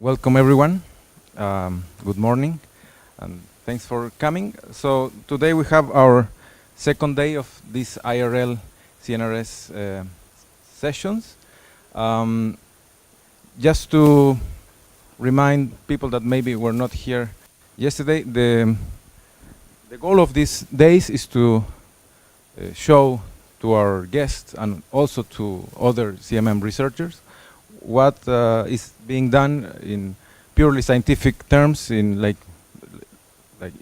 Welcome everyone. Good morning, and thanks for coming. So today we have our second day of these IRL CNRS sessions. Just to remind people that maybe were not here yesterday, the goal of these days is to show to our guests and also to other CMM researchers what is being done in purely scientific terms in like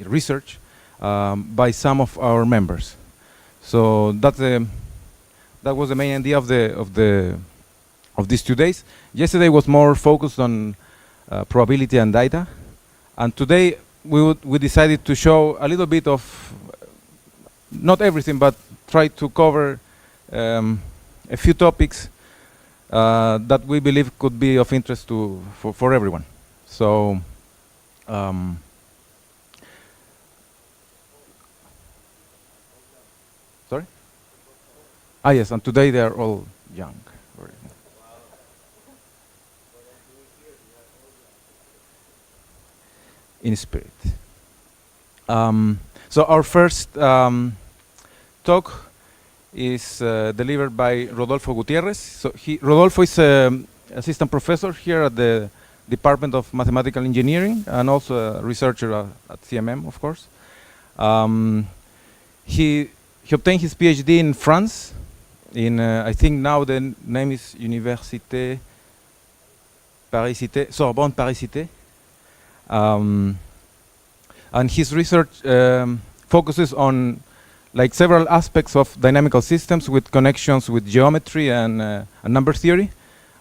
research by some of our members. So that was the main idea of these 2 days. Yesterday was more focused on probability and data, and today we decided to show a little bit of not everything, but try to cover a few topics that we believe could be of interest for everyone. So, sorry? Ah, yes, and today they are all young. In spirit. So our first talk is delivered by Rodolfo Gutierrez. So Rodolfo is assistant professor here at the Department of Mathematical Engineering and also a researcher at CMM, of course. He obtained his PhD in France. I think now the name is Université Paris-Cité, Sorbonne Paris-Cité. And his research focuses on like several aspects of dynamical systems with connections with geometry and number theory,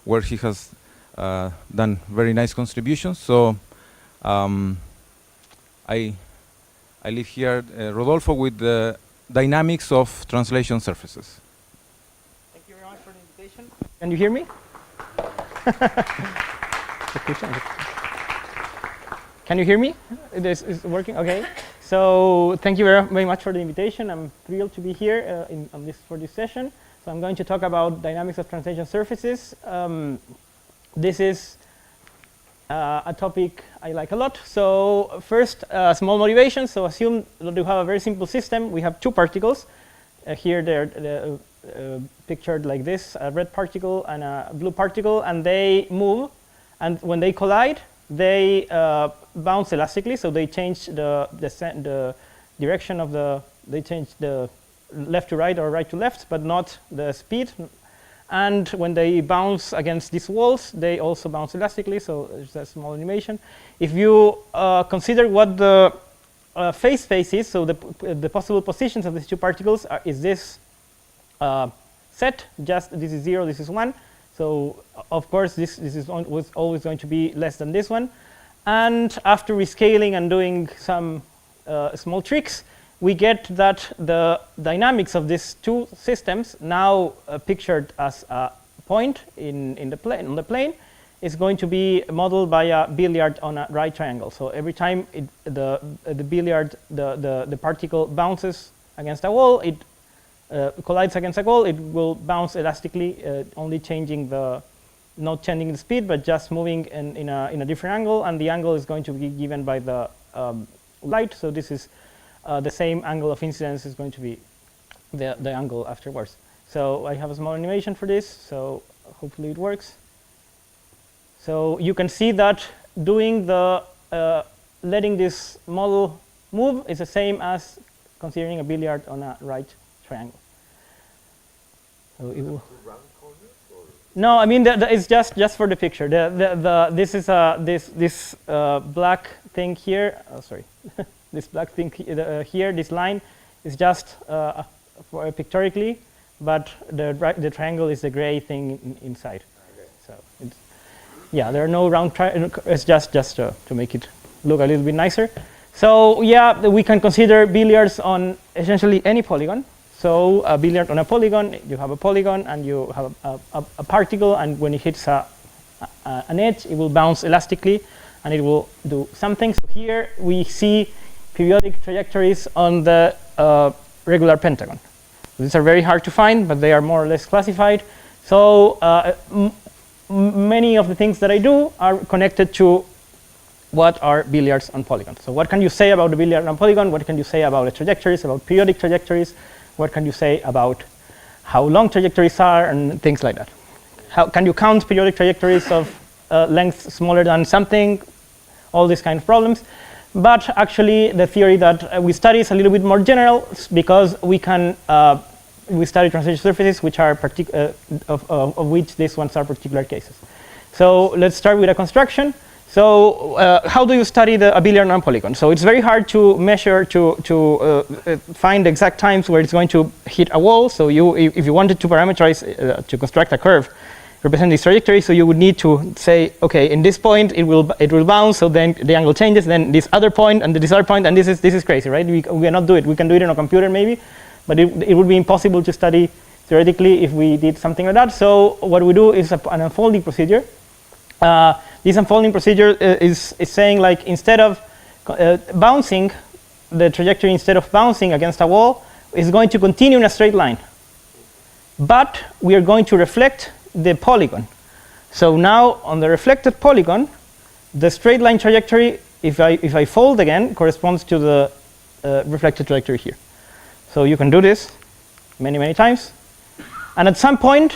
where he has done very nice contributions. So I leave here Rodolfo with the dynamics of translation surfaces. Thank you very much for the invitation. Can you hear me? Can you hear me? This is working? Okay. So thank you very much for the invitation. I'm thrilled to be here for this session. So I'm going to talk about dynamics of translation surfaces. This is a topic I like a lot. So first, small motivation. So assume that you have a very simple system. We have two particles. Here they're pictured like this, a red particle and a blue particle, and they move. And when they collide, they bounce elastically, so they change the direction of they change the left to right or right to left, but not the speed. And when they bounce against these walls, they also bounce elastically, so there's a small animation. If you consider what the phase space is, so the possible positions of these two particles is this set, just this is 0, this is 1. So of course this is always going to be less than this one. And after rescaling and doing some small tricks, we get that the dynamics of these two systems, now pictured as a point on the plane, is going to be modeled by a billiard on a right triangle. So every time the billiard, the particle bounces against a wall, it collides against a wall, it will bounce elastically, only changing not changing the speed, but just moving in a different angle, and the angle is going to be given by the light. So this is the same angle of incidence is going to be the angle afterwards. So I have a small animation for this, so hopefully it works. So you can see that doing letting this model move is the same as considering a billiard on a right triangle. So it will. No, I mean it's just for the picture. This is this black thing here. Oh, sorry, this black thing here. This line is just for pictorically, but the triangle is the gray thing inside. Okay. So yeah, there are no round triangles. It's just to make it look a little bit nicer. So yeah, we can consider billiards on essentially any polygon. So a billiard on a polygon, you have a polygon and you have a particle, and when it hits an edge, it will bounce elastically and it will do something. So here we see periodic trajectories on the regular pentagon. These are very hard to find, but they are more or less classified. So many of the things that I do are connected to what are billiards and polygons. So what can you say about the billiard and polygon? What can you say about the trajectories, about periodic trajectories? What can you say about how long trajectories are and things like that? How can you count periodic trajectories of length smaller than something? All these kind of problems. But actually, the theory that we study is a little bit more general because we can we study translation surfaces, which are of which these ones are particular cases. So let's start with a construction. So how do you study a billiard and polygon? So it's very hard to measure to find exact times where it's going to hit a wall. So if you wanted to parameterize to construct a curve represent this trajectory, so you would need to say, okay, in this point it will bounce, so then the angle changes, then this other point and this other point, and this is crazy, right? We cannot do it. We can do it in a computer maybe, but it would be impossible to study theoretically if we did something like that. So what we do is an unfolding procedure. This unfolding procedure is saying, like, instead of bouncing, the trajectory instead of bouncing against a wall is going to continue in a straight line, but we are going to reflect the polygon. So now on the reflected polygon, the straight line trajectory, if I fold again, corresponds to the reflected trajectory here. So you can do this many times, and at some point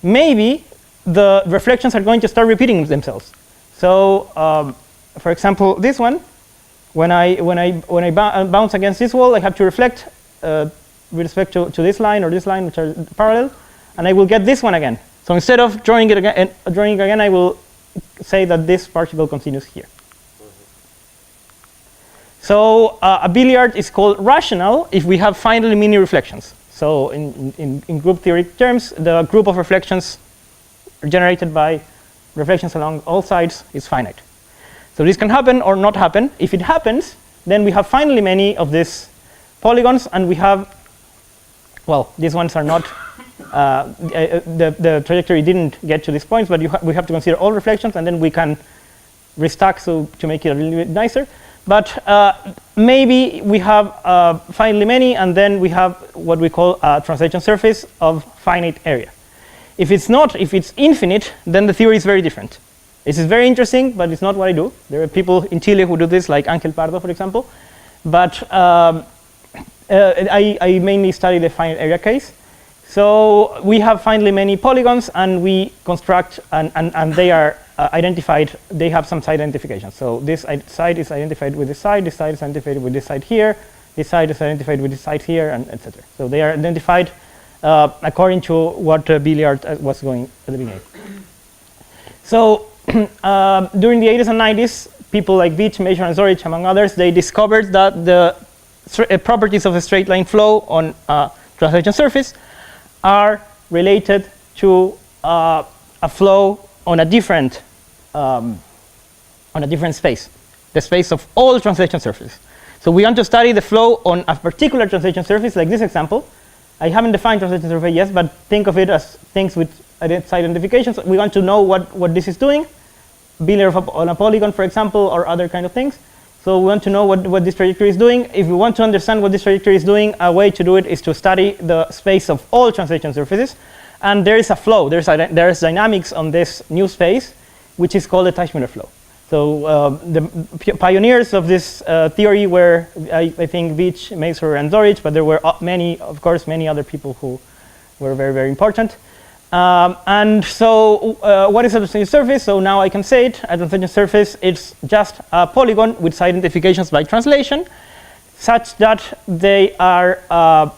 maybe the reflections are going to start repeating themselves. So for example, this one, when I bounce against this wall, I have to reflect with respect to this line or this line, which are parallel, and I will get this one again. So instead of drawing it again, I will say that this particle continues here. So a billiard is called rational if we have finitely many reflections. So in group theory terms, the group of reflections generated by reflections along all sides is finite. So this can happen or not happen. If it happens, then we have finitely many of these polygons, and we have, well, these ones are not, the trajectory didn't get to these points, but we have to consider all reflections, and then we can restack so to make it a little bit nicer. But maybe we have finitely many, and then we have what we call a translation surface of finite area. If it's not, if it's infinite, then the theory is very different. This is very interesting, but it's not what I do. There are people in Chile who do this, like Angel Pardo, for example. But I mainly study the finite area case. So we have finitely many polygons, and we construct, and they are identified. They have some side identification. So this side is identified with this side is identified with this side here, this side is identified with this side here, and etc. So they are identified according to what billiard was going at the beginning. So during the 80s and 90s, people like Veach, Measure, and Zorich, among others, they discovered that the properties of a straight line flow on a translation surface are related to a flow on a different space, the space of all translation surfaces. So we want to study the flow on a particular translation surface, like this example. I haven't defined translation surface yet, but think of it as things with side identifications. We want to know what this is doing, billiard on a polygon, for example, or other kind of things. So we want to know what this trajectory is doing. If we want to understand what this trajectory is doing, a way to do it is to study the space of all translation surfaces. And there is a flow. There is dynamics on this new space, which is called the Teichmüller flow. So the pioneers of this theory were, I think, Veach, Meisner, and Zorich, but there were many other people who were very important. And so what is a translation surface? So now I can say it. A translation surface is just a polygon with side identifications by translation, such that they are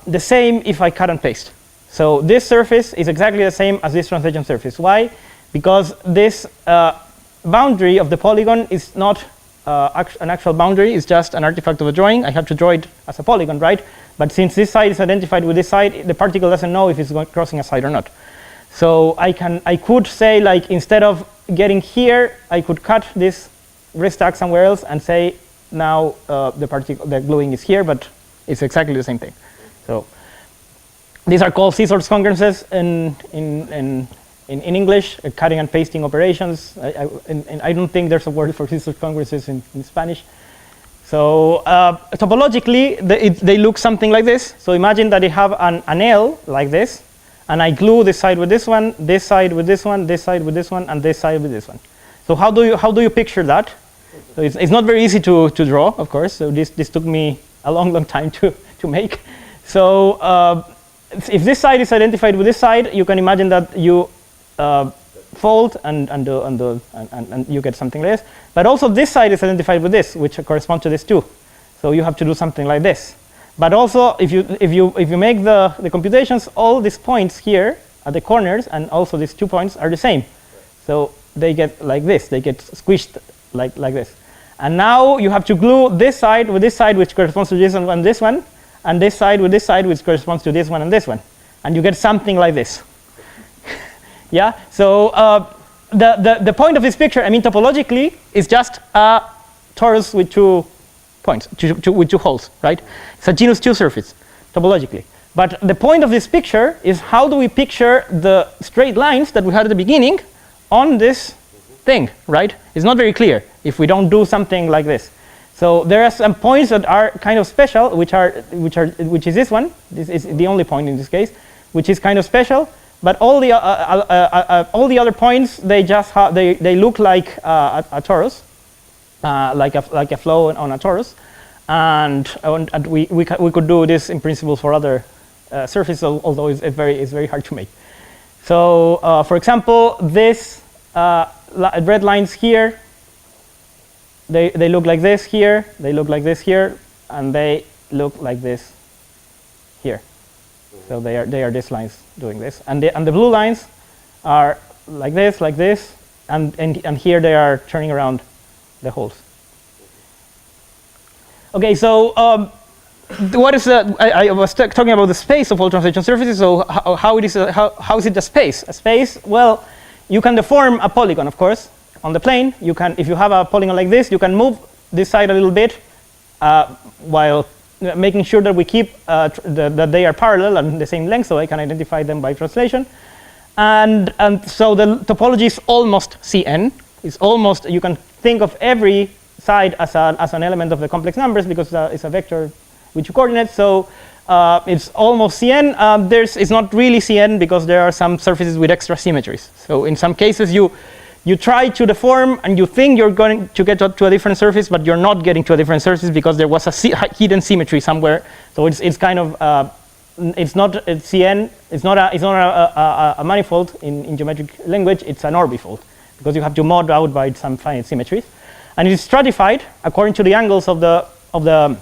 the same if I cut and paste. So this surface is exactly the same as this translation surface. Why? Because this boundary of the polygon is not an actual boundary. It's just an artifact of a drawing. I have to draw it as a polygon, right? But since this side is identified with this side, the particle doesn't know if it's crossing a side or not. So I could say, like, instead of getting here, I could cut this restack somewhere else and say now the gluing is here, but it's exactly the same thing. So these are called scissors congruences in English, cutting and pasting operations. And I don't think there's a word for scissors congruences in Spanish. So topologically, they look something like this. So imagine that you have an L like this, and I glue this side with this one, this side with this one, this side with this one, and this side with this one. So how do you picture that? So it's not very easy to draw, of course. So this took me a long time to make. So if this side is identified with this side, you can imagine that you fold and you get something like this. But also this side is identified with this, which corresponds to this too. So you have to do something like this. But also, if you make the computations, all these points here at the corners and also these 2 points are the same. So they get like this. They get squished like this. And now you have to glue this side with this side, which corresponds to this one and this one, and this side with this side, which corresponds to this one and this one. And you get something like this. Yeah. So the point of this picture, I mean, topologically, is just a torus with 2 points, with 2 holes, right? It's a genus 2 surface, topologically. But the point of this picture is how do we picture the straight lines that we had at the beginning on this thing, right? It's not very clear if we don't do something like this. So there are some points that are kind of special, which is this one. This is the only point in this case, which is kind of special. But all the other points, they just they look like a torus. Like a flow on a torus, and we could do this in principle for other surfaces, although it's very hard to make. So for example, this red lines here, they look like this here, they look like this here, and they look like this here. So they are these lines doing this, and the blue lines are like this, and here they are turning around the holes. Okay, so what is the? I was talking about the space of all translation surfaces. So how is it a space? A space. Well, you can deform a polygon, of course, on the plane. You can, if you have a polygon like this, you can move this side a little bit while making sure that we keep that they are parallel and the same length, so I can identify them by translation. And so the topology is almost Cn. It's almost, you can think of every side as an element of the complex numbers because it's a vector with 2 coordinates. So it's almost Cn. It's not really Cn because there are some surfaces with extra symmetries. So in some cases you try to deform and you think you're going to get to a different surface, but you're not getting to a different surface because there was a hidden symmetry somewhere. So it's kind of it's not Cn. It's not a manifold in geometric language. It's an orbifold because you have to mod out by some finite symmetries, and it's stratified according to the angles of the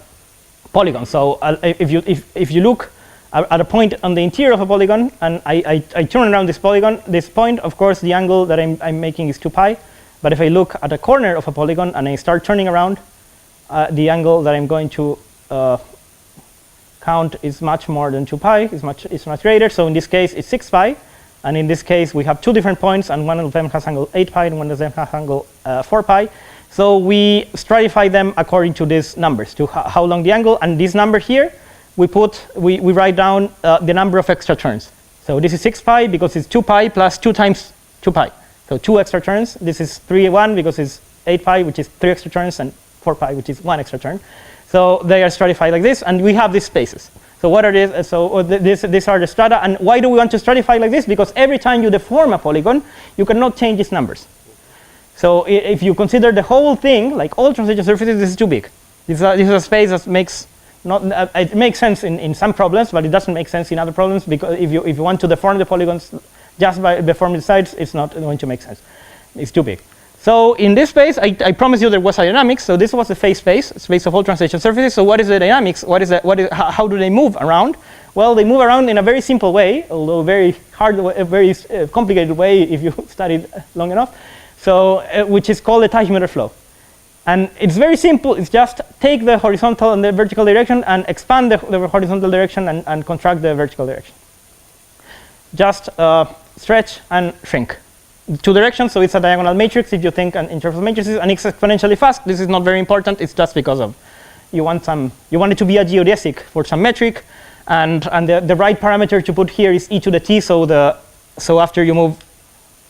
polygon. So if you look at a point on the interior of a polygon, and I turn around this polygon, this point, of course, the angle that I'm making is 2 pi. But if I look at a corner of a polygon and I start turning around, the angle that I'm going to count is much more than 2 pi. It's much greater. So in this case, it's 6 pi. And in this case, we have 2 different points, and one of them has angle 8 pi, and one of them has angle 4 pi. So we stratify them according to these numbers, to how long the angle, and this number here, we write down the number of extra turns. So this is 6 pi because it's 2 pi plus 2 times 2 pi. So 2 extra turns. This is 3.1 because it's 8 pi, which is 3 extra turns, and 4 pi, which is 1 extra turn. So they are stratified like this, and we have these spaces. So what are these? So these are the strata. And why do we want to stratify like this? Because every time you deform a polygon, you cannot change these numbers. So if you consider the whole thing, like all translation surfaces, this is too big. This is a space that makes it makes sense in some problems, but it doesn't make sense in other problems, because if you want to deform the polygons just by deforming the sides, it's not going to make sense. It's too big. So in this space, I promised you there was a dynamics. So this was the phase space of all translation surfaces. So what is the dynamics? How do they move around? Well, they move around in a very simple way, although very hard, very complicated way if you studied long enough. So which is called the tachymeter flow. And it's very simple. It's just take the horizontal and the vertical direction and expand the horizontal direction and contract the vertical direction. Just stretch and shrink. 2 directions, so it's a diagonal matrix if you think in terms of matrices, and it's exponentially fast. This is not very important. It's just because of you want it to be a geodesic for some metric, and the right parameter to put here is e to the t. So after you move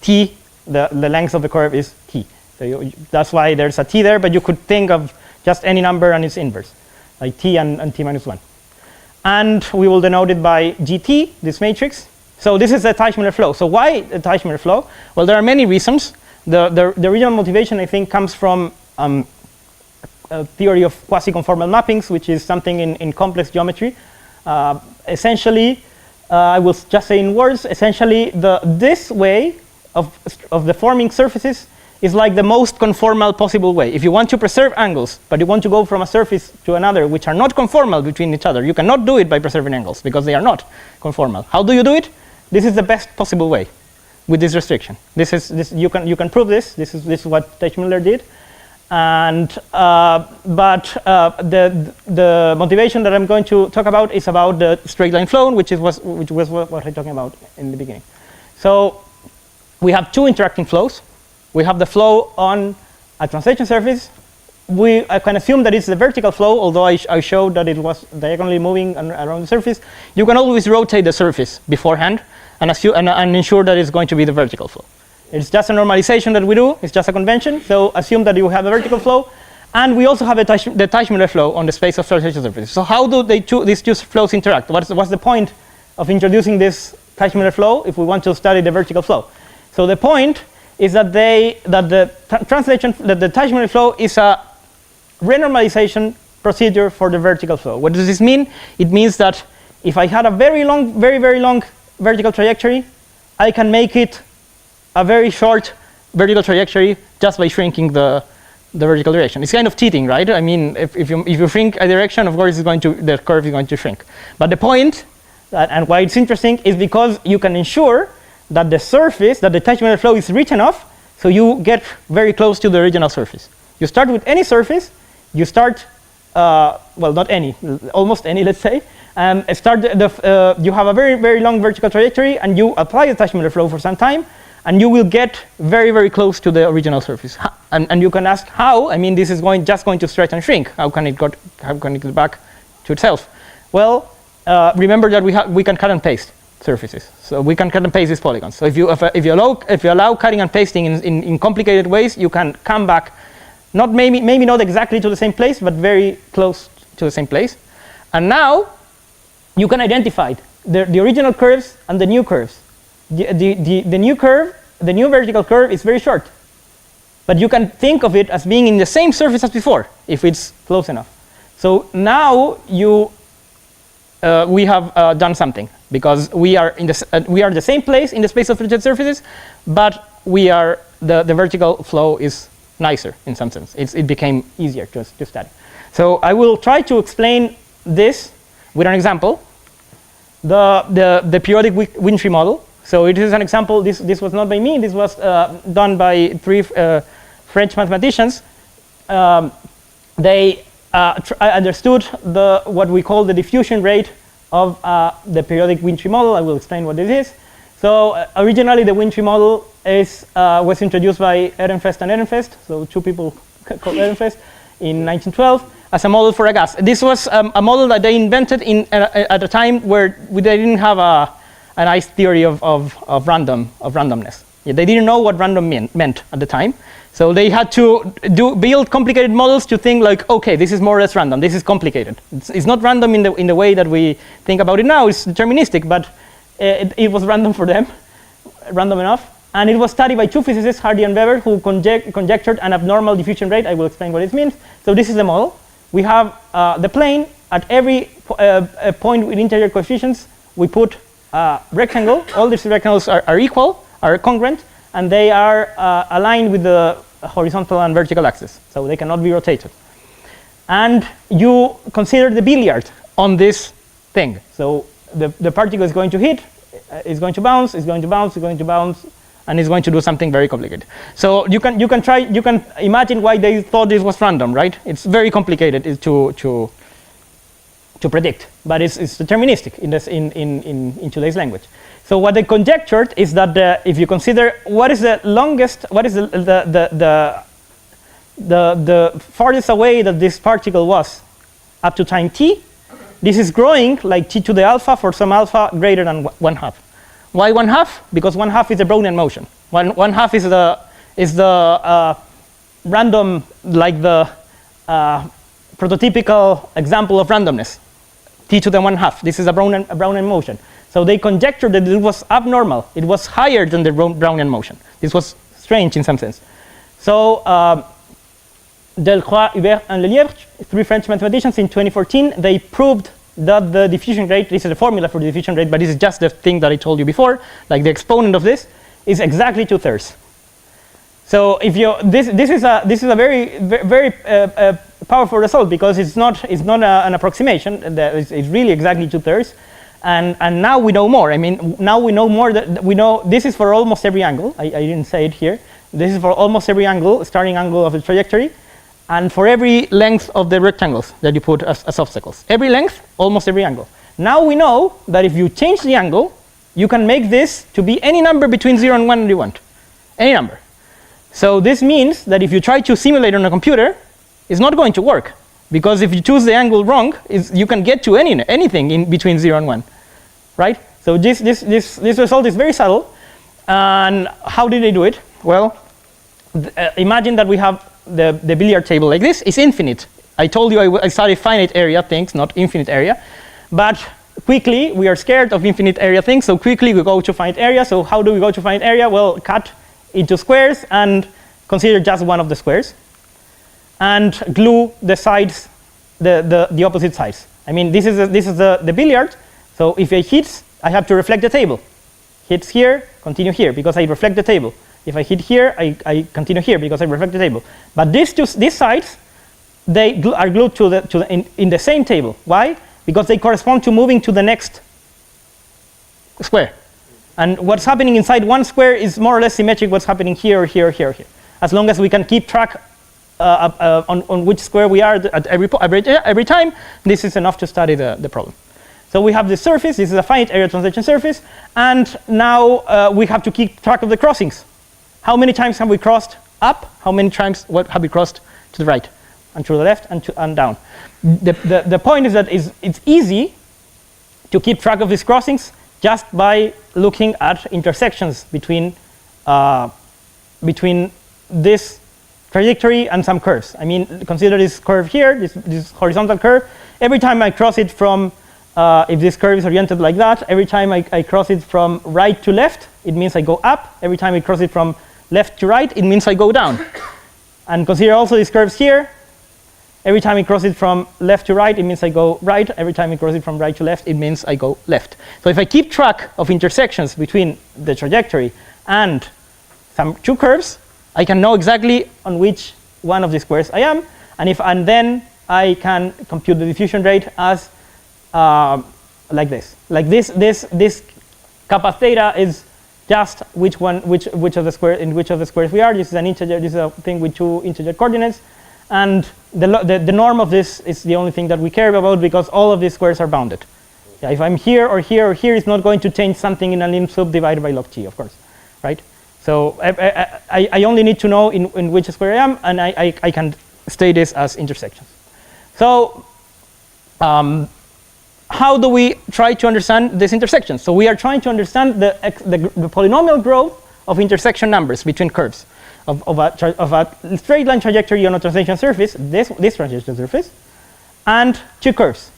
t, the length of the curve is t. So that's why there's a t there. But you could think of just any number and its inverse, like t and t minus 1. And we will denote it by gt, this matrix. So this is the Teichmüller flow. So why the Teichmüller flow? Well, there are many reasons. The original motivation, I think, comes from a theory of quasi-conformal mappings, which is something in complex geometry. Essentially, I will just say in words, essentially this way of deforming surfaces is like the most conformal possible way. If you want to preserve angles, but you want to go from a surface to another which are not conformal between each other, you cannot do it by preserving angles because they are not conformal. How do you do it? This is the best possible way with this restriction. You can prove this. This is what Teichmüller did. And the motivation that I'm going to talk about is about the straight line flow, which was what I'm talking about in the beginning. So we have two interacting flows. We have the flow on a translation surface. I can assume that it's the vertical flow, although I showed that it was diagonally moving around the surface. You can always rotate the surface beforehand and ensure that it's going to be the vertical flow. It's just a normalization that we do. It's just a convention. So assume that you have a vertical flow. And we also have the Teichmüller flow on the space of translation surfaces. So how do these two flows interact? What's the point of introducing this Teichmüller flow if we want to study the vertical flow? So the point is that the Teichmüller flow is a renormalization procedure for the vertical flow. What does this mean? It means that if I had a very long vertical trajectory, I can make it a very short vertical trajectory just by shrinking the vertical direction. It's kind of cheating, right? I mean, if you shrink a direction, of course the curve is going to shrink. But the point, and why it's interesting, is because you can ensure that the Teichmüller flow is rich enough so you get very close to the original surface. You start with any surface, you start, well, not any, almost any, let's say, and you have a very long vertical trajectory, and you apply the Teichmüller flow for some time, and you will get very close to the original surface. And you can ask how. I mean, this is just going to stretch and shrink. How can it get back to itself? Well, remember that we can cut and paste surfaces. So we can cut and paste these polygons. So if you allow cutting and pasting in complicated ways, you can come back, maybe not exactly to the same place, but very close to the same place. And now you can identify the original curves and the new curves. The new curve, the new vertical curve is very short, but you can think of it as being in the same surface as before if it's close enough. So now we have done something, because we are the same place in the space of rigid surfaces, but the vertical flow is nicer in some sense. It became easier to study. So I will try to explain this with an example. The periodic Winfrey model. So it is an example. This was not by me. This was done by 3 French mathematicians. They understood what we call the diffusion rate of the periodic Winfrey model. I will explain what this is. So originally the Winfrey model was introduced by Ehrenfest and Ehrenfest. So 2 people called Ehrenfest in 1912 as a model for a gas. This was a model that they invented at a time where they didn't have a nice theory of randomness. They didn't know what random meant at the time. So they had to build complicated models to think like, okay, this is more or less random. This is complicated. It's not random in the way that we think about it now. It's deterministic, but it was random for them, random enough. And it was studied by 2 physicists, Hardy and Weber, who conjectured an abnormal diffusion rate. I will explain what it means. So this is the model. We have the plane. At every point with integer coefficients, we put a rectangle. All these rectangles are equal, are congruent, and they are aligned with the horizontal and vertical axis, so they cannot be rotated. And you consider the billiard on this thing. So the particle is going to hit, it's going to bounce, it's going to bounce, it's going to bounce, and it's going to do something very complicated. So you can imagine why they thought this was random, right? It's very complicated to predict, but it's deterministic in today's language. So what they conjectured is that if you consider what is the farthest away that this particle was up to time t, this is growing like t to the alpha for some alpha greater than 1/2. Why 1/2? Because 1/2 is the Brownian motion. 1/2 is the random, like the prototypical example of randomness. T to the 1/2. This is a Brownian motion. So they conjectured that it was abnormal. It was higher than the Brownian motion. This was strange in some sense. So Delcroix, Hubert, and Lelièvre, 3 French mathematicians in 2014, they proved that the diffusion rate, this is the formula for the diffusion rate, but this is just the thing that I told you before, like the exponent of this, is exactly 2/3. So if you this is a very powerful result, because it's not an approximation. It's really exactly 2/3, and now we know more. I mean, now we know more. That we know this is for almost every angle. I didn't say it here. This is for almost every angle, starting angle of the trajectory, and for every length of the rectangles that you put as obstacles. Every length, almost every angle. Now we know that if you change the angle, you can make this to be any number between 0 and 1 you want, any number. So this means that if you try to simulate on a computer, it's not going to work, because if you choose the angle wrong, you can get to anything in between 0 and 1, right? So this result is very subtle. And how did they do it? Well, imagine that we have the billiard table like this. It's infinite. I told you I study finite area things, not infinite area. But quickly, we are scared of infinite area things, so quickly we go to finite area. So how do we go to finite area? Well, cut into squares and consider just one of the squares, and glue the sides, the opposite sides. I mean, this is the billiard. So if it hits, I have to reflect the table. Hits here, continue here, because I reflect the table. If I hit here, I continue here because I reflect the table. But these sides, they are glued in the same table. Why? Because they correspond to moving to the next square. And what's happening inside one square is more or less symmetric what's happening here, or here, or here, or here. As long as we can keep track on which square we are at every time, this is enough to study the problem. So we have this surface. This is a finite area translation surface. And now we have to keep track of the crossings. How many times have we crossed up? How many times have we crossed to the right, and to the left, and down? The point is that it's easy to keep track of these crossings just by looking at intersections between this trajectory and some curves. I mean, consider this curve here, this horizontal curve. Every time I cross it from, if this curve is oriented like that, every time I cross it from right to left, it means I go up. Every time I cross it from left to right, it means I go down. And consider also these curves here. Every time I cross it from left to right, it means I go right. Every time I cross it from right to left, it means I go left. So if I keep track of intersections between the trajectory and some two curves, I can know exactly on which one of these squares I am. And then I can compute the diffusion rate as like this. Like this kappa theta is just which of the squares we are. This is an integer. This is a thing with 2 integer coordinates. And the norm of this is the only thing that we care about, because all of these squares are bounded. Yeah, if I'm here or here or here, it's not going to change something in a lim sub divided by log t, of course, right? So I only need to know in which square I am, and I can state this as intersections. So how do we try to understand these intersections? So we are trying to understand the polynomial growth of intersection numbers between curves of a straight line trajectory on a translation surface, this translation surface, and two curves.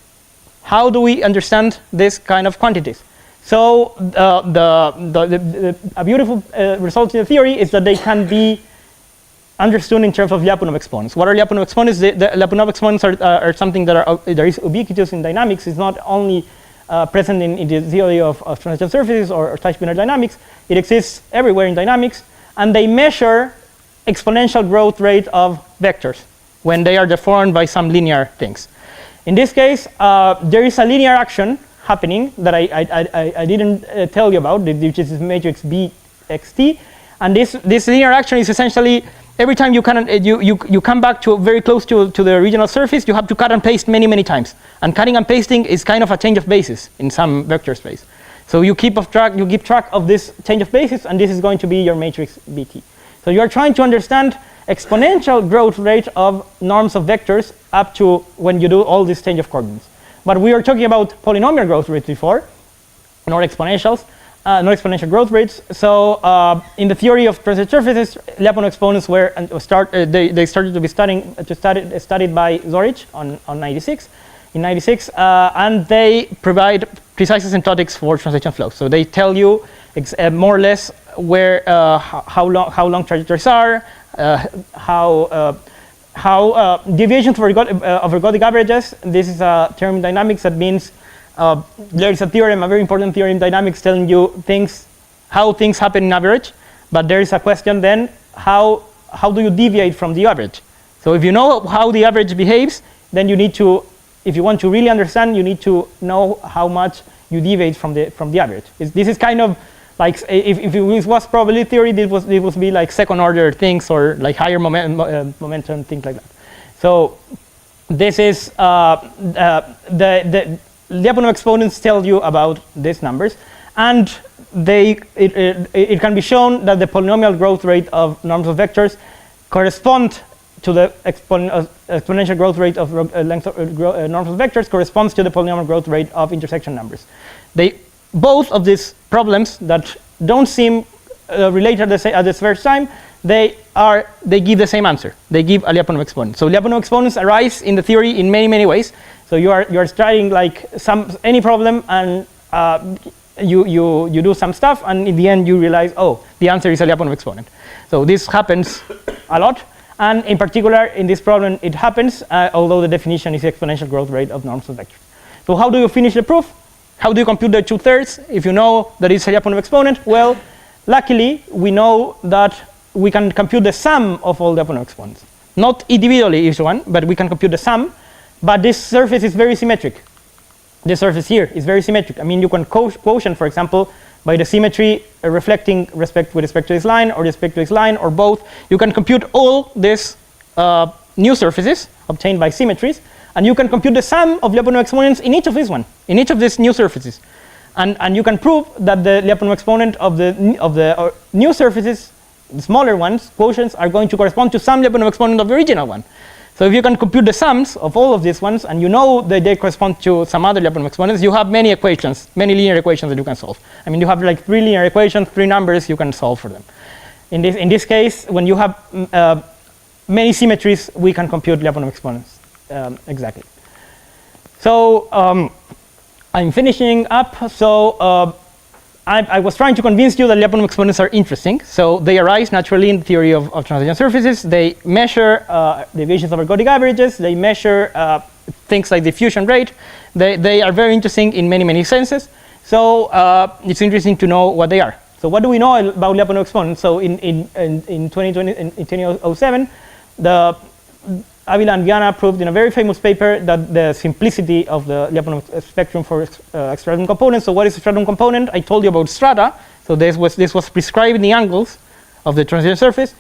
How do we understand this kind of quantities? So a beautiful result in the theory is that they can be understood in terms of Lyapunov exponents. What are Lyapunov exponents? The Lyapunov exponents are something that there is ubiquitous in dynamics. It's not only present in the theory of translation surfaces or tight binary dynamics. It exists everywhere in dynamics, and they measure exponential growth rate of vectors when they are deformed by some linear things. In this case, there is a linear action happening that I didn't tell you about, which is matrix B xt, and this linear action is essentially every time you come back to very close to the original surface, you have to cut and paste many times, and cutting and pasting is kind of a change of basis in some vector space. So you keep track of this change of basis, and this is going to be your matrix BT. So you are trying to understand exponential growth rate of norms of vectors up to when you do all this change of coordinates. But we are talking about polynomial growth rates before, not exponentials, not exponential growth rates. So in the theory of translation surfaces, Lyapunov exponents were they started to be studied by Zorich in '96, and they provide precise asymptotics for translation flows. So they tell you more or less where how long trajectories are, how deviations of ergodic averages. This is a term in dynamics that means there is a theorem, a very important theorem in dynamics, telling you how things happen in average. But there is a question then, how do you deviate from the average? So if you know how the average behaves, then you need to, if you want to really understand, you need to know how much you deviate from the average. This is kind of like, if it was probability theory, this would be like second order things, or like higher momentum, things like that. So this is the Lyapunov exponents tell you about these numbers, and it can be shown that the polynomial growth rate of norms of vectors correspond to the exponential growth rate of length of norms of vectors corresponds to the polynomial growth rate of intersection numbers. Both of these problems that don't seem related at the first time, they give the same answer. They give a Lyapunov exponent. So Lyapunov exponents arise in the theory in many ways. So you are studying like any problem, and you do some stuff, and in the end you realize, oh, the answer is a Lyapunov exponent. So this happens a lot, and in particular in this problem it happens, although the definition is the exponential growth rate of norms of vectors. So how do you finish the proof? How do you compute the 2/3 if you know that it's a Lyapunov exponent? Well, luckily we know that we can compute the sum of all Lyapunov exponents. Not individually each one, but we can compute the sum. But this surface is very symmetric. This surface here is very symmetric. I mean, you can quotient, for example, by the symmetry reflecting with respect to this line, or respect to this line, or both. You can compute all these new surfaces obtained by symmetries, and you can compute the sum of Lyapunov exponents in each of these new surfaces, and you can prove that the Lyapunov exponent of the new surfaces, the smaller ones, quotients, are going to correspond to some Lyapunov exponent of the original one. So if you can compute the sums of all of these ones, and you know that they correspond to some other Lyapunov exponents, you have many equations, many linear equations that you can solve. I mean, you have like 3 linear equations, 3 numbers you can solve for them. In this case, when you have many symmetries, we can compute Lyapunov exponents exactly. So I'm finishing up. So I was trying to convince you that Lyapunov exponents are interesting. So they arise naturally in the theory of translation surfaces. They measure deviations of ergodic averages. They measure things like diffusion rate. They are very interesting in many senses. So it's interesting to know what they are. So what do we know about Lyapunov exponents? So in 2007, Avila and Viana proved in a very famous paper that the simplicity of the Lyapunov spectrum for stratum components. So what is a stratum component? I told you about strata. So this was prescribing the angles of the transition surface.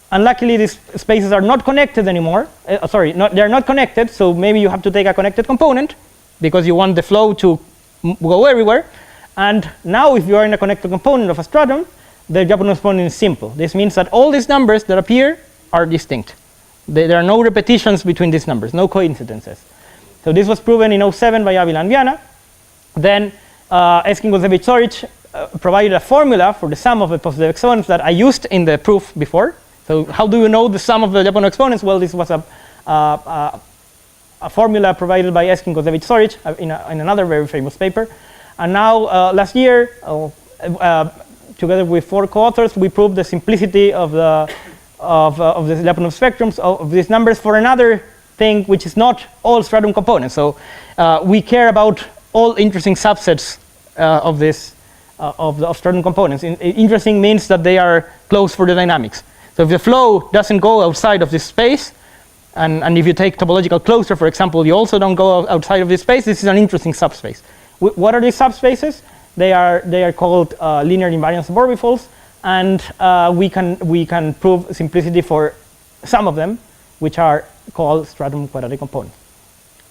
And luckily, these spaces are not connected anymore. They are not connected. So maybe you have to take a connected component because you want the flow to go everywhere. And now, if you are in a connected component of a stratum, the Lyapunov exponent is simple. This means that all these numbers that appear are distinct. There are no repetitions between these numbers, no coincidences. So this was proven in 2007 by Avila and Viana. Then Eskin-Gozevich-Soric provided a formula for the sum of the positive exponents that I used in the proof before. So how do you know the sum of the Lyapunov exponents? Well, this was a formula provided by Eskin-Gozevich-Soric in another very famous paper. And now last year, together with 4 co-authors, we proved the simplicity of the Lyapunov spectrums of these numbers for another thing, which is not all stratum components. So we care about all interesting subsets of stratum components. Interesting means that they are closed for the dynamics. So if the flow doesn't go outside of this space, and if you take topological closure, for example, you also don't go outside of this space, this is an interesting subspace. What are these subspaces? They are called linear invariant suborbifolds. And we can prove simplicity for some of them, which are called quadratic components.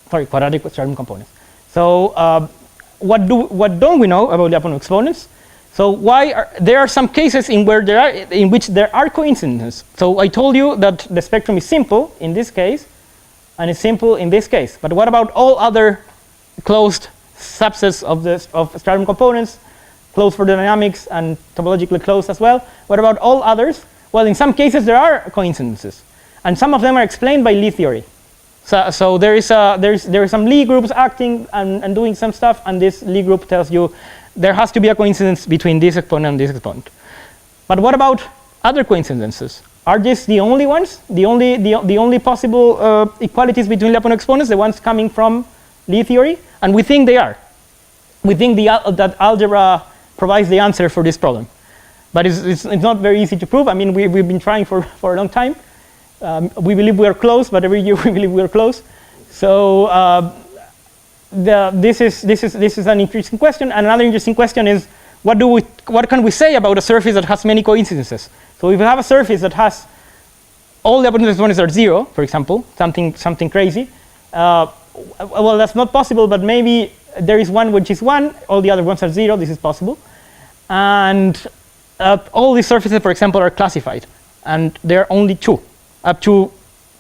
Quadratic stratum components. So what don't we know about Lyapunov exponents? So there are some cases in which there are coincidences. So I told you that the spectrum is simple in this case, and it's simple in this case. But what about all other closed subsets of stratum components? Closed for the dynamics and topologically closed as well. What about all others? Well, in some cases there are coincidences, and some of them are explained by Lie theory. So there is some Lie groups acting and doing some stuff, and this Lie group tells you there has to be a coincidence between this exponent and this exponent. But what about other coincidences? Are these the only ones? The only possible equalities between Lyapunov exponents, the ones coming from Lie theory? And we think they are. We think that algebra provides the answer for this problem. But it's not very easy to prove. I mean, we've been trying for a long time. We believe we are close, but every year we believe we are close. So this is an interesting question. And another interesting question is, what can we say about a surface that has many coincidences? So if we have a surface that has all the Lyapunov exponents are 0, for example, something crazy, well, that's not possible, but maybe there is one which is 1, all the other ones are 0, this is possible. And all these surfaces, for example, are classified, and there are only 2. Up to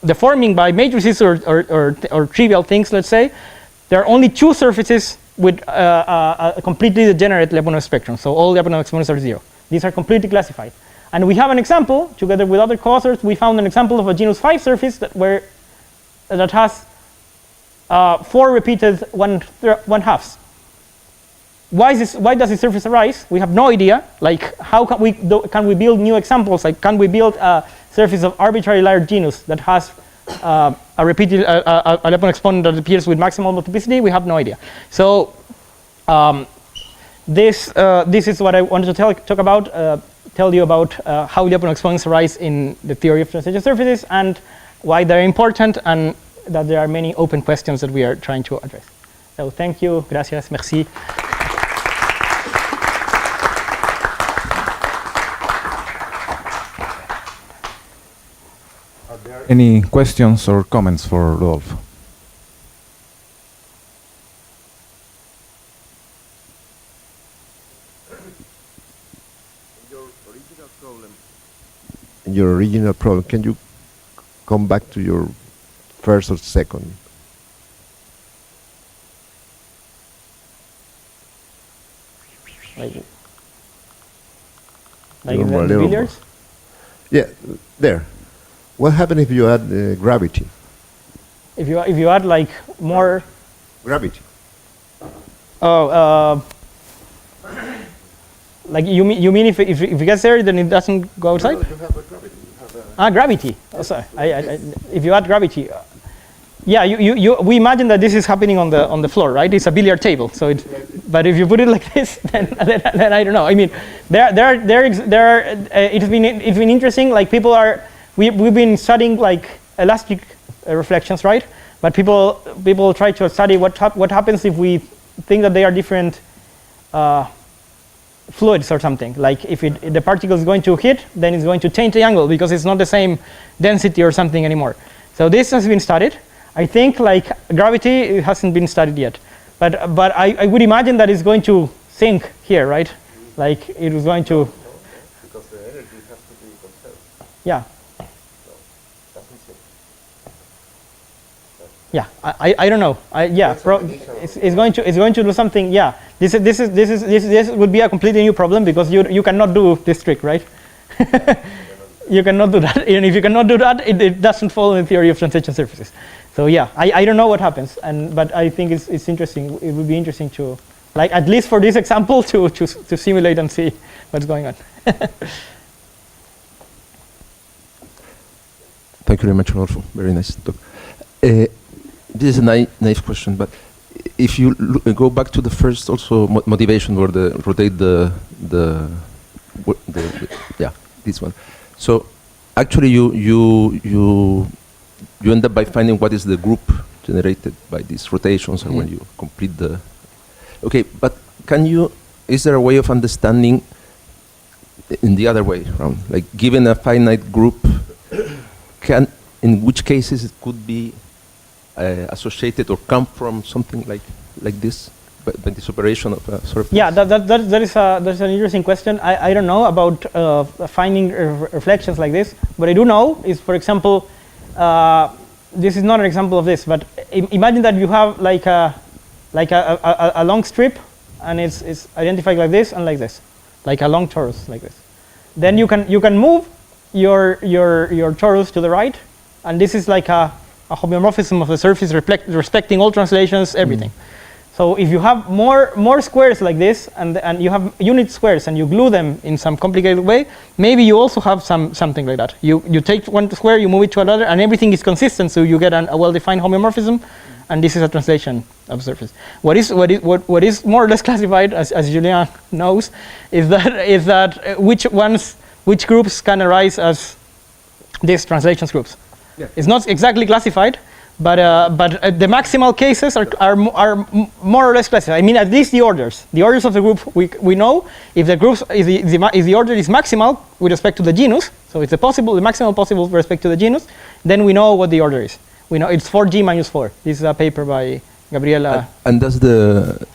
the forming by matrices or trivial things, let's say, there are only 2 surfaces with a completely degenerate Lyapunov spectrum. So all Lyapunov exponents are 0. These are completely classified. And we have an example, together with other co-authors, we found an example of a genus 5 surface that has 4 repeated 1/2. Why does this surface arise? We have no idea. Like, how can we build new examples? Like, can we build a surface of arbitrary layered genus that has a repeated a Lyapunov exponent that appears with maximal multiplicity? We have no idea. So this is what I wanted to tell you about how Lyapunov exponents arise in the theory of translation surfaces and why they're important, and that there are many open questions that we are trying to address. So thank you, gracias, merci. Are there any questions or comments for Rudolf? Your original problem, can you come back to your first or second? Like in the billiards? Yeah, there. What happens if you add gravity? If you add like more Gravity. Like you mean if it gets there, then it doesn't go outside? No, you have a gravity. You have a Gravity. Oh, sorry. If you add gravity, yeah, we imagine that this is happening on the floor, right? It's a billiard table. So but if you put it like this, then I don't know. I mean, it's been interesting. Like we've been studying like elastic reflections, right? But people try to study what happens if we think that they are different fluids or something. Like if the particle is going to hit, then it's going to change the angle because it's not the same density or something anymore. So this has been studied. I think like gravity, it hasn't been studied yet. But I would imagine that it's going to sink here, right? Like it was going to. Because the energy has to be conserved. Yeah. So it doesn't sink. Yeah, I don't know. It's going to do something. Yeah, this would be a completely new problem because you cannot do this trick, right? You cannot do that. And if you cannot do that, it doesn't follow the theory of translation surfaces. So yeah, I don't know what happens, but I think it's interesting. It would be interesting to, like, at least for this example, to simulate and see what's going on. Thank you very much, Rodolfo. Very nice talk. This is a nice question, but if you go back to the first also motivation where rotate yeah, this one. So actually you end up by finding what is the group generated by these rotations and when you complete the. Okay, but is there a way of understanding in the other way around? Like given a finite group, in which cases it could be associated or come from something like this, by this operation of a sort of. Yeah, that's an interesting question. I don't know about finding reflections like this. What I do know is, for example, this is not an example of this, but imagine that you have like a long strip, and it's identified like this and like this, like a long torus like this. Then you can move your torus to the right, and this is like a a homeomorphism of the surface respecting all translations, everything. So if you have more squares like this, and you have unit squares, and you glue them in some complicated way, maybe you also have something like that. You take one square, you move it to another, and everything is consistent, so you get a well-defined homeomorphism, and this is a translation of surface. What is more or less classified, as Julien knows, is that which groups can arise as these translations groups. Yeah. It's not exactly classified. But the maximal cases are more or less classified. I mean, at least the orders of the group, we know if the groups if the order is maximal with respect to the genus, so it's the maximal possible with respect to the genus, then we know what the order is. We know it's 4G minus 4. This is a paper by Gabriela. And does the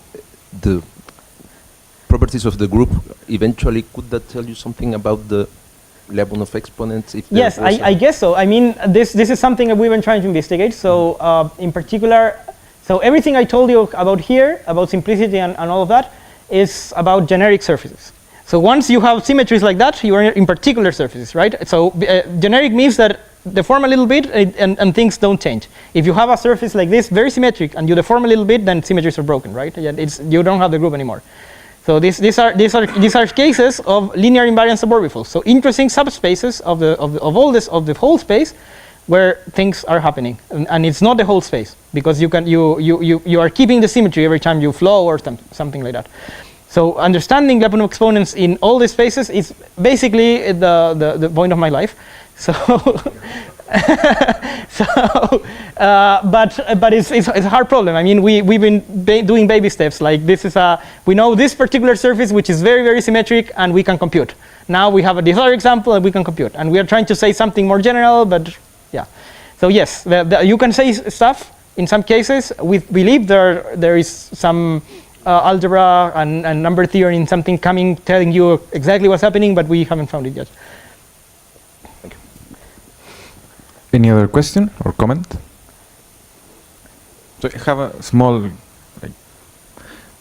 properties of the group eventually, could that tell you something about the Lyapunov exponents? If yes, I guess so. I mean, this is something that we've been trying to investigate. So in particular, so everything I told you about here, about simplicity and all of that, is about generic surfaces. So once you have symmetries like that, you are in particular surfaces, right? So generic means that deform a little bit and things don't change. If you have a surface like this, very symmetric, and you deform a little bit, then symmetries are broken, right? You don't have the group anymore. So these are cases of linear invariant suborbitals. So interesting subspaces of the whole space where things are happening, and it's not the whole space, because you are keeping the symmetry every time you flow or something like that. So understanding Lyapunov exponents in all these spaces is basically the point of my life. So. But it's a hard problem. I mean, we've been doing baby steps. Like this is we know this particular surface which is very, very symmetric, and we can compute. Now we have this other example and we can compute. And we are trying to say something more general, but yeah. So yes, you can say stuff in some cases. We believe there is some algebra and number theory in something coming, telling you exactly what's happening, but we haven't found it yet. Any other question or comment? So I have a small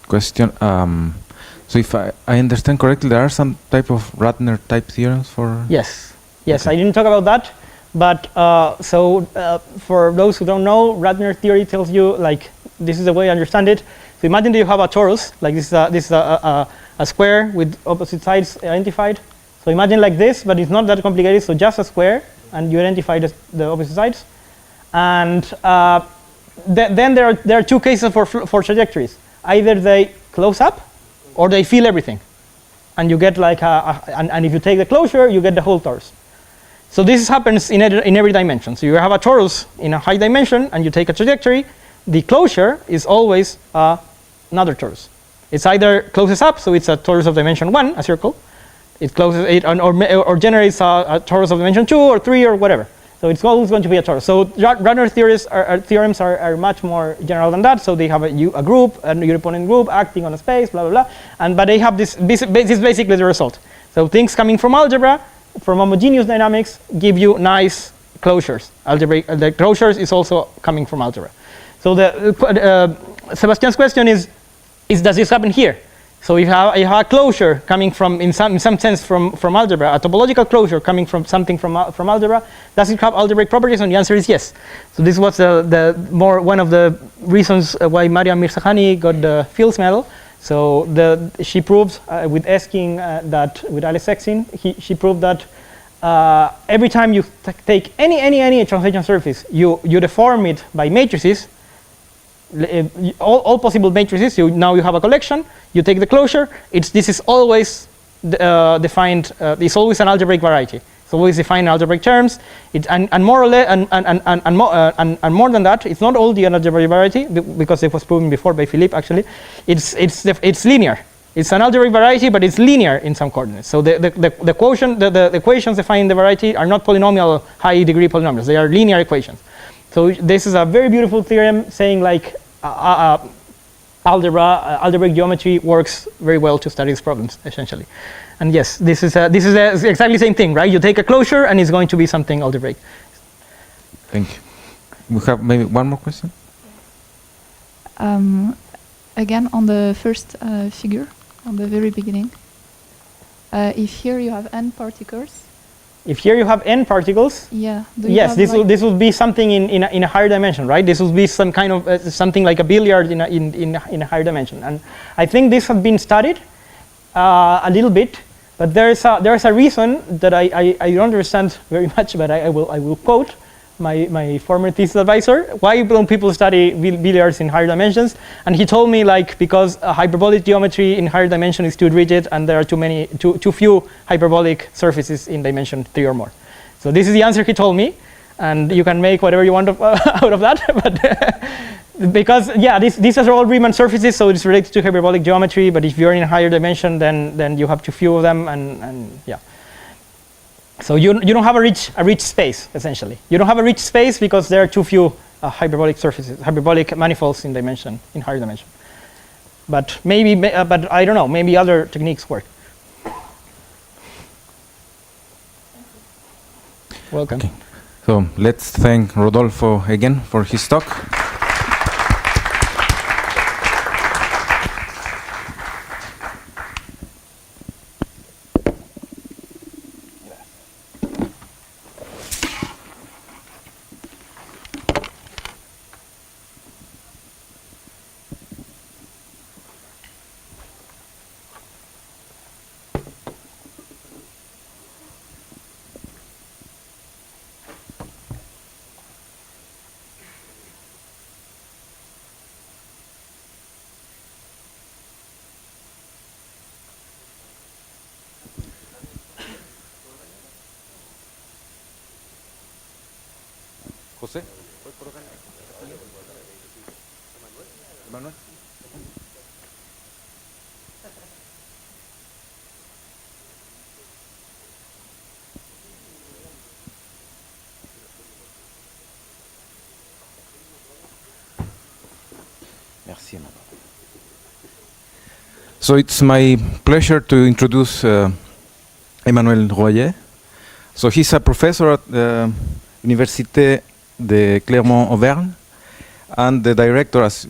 question. So if I understand correctly, there are some type of Ratner type theorems for... Yes, okay. I didn't talk about that, but for those who don't know, Ratner theory tells you, like, this is the way I understand it. So imagine that you have a torus, like this is a square with opposite sides identified. So imagine like this, but it's not that complicated, so just a square, and you identify the opposite sides. And then there are two cases for trajectories. Either they close up, or they fill everything. And you get like and if you take the closure, you get the whole torus. So this happens in every dimension. So you have a torus in a high dimension, and you take a trajectory. The closure is always another torus. It's either closes up, so it's a torus of dimension 1, a circle. It closes it, or generates a torus of dimension 2 or 3 or whatever. So it's always going to be a torus. So Ratner theorems are much more general than that. So they have a group, a Newtonian group acting on a space, blah blah blah. But they have this is basically the result. So things coming from algebra, from homogeneous dynamics, give you nice closures. The closures is also coming from algebra. So Sebastian's question is does this happen here? So if you have a closure coming from, in some sense, from algebra, a topological closure coming from something from algebra, does it have algebraic properties? And the answer is yes. So this was one of the reasons why Mariam Mirzakhani got the Fields Medal. So she proved with asking that with Alex Sexin, she proved that every time you take any translation surface, you deform it by matrices. All possible matrices. Now you have a collection. You take the closure. This is always defined. It's always an algebraic variety. It's always defined in algebraic terms. And more or less, and more than that, it's not all the algebraic variety because it was proven before by Philippe. Actually, it's linear. It's an algebraic variety, but it's linear in some coordinates. So the quotient, the equations defining the variety are not polynomial high degree polynomials. They are linear equations. So this is a very beautiful theorem saying like algebraic geometry works very well to study these problems essentially. And yes, this is exactly the same thing, right? You take a closure and it's going to be something algebraic. Thank you. We have maybe one more question. Again, on the first figure, on the very beginning, if here you have n particles, If here you have n particles, Yeah. Do you yes, have this like will be something in a higher dimension, right? This will be some kind of something like a billiard in a higher dimension. And I think this has been studied a little bit, but there's a reason that I don't understand very much, but I will quote my former thesis advisor. Why don't people study billiards in higher dimensions? And he told me, like, because hyperbolic geometry in higher dimension is too rigid, and there are too few hyperbolic surfaces in dimension 3 or more. So this is the answer he told me, and you can make whatever you want out of that. But because these are all Riemann surfaces, so it's related to hyperbolic geometry. But if you're in a higher dimension, then you have too few of them, and yeah. So you don't have a rich space, essentially. You don't have a rich space because there are too few hyperbolic surfaces, hyperbolic manifolds in higher dimension. But maybe, but I don't know. Maybe other techniques work. Welcome. Okay. So let's thank Rodolfo again for his talk. José, Manuel. Merci, Emmanuel. So it's my pleasure to introduce Emmanuel Royer. So he's a professor at the Université de Clermont-Auvergne and the director, as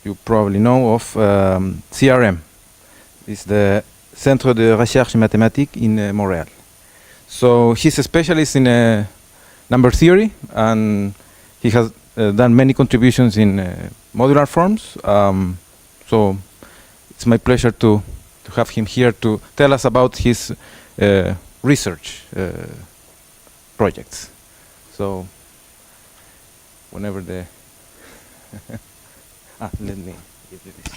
you probably know, of CRM. It's the Centro de Recherche Matemático in Montréal. So he's a specialist in number theory, and he has done many contributions in modular forms. So it's my pleasure to have him here to tell us about his research projects. So whenever the let me give you this.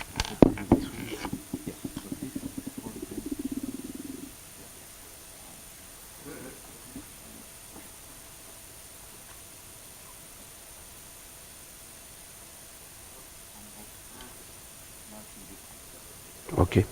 Okay.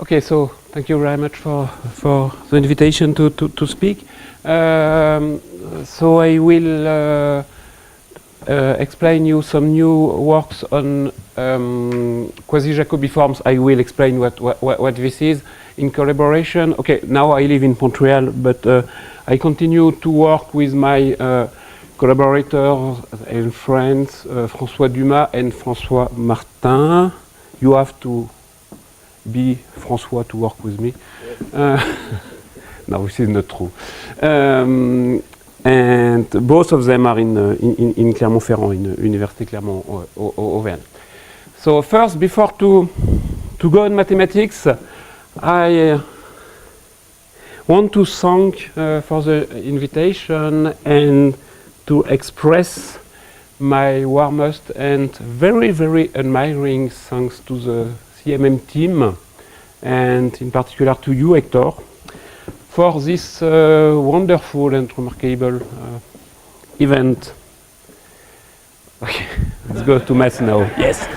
Okay, so thank you very much for the invitation to speak. So I will explain you some new works on quasi-Jacobi forms. I will explain what this is in collaboration. Okay, now I live in Montreal, but I continue to work with my collaborators and friends, François Dumas and François Martin. You have to be François to work with me. No, this is not true. And both of them are in Clermont-Ferrand, in Université Clermont-Auvergne. So first, before to go in mathematics, I want to thank for the invitation and to express my warmest and very, very admiring thanks to the CMM team, and in particular to you, Hector, for this wonderful and remarkable event. Okay, Let's go to math now. Yes.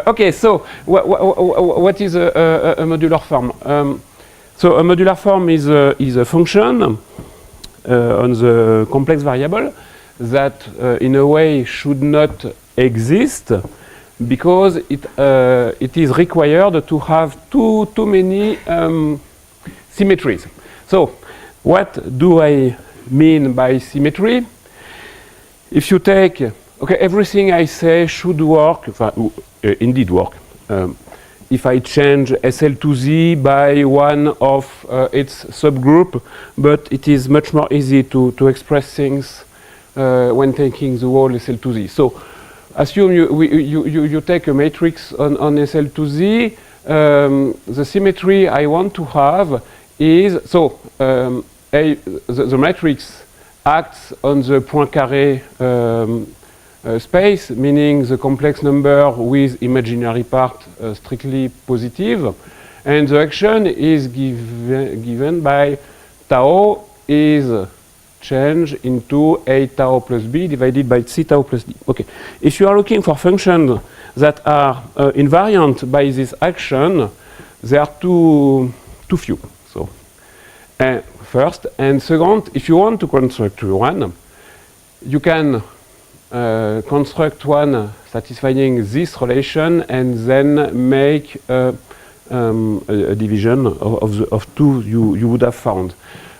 Okay, so what is a modular form? So a modular form is a function on the complex variable that in a way should not exist because it is required to have too many symmetries. So what do I mean by symmetry? If you take, okay, everything I say should work, indeed work. If I change SL to Z by one of its subgroup, but it is much more easy to express things when taking the whole SL to Z. So assume you take a matrix on SL to Z. The symmetry I want to have is, so the matrix acts on the Poincaré space, meaning the complex number with imaginary part strictly positive, and the action is given by tau is changed into A tau plus B divided by C tau plus D. Okay, if you are looking for functions that are invariant by this action, they are too few. So, first, and second, if you want to construct one, you can construct one satisfying this relation and then make a division of two you would have found.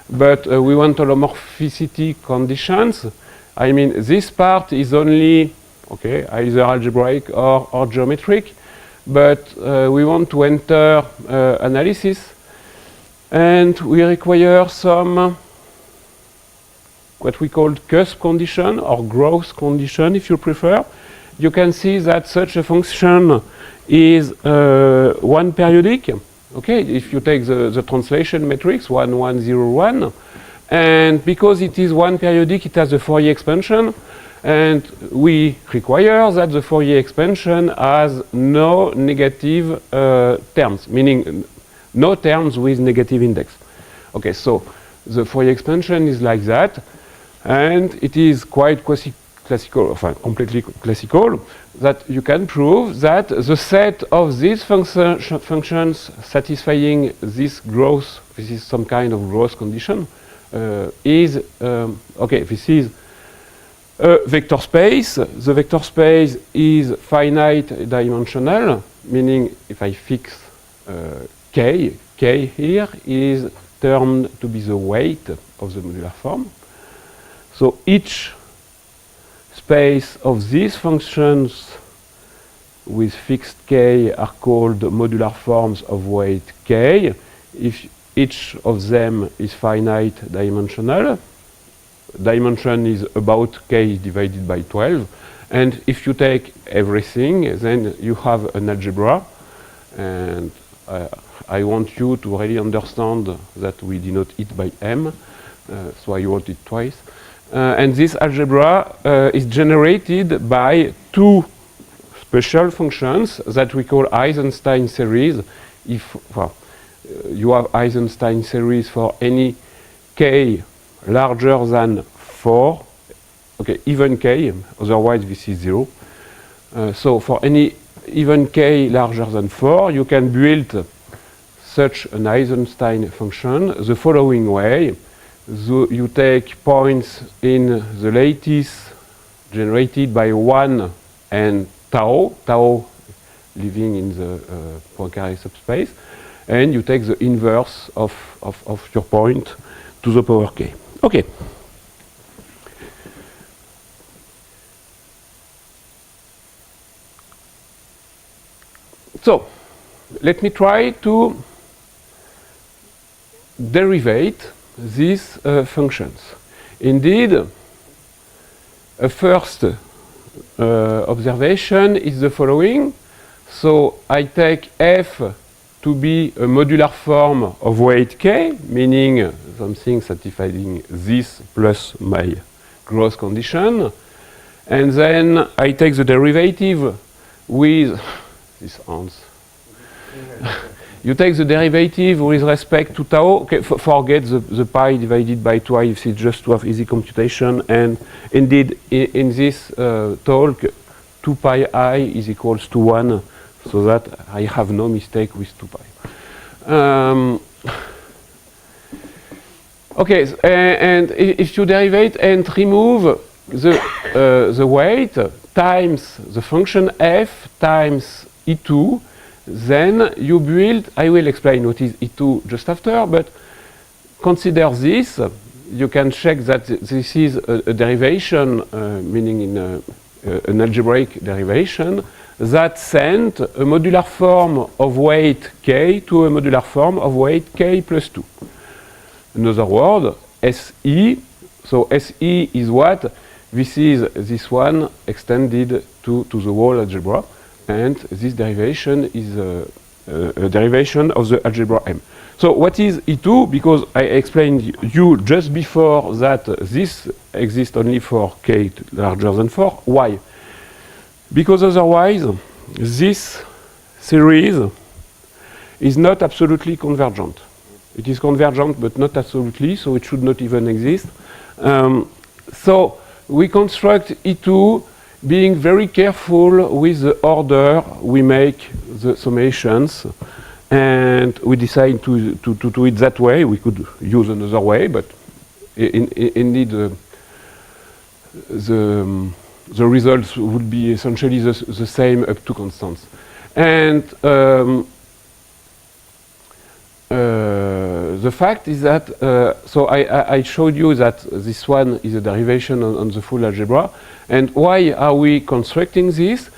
But we want holomorphicity conditions. I mean, this part is only, okay, either algebraic or geometric, but we want to enter analysis, and we require some what we call cusp condition or growth condition, if you prefer. You can see that such a function is one periodic. Okay, if you take the translation matrix 1, 1, 0, 1, and because it is one periodic, it has a Fourier expansion, and we require that the Fourier expansion has no negative terms, meaning no terms with negative index. Okay, so the Fourier expansion is like that, and it is quite classical, completely classical, that you can prove that the set of these functions satisfying this growth, this is some kind of growth condition, is, okay, this is a vector space. The vector space is finite dimensional, meaning if I fix K here is termed to be the weight of the modular form. So each space of these functions with fixed K are called modular forms of weight K. If each of them is finite dimensional, dimension is about K divided by 12. And if you take everything, then you have an algebra. And I want you to really understand that we denote it by M. So I wrote it twice. And this algebra is generated by two special functions that we call Eisenstein series. If you have Eisenstein series for any k larger than 4, okay, even k, otherwise this is 0. So for any even k larger than 4, you can build such an Eisenstein function the following way. So you take points in the lattice generated by 1 and tau living in the Poincaré subspace, and you take the inverse of your point to the power k. Okay. So let me try to derivate these functions. Indeed, a first observation is the following. So I take f to be a modular form of weight k, meaning something satisfying this plus my growth condition. And then I take the derivative with these ants. You take the derivative with respect to tau. Okay, forget the pi divided by 2i if it's just to have easy computation. And indeed, in this talk, 2 pi I is equals to 1, so that I have no mistake with 2 pi. Okay, and if you derivate and remove the weight times the function f times E2, then you build, I will explain what is E2 just after, but consider this. You can check that this is a derivation, meaning in an algebraic derivation, that sent a modular form of weight k to a modular form of weight k plus 2. Another word, SE. So SE is what? This is this one extended to the whole algebra. And this derivation is a derivation of the algebra M. So what is E2? Because I explained you just before that this exists only for k larger than 4. Why? Because otherwise this series is not absolutely convergent. It is convergent but not absolutely, so it should not even exist. So we construct E2 being very careful with the order we make the summations, and we decide to do it that way. We could use another way, but indeed the results would be essentially the same up to constants. And the fact is that, so I showed you that this one is a derivation on the full algebra. And why are we constructing this?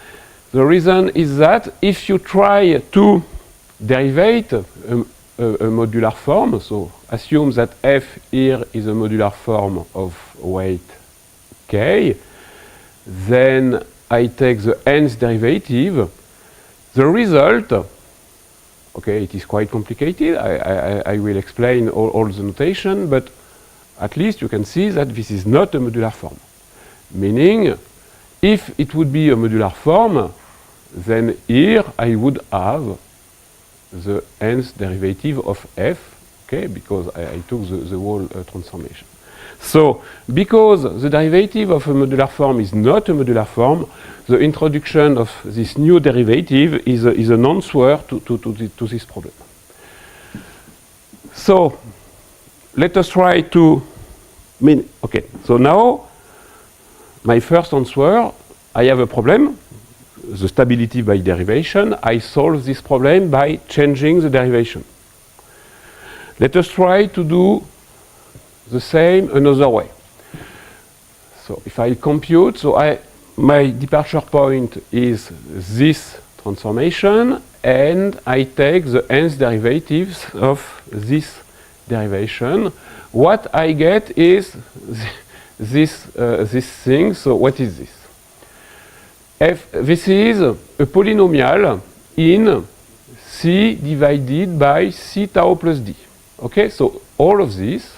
The reason is that if you try to derivate a modular form, so assume that f here is a modular form of weight k, then I take the nth derivative. The result, okay, it is quite complicated. I will explain all the notation, but at least you can see that this is not a modular form. Meaning, if it would be a modular form, then here I would have the nth derivative of f, okay, because I took the whole transformation. So, because the derivative of a modular form is not a modular form, the introduction of this new derivative is an answer to this problem. So, let us try to okay, so now my first answer, I have a problem, the stability by derivation. I solve this problem by changing the derivation. Let us try to do the same another way. So if I compute, so my departure point is this transformation, and I take the nth derivatives of this derivation. What I get is this thing. So what is this? This is a polynomial in C divided by C tau plus D. Okay, so all of this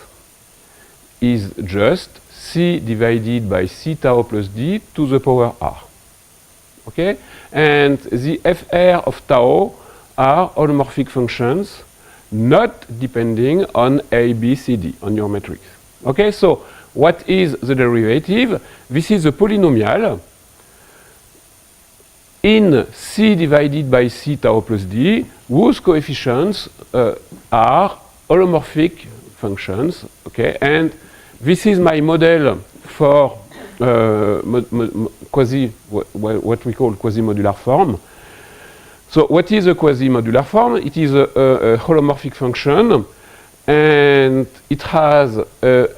is just C divided by C tau plus D to the power R. Okay, and the FR of tau are holomorphic functions not depending on A, B, C, D on your matrix. Okay, so what is the derivative? This is a polynomial in C divided by C tau plus D, whose coefficients are holomorphic functions. Okay, and this is my model for what we call quasi-modular form. So what is a quasi-modular form? It is a holomorphic function, and it has a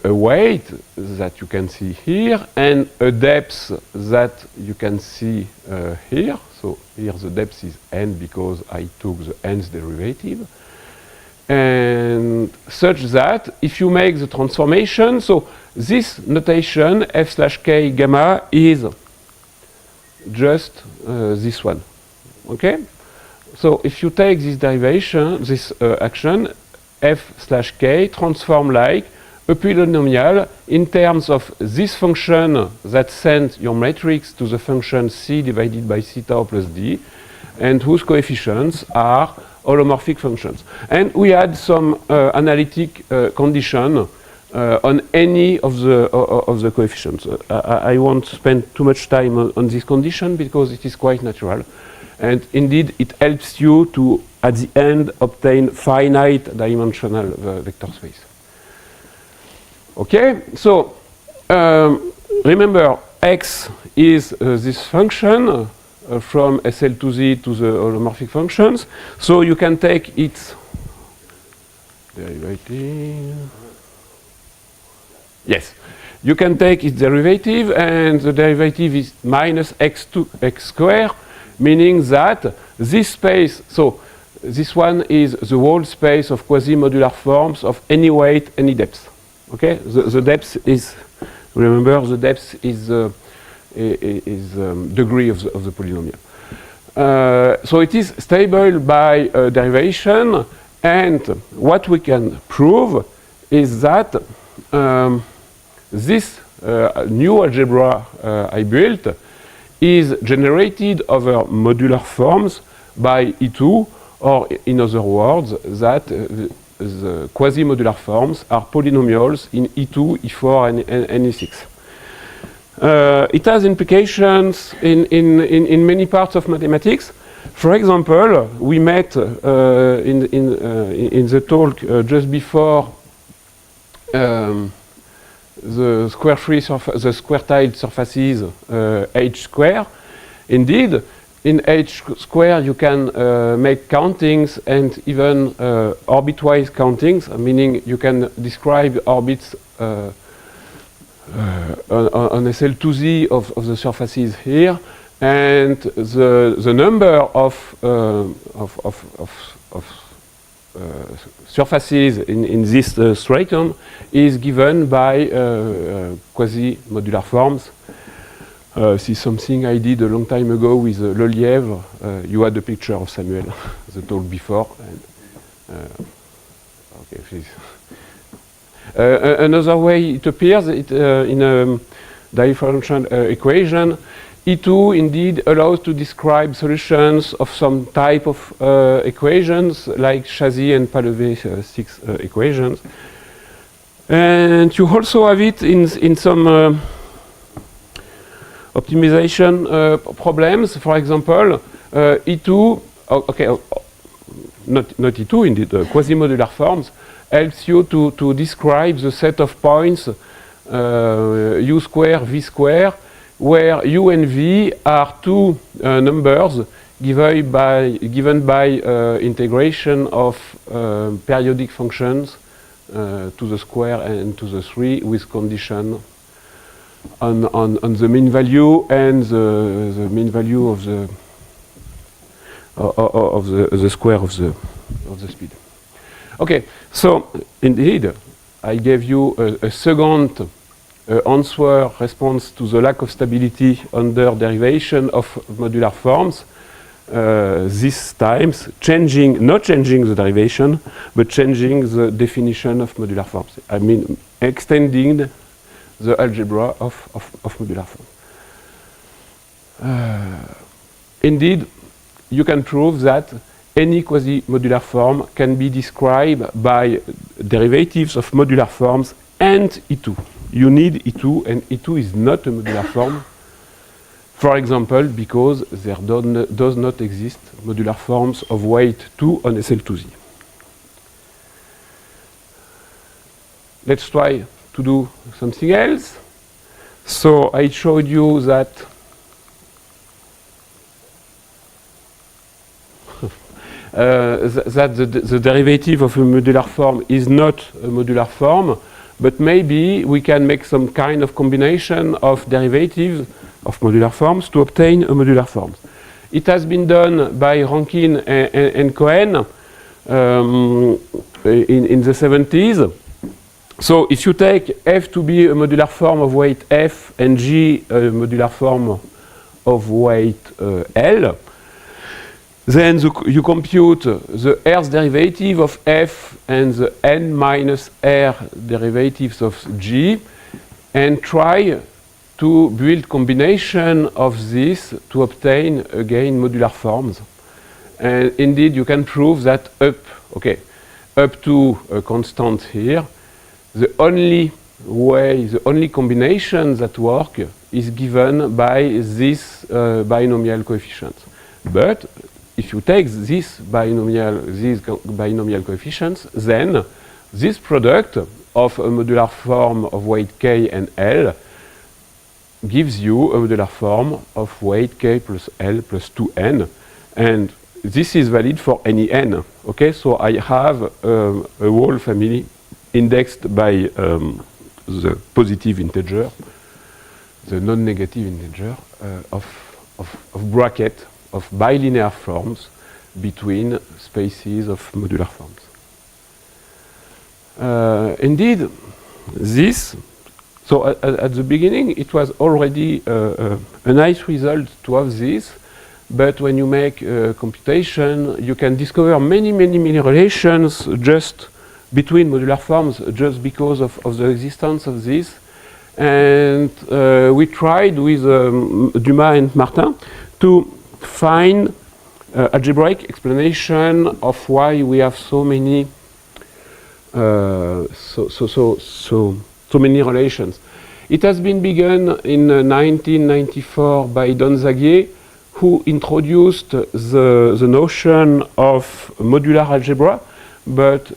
weight that you can see here and a depth that you can see here. So here the depth is n because I took the nth derivative. And such that if you make the transformation, so this notation f slash k gamma is just this one. Okay? So if you take this derivation, this action, f slash k transform like a polynomial in terms of this function that sends your matrix to the function C divided by C tau plus D, and whose coefficients are holomorphic functions. And we had some analytic condition on any of the coefficients. I won't spend too much time on this condition because it is quite natural. And indeed, it helps you to, at the end, obtain finite dimensional vector space. Okay, so remember, x is this function from SL to Z to the holomorphic functions. So you can take its derivative. Yes, you can take its derivative, and the derivative is minus x squared, meaning that this space, so this one is the whole space of quasi-modular forms of any weight, any depth. Okay, the depth is, remember, the depth is degree of the polynomial. So it is stable by derivation, and what we can prove is that this new algebra I built is generated over modular forms by E2, or in other words, that the quasi-modular forms are polynomials in E2, E4, and E6. It has implications in many parts of mathematics. For example, we met in the talk just before the square-tiled surfaces H square. Indeed, in H square you can make countings and even orbitwise countings, meaning you can describe orbits on SL2Z of the surfaces here, and the number of surfaces in this stratum is given by quasi-modular forms. This is something I did a long time ago with Lelièvre. You had a picture of Samuel, the talk before. And, okay, please. Another way it appears in a differential equation, E2 indeed allows to describe solutions of some type of equations like Chassis and Palévé 6 equations. And you also have it in some optimization problems. For example, E2, not E2 indeed, quasi-modular forms helps you to describe the set of points U square, V square, where U and V are two numbers given by integration of periodic functions to the square and to the 3 with condition on the mean value and the mean value of the square of the speed. Okay, so indeed I gave you a second answer response to the lack of stability under derivation of modular forms. This times not changing the derivation, but changing the definition of modular forms. I mean, extending the algebra of modular forms. Indeed, you can prove that any quasi-modular form can be described by derivatives of modular forms and E2. You need E2, and E2 is not a modular form. For example, because there does not exist modular forms of weight 2 on SL2Z. Let's try to do something else. So I showed you that the derivative of a modular form is not a modular form, but maybe we can make some kind of combination of derivatives of modular forms to obtain a modular form. It has been done by Rankin and Cohen in the 70s. So if you take F to be a modular form of weight F and G a modular form of weight L, then you compute the R's derivative of F and the N minus R derivatives of G, and try to build combination of this to obtain again modular forms. And indeed, you can prove that up to a constant here, the only way, the only combination that work is given by this binomial coefficient. But if you take these binomial coefficients, then this product of a modular form of weight k and L gives you a modular form of weight k plus L plus 2n. And this is valid for any n. Okay, so I have a whole family indexed by the positive integer, the non-negative integer of bracket of bilinear forms between spaces of modular forms. Indeed, this, so at the beginning it was already a nice result to have this, but when you make computation, you can discover many relations just between modular forms just because of the existence of this. And we tried with Dumas and Martin to find algebraic explanation of why we have so many many relations. It has been begun in 1994 by Donzaguier, who introduced the notion of modular algebra, but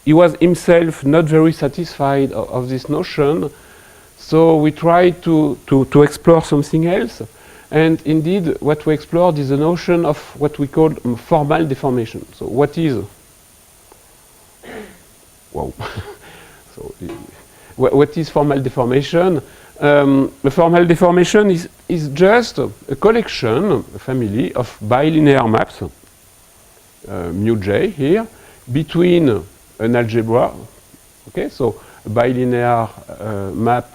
he was himself not very satisfied of this notion. So we tried to explore something else. And indeed, what we explored is the notion of what we call formal deformation. So what is... Wow. So what is formal deformation? The formal deformation is just a collection, a family of bilinear maps, mu j here, between an algebra. Okay, so a bilinear map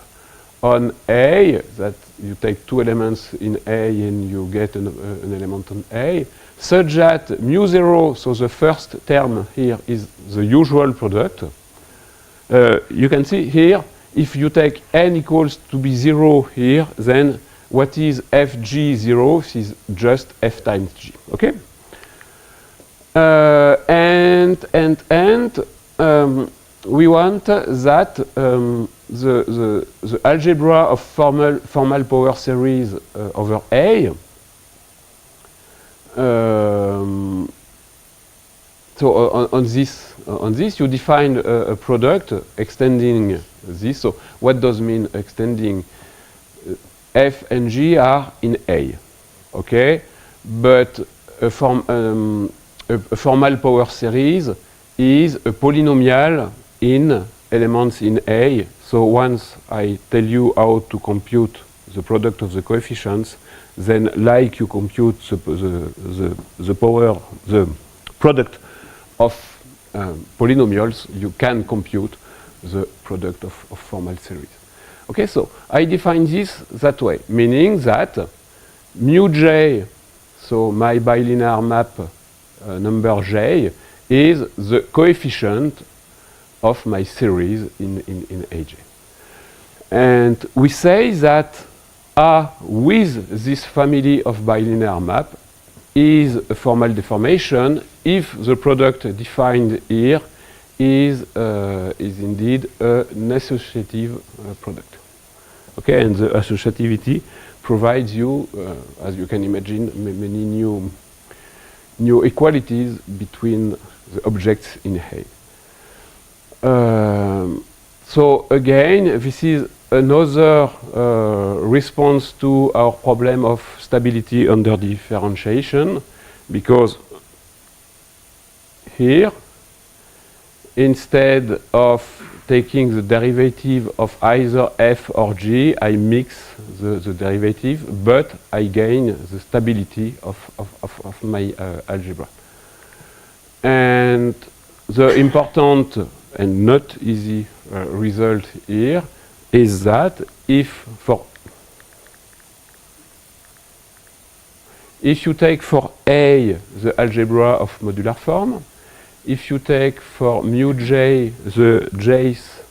on A, that you take two elements in A and you get an element on A, such that mu0, so the first term here is the usual product. You can see here, if you take n equals to be 0 here, then what is fg0 is just f times g. Okay? We want that the algebra of formal power series over A. So on this you define a product extending this. So what does mean extending? F and G are in A, okay? But a formal power series is a polynomial in elements in A. So once I tell you how to compute the product of the coefficients, then like you compute the product of polynomials, you can compute the product of formal series. Okay, so I define this that way, meaning that mu j, so my bilinear map number j, is the coefficient of my series in AJ. And we say that A with this family of bilinear map is a formal deformation if the product defined here is indeed an associative product. Okay, and the associativity provides you, as you can imagine, many new equalities between the objects in A. So again, this is another response to our problem of stability under differentiation, because here, instead of taking the derivative of either f or g, I mix the derivative, but I gain the stability of my algebra. And the important and not easy result here is that if you take for A the algebra of modular form, if you take for mu j the jth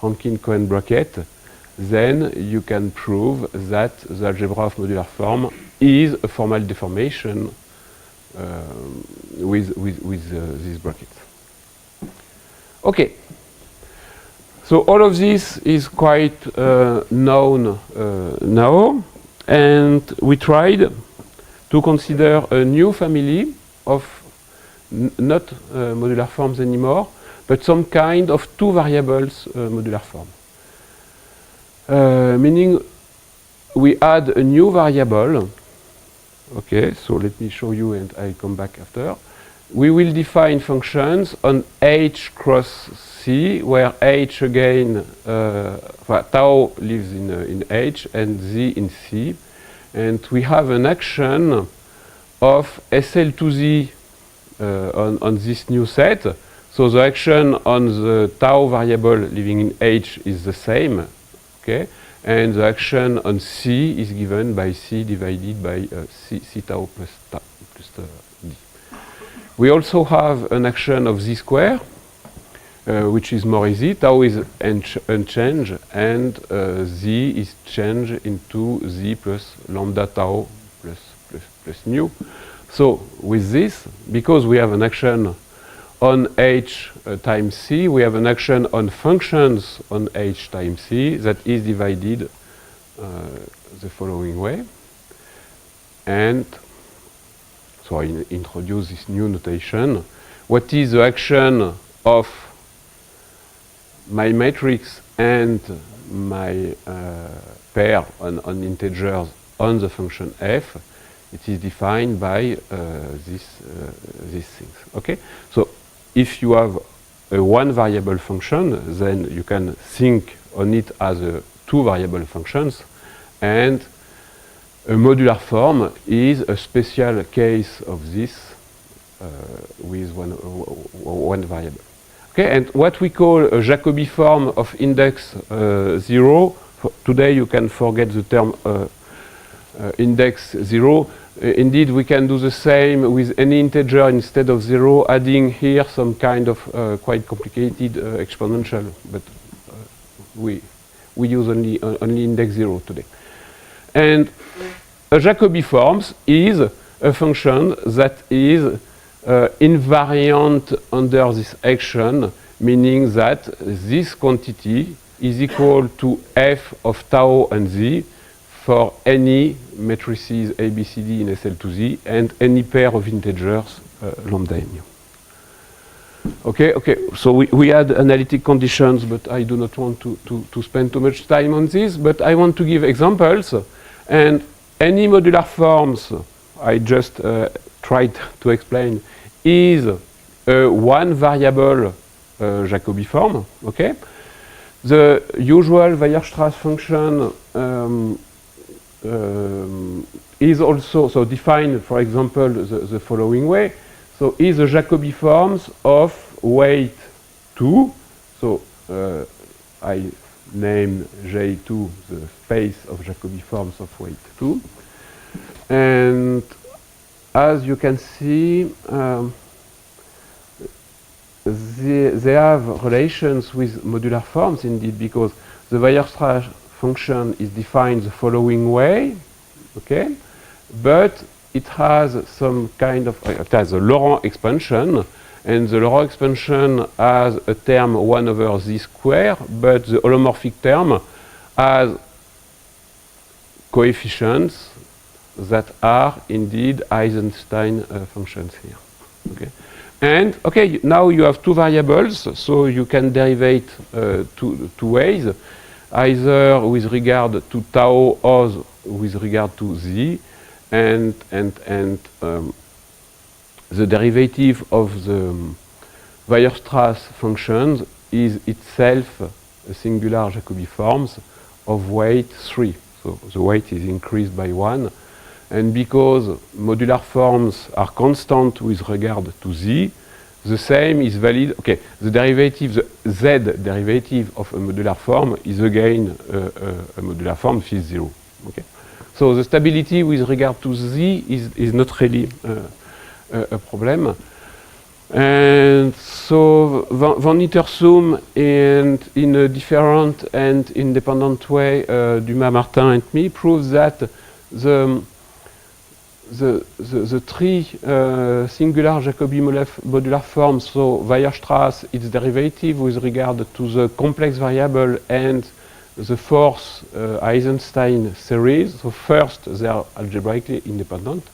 Rankine-Cohen bracket, then you can prove that the algebra of modular form is a formal deformation with these brackets. Okay. So all of this is quite known now, and we tried to consider a new family of not modular forms anymore, but some kind of two variables modular form. Meaning we add a new variable. Okay, so let me show you and I'll come back after. We will define functions on H cross C, where H again, tau lives in H and Z in C. And we have an action of SL2Z on this new set. So the action on the tau variable living in H is the same. Okay? And the action on C is given by C divided by C tau plus D. We also have an action of Z square, which is more easy. Tau is unchanged, and Z is changed into Z plus lambda tau plus nu. So with this, because we have an action on H times C, we have an action on functions on H times C that is divided the following way. And so I introduce this new notation. What is the action of my matrix and my pair on integers on the function f? It is defined by these things. Okay, so if you have a one variable function, then you can think on it as two variable functions, and a modular form is a special case of this with one variable. Okay, and what we call a Jacobi form of index 0, today you can forget the term index 0. Indeed, we can do the same with any integer instead of 0, adding here some kind of quite complicated exponential, but we use only index 0 today. And a Jacobi form is a function that is invariant under this action, meaning that this quantity is equal to f of tau and z for any matrices A, B, C, D in SL2Z and any pair of integers lambda and nu. Okay, so we had analytic conditions, but I do not want to spend too much time on this, but I want to give examples. And any modular forms, I just tried to explain, is a one variable Jacobi form. Okay, the usual Weierstrass function is also so defined, for example, the following way. So is a Jacobi forms of weight 2. So I name J2 the space of Jacobi forms of weight 2. And as you can see, they have relations with modular forms indeed, because the Weierstrass function is defined the following way, okay? But it has some kind of, it has a Laurent expansion, and the Laurent expansion has a term 1 over z square, but the holomorphic term has coefficients that are indeed Eisenstein functions here. Okay, and okay, now you have two variables, so you can derivate two ways, either with regard to tau or with regard to z, and the derivative of the Weierstrass functions is itself a singular Jacobi forms of weight 3. So the weight is increased by 1. And because modular forms are constant with regard to z, the same is valid. Okay, the derivative, the z derivative of a modular form is again a modular form which is 0. Okay, so the stability with regard to z is not really a problem. And so von Ittersum, and in a different and independent way, Dumas, Martin, and me, proves that the three singular Jacobi modular forms, so Weierstrass, its derivative with regard to the complex variable and the fourth Eisenstein series. So first, they are algebraically independent,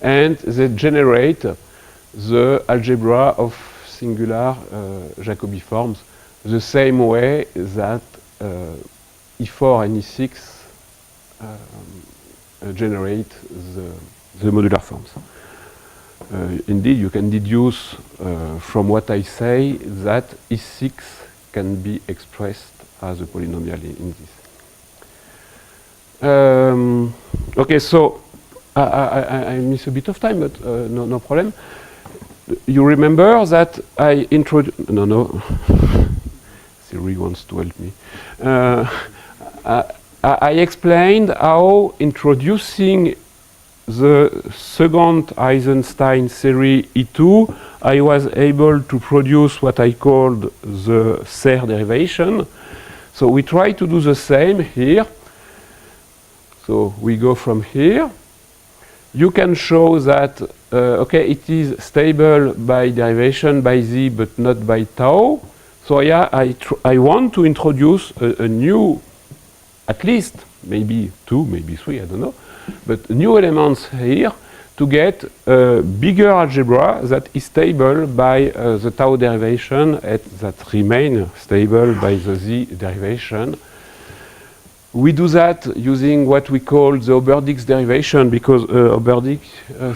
and they generate the algebra of singular Jacobi forms the same way that E4 and E6 generate the modular forms. Indeed, you can deduce from what I say that E6 can be expressed as a polynomial in this. Okay, so I miss a bit of time, but no problem. You remember that I introduced... No. Siri wants to help me. I explained how introducing the second Eisenstein series E2, I was able to produce what I called the Serre derivation. So we try to do the same here. So we go from here. You can show that, okay, it is stable by derivation by z, but not by tau. So yeah, I want to introduce a new, at least, maybe 2, maybe 3, I don't know, but new elements here to get a bigger algebra that is stable by the tau derivation and that remain stable by the z derivation. We do that using what we call the Oberdix derivation, because Oberdix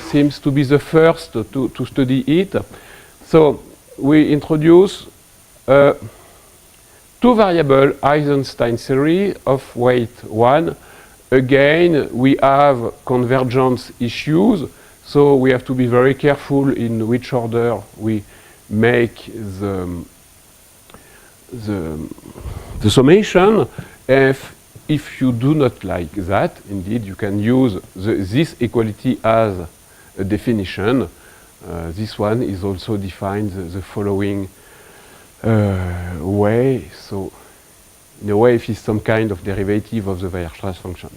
seems to be the first to study it. So we introduce two variable Eisenstein series of weight 1. Again, we have convergence issues, so we have to be very careful in which order we make the summation. If you do not like that, indeed, you can use this equality as a definition. This one is also defined the following way. So, in a way, it is some kind of derivative of the Weierstrass function.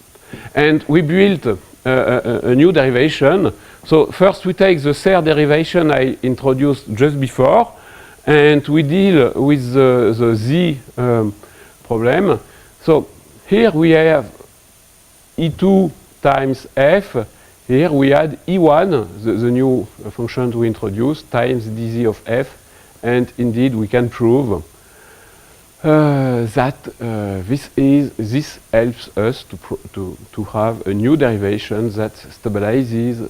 And we built a new derivation. So, first we take the Serre derivation I introduced just before, and we deal with the z problem. So, here we have E2 times f. Here we add E1, the new function we introduced, times dz of f. And indeed, we can prove that this helps us to have a new derivation that stabilizes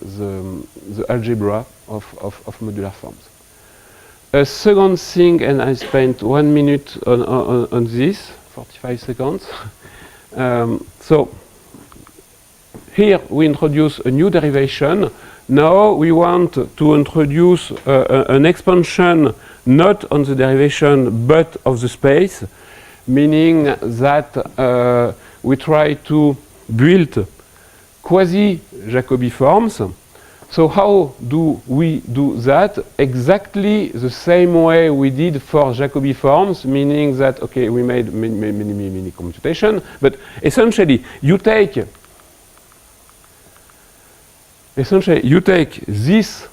the algebra of modular forms. A second thing, and I spent 1 minute on this, 45 seconds. So here we introduce a new derivation. Now we want to introduce an expansion not on the derivation but of the space, meaning that we try to build quasi-Jacobi forms. So how do we do that? Exactly the same way we did for Jacobi forms, meaning that, okay, we made many computation, but essentially you take this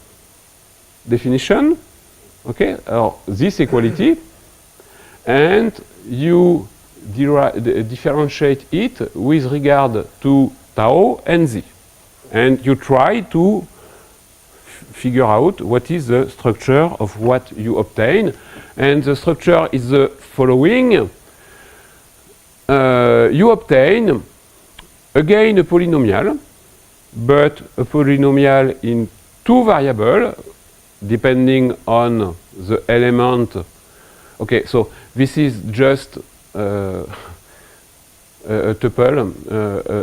definition, okay, or this equality, and you differentiate it with regard to tau and z. And you try to figure out what is the structure of what you obtain. And the structure is the following. You obtain, again, a polynomial, but a polynomial in two variables, depending on the element. Okay, so this is just a tuple,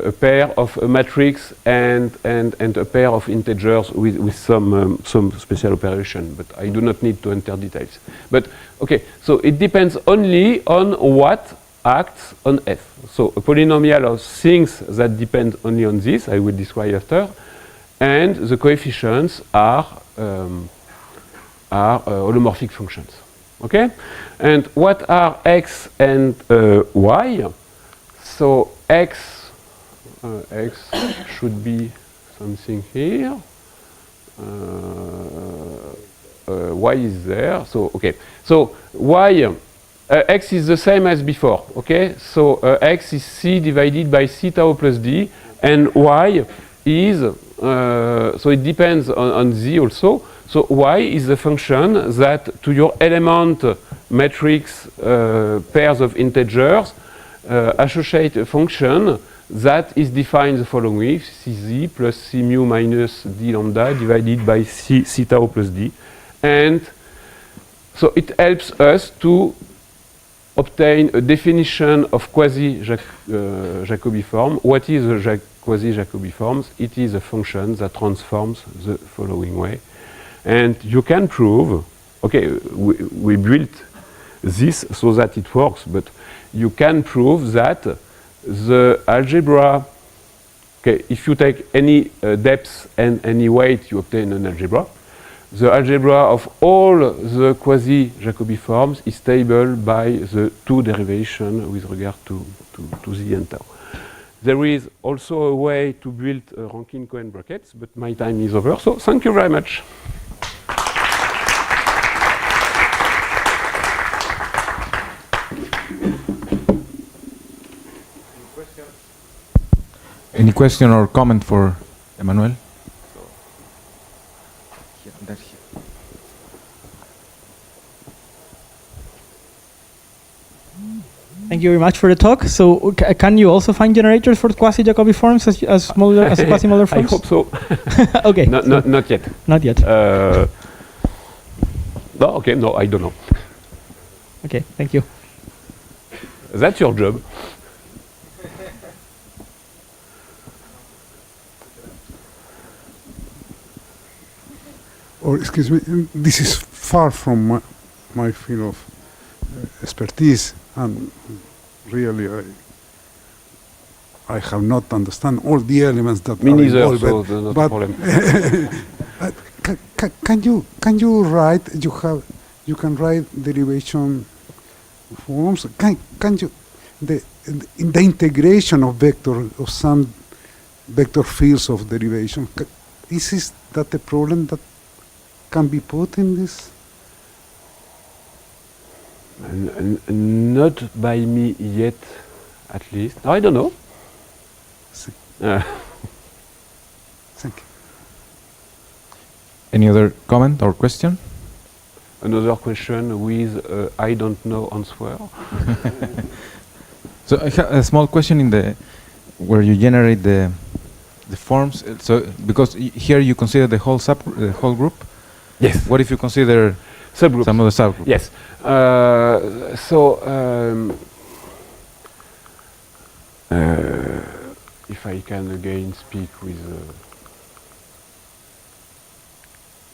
a pair of a matrix and a pair of integers with some special operation, but I do not need to enter details. But okay, so it depends only on what acts on f. So a polynomial of things that depend only on this, I will describe after, and the coefficients are holomorphic functions. Okay, and what are x and y? So x should be something here. Y is there. So okay. So y x is the same as before. Okay. So x is c divided by c tau plus d, and y is so it depends on z also. So y is the function that to your element matrix pairs of integers associate a function that is defined the following way: cz plus c mu minus d lambda divided by c tau plus d. And so it helps us to obtain a definition of quasi-Jacobi form. What is a quasi-Jacobi form? It is a function that transforms the following way. And you can prove, okay, we built this so that it works, but you can prove that the algebra, okay, if you take any depth and any weight, you obtain an algebra. The algebra of all the quasi-Jacobi forms is stable by the two derivation with regard to z and tau. There is also a way to build Rankine-Cohen brackets, but my time is over, so thank you very much. Any question or comment for Emmanuel? Thank you very much for the talk. So can you also find generators for quasi-Jacobi forms as quasi-modular forms? I hope so. Okay. Not yet. Not yet. No, okay, no, I don't know. Okay, thank you. That's your job. Or excuse me, this is far from my field of expertise, and really I have not understand all the elements that Me are neither, involved. so there's not a But problem. can you write? You can write derivation forms. Can you in the integration of vector of some vector fields of derivation? Is that a problem that can be put in this? Not by me yet, at least. I don't know. Thank you. Any other comment or question? Another question with I don't know answer. So I have a small question in the where you generate the forms. So because here you consider the whole group. Yes. What if you consider Subgroups. some other subgroup? Yes. If I can again speak with.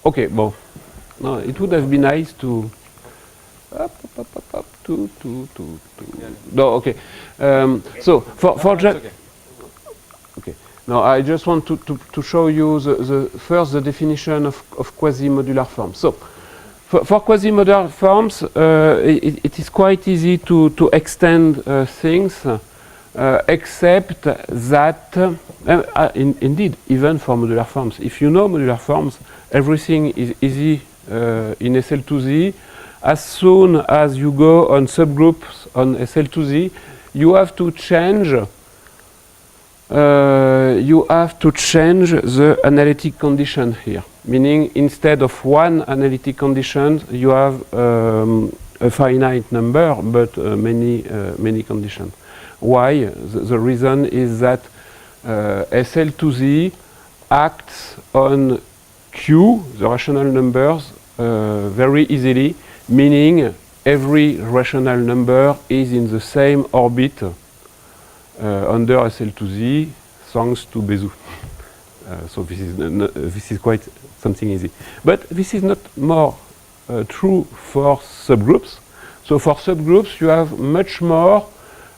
Okay, well, no, it would have been nice to. No, okay. So for okay. Okay. Now I just want to show you first the definition of quasi-modular forms. So for quasi-modular forms, it is quite easy to extend things, except that indeed even for modular forms. If you know modular forms, everything is easy in SL2Z. As soon as you go on subgroups on SL2Z, you have to change. The analytic condition here, meaning instead of one analytic condition, you have a finite number, but many conditions. Why? The reason is that SL2Z acts on Q, the rational numbers, very easily, meaning every rational number is in the same orbit under SL2Z, thanks to Bezout. So this is quite something easy. But this is not more true for subgroups. So for subgroups, you have much more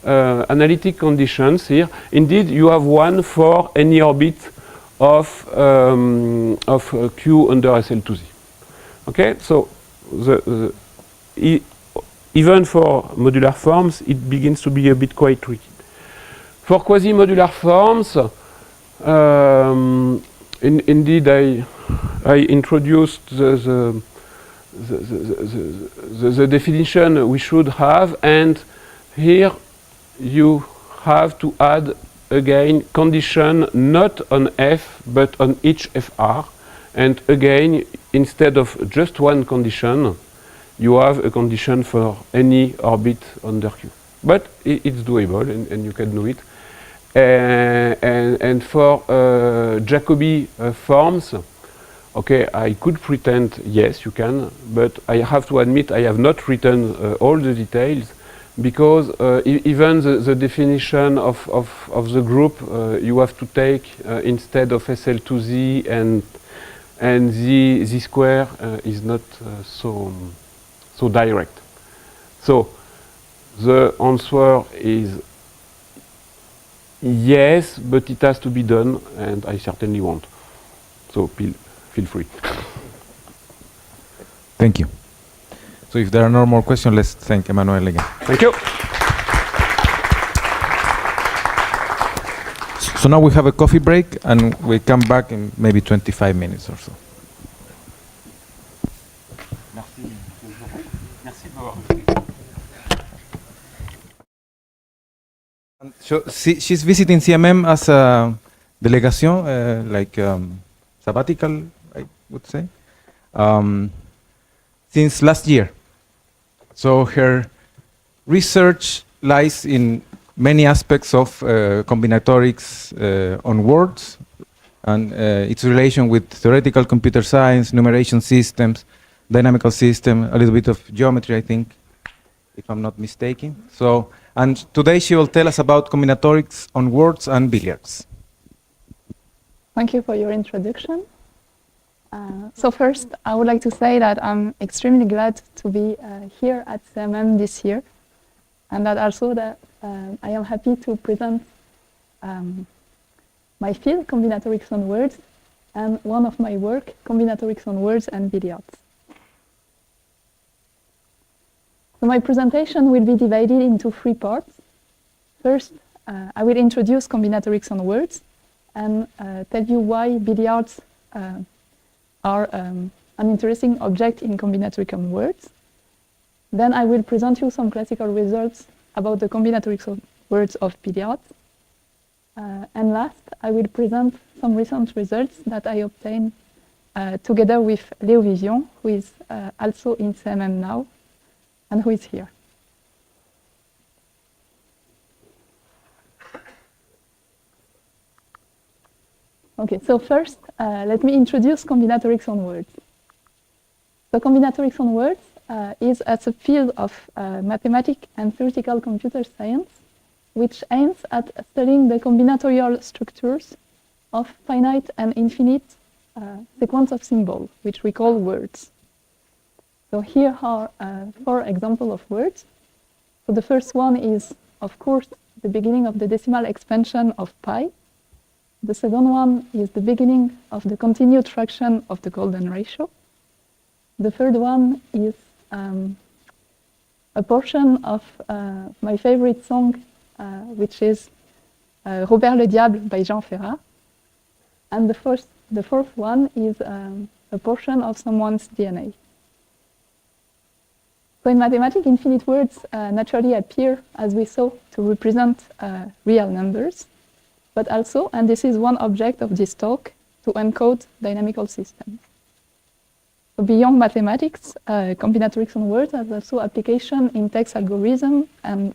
analytic conditions here. Indeed, you have one for any orbit of Q under SL2Z. Okay, so even for modular forms, it begins to be a bit quite tricky. For quasi-modular forms, indeed, I introduced the definition we should have, and here you have to add again condition not on F but on each FR, and again instead of just one condition you have a condition for any orbit under Q. But it's doable, and you can do it. And for Jacobi forms, okay, I could pretend, yes, you can, but I have to admit I have not written all the details, because even the definition of the group you have to take instead of SL2Z and Z square is not so direct. So the answer is yes, but it has to be done, and I certainly won't. So feel free. Thank you. So if there are no more questions, let's thank Emmanuel again. Thank you. So now we have a coffee break, and we come back in maybe 25 minutes or so. So she's visiting CMM as a delegation, like sabbatical, I would say, since last year. So her research lies in many aspects of combinatorics on words, and its relation with theoretical computer science, numeration systems, dynamical system, a little bit of geometry, I think, if I'm not mistaken. So, and today she will tell us about combinatorics on words and billiards. Thank you for your introduction. So first, I would like to say that I'm extremely glad to be here at CMM this year, and that also that I am happy to present my field, combinatorics on words, and one of my work, combinatorics on words and billiards. So my presentation will be divided into 3 parts. First, I will introduce combinatorics on words and tell you why billiards are an interesting object in combinatorics on words. Then I will present you some classical results about the combinatorics of words of billiards. And last, I will present some recent results that I obtained together with Léo Vision, who is also in CMM now, and who is here. Okay, so first, let me introduce combinatorics on words. So combinatorics on words is as a field of mathematics and theoretical computer science, which aims at studying the combinatorial structures of finite and infinite sequence of symbols, which we call words. So here are 4 examples of words. So the first one is, of course, the beginning of the decimal expansion of pi. The second one is the beginning of the continued fraction of the golden ratio. The third one is a portion of my favorite song, which is Robert le Diable by Jean Ferrat. And the fourth one is a portion of someone's DNA. So in mathematics, infinite words naturally appear, as we saw, to represent real numbers, but also, and this is one object of this talk, to encode dynamical systems. So beyond mathematics, combinatorics on words has also application in text algorithm and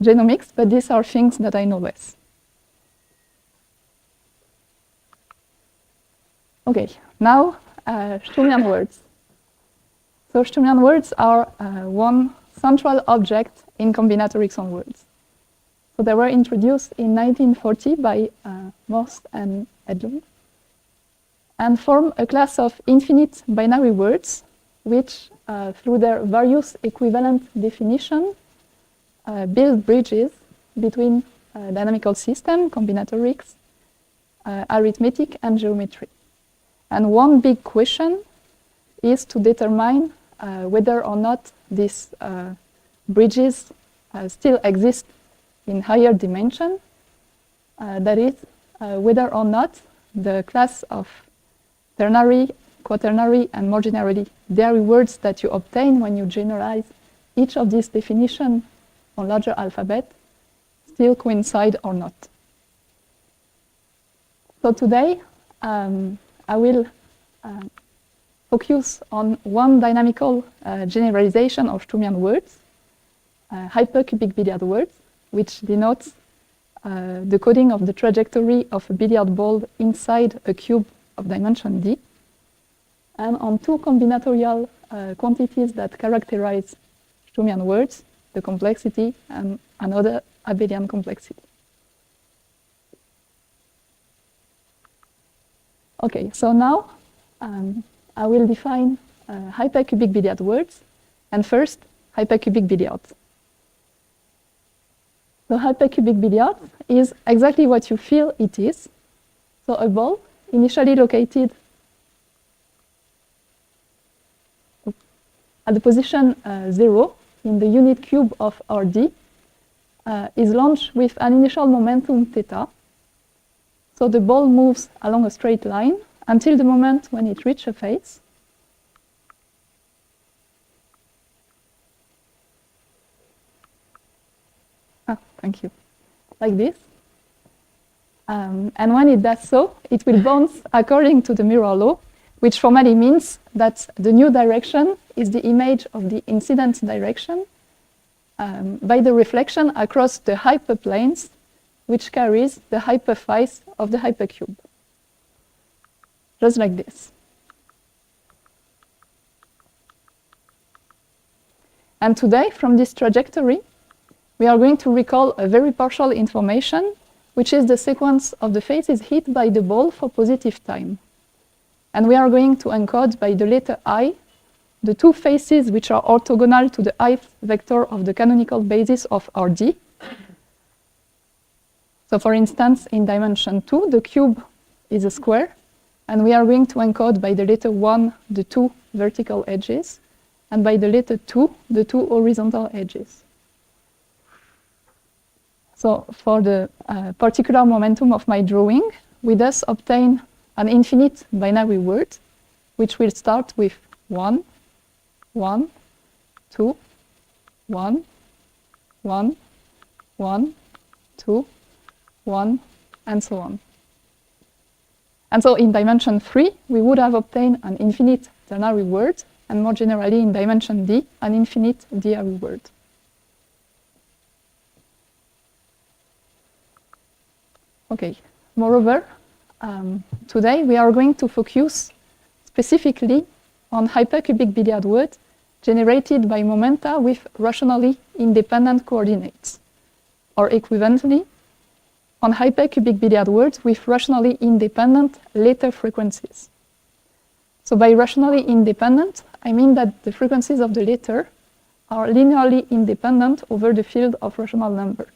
genomics, but these are things that I know less. Okay, now Sturmian words. So Sturmian words are one central object in combinatorics on words. So they were introduced in 1940 by Morse and Edlund, and form a class of infinite binary words, which, through their various equivalent definitions, build bridges between dynamical system, combinatorics, arithmetic, and geometry. And one big question is to determine whether or not these bridges still exist in higher dimension, that is, whether or not the class of ternary, quaternary, and more generally, dairy words that you obtain when you generalize each of these definitions on larger alphabet still coincide or not. So today, I will focus on one dynamical generalization of Sturmian words, hypercubic billiard words, which denotes the coding of the trajectory of a billiard ball inside a cube of dimension d, and on two combinatorial quantities that characterize Sturmian words, the complexity and another abelian complexity. Okay, so now I will define hypercubic billiard words, and first, hypercubic billiard. So hypercubic billiard is exactly what you feel it is. So a ball initially located at the position 0 in the unit cube of Rd is launched with an initial momentum theta. So the ball moves along a straight line until the moment when it reaches a face. Thank you. Like this. And when it does so, it will bounce according to the mirror law, which formally means that the new direction is the image of the incident direction by the reflection across the hyperplanes, which carries the hyperphyce of the hypercube. Just like this. And today, from this trajectory, we are going to recall a very partial information, which is the sequence of the faces hit by the ball for positive time. And we are going to encode by the letter I the two faces which are orthogonal to the ith vector of the canonical basis of Rd. So for instance, in dimension 2, the cube is a square, and we are going to encode by the letter 1 the two vertical edges, and by the letter 2 the two horizontal edges. So for the particular momentum of my drawing, we thus obtain an infinite binary word, which will start with 1, 1, 2, 1, 1, 1, 2, 1, and so on. And so in dimension 3, we would have obtained an infinite ternary word, and more generally in dimension d, an infinite diary word. Okay, moreover, today we are going to focus specifically on hypercubic billiard words generated by momenta with rationally independent coordinates, or equivalently, on hypercubic billiard words with rationally independent later frequencies. So by rationally independent, I mean that the frequencies of the later are linearly independent over the field of rational number.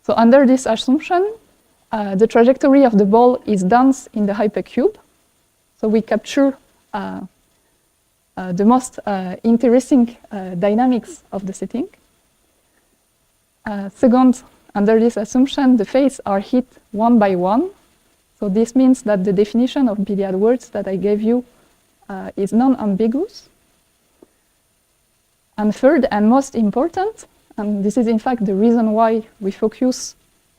So under this assumption, the trajectory of the ball is dense in the hypercube. So we capture the most interesting dynamics of the setting. Second, under this assumption, the faces are hit one by one. So this means that the definition of billiard words that I gave you is non-ambiguous. And third, and most important, and this is in fact the reason why we focus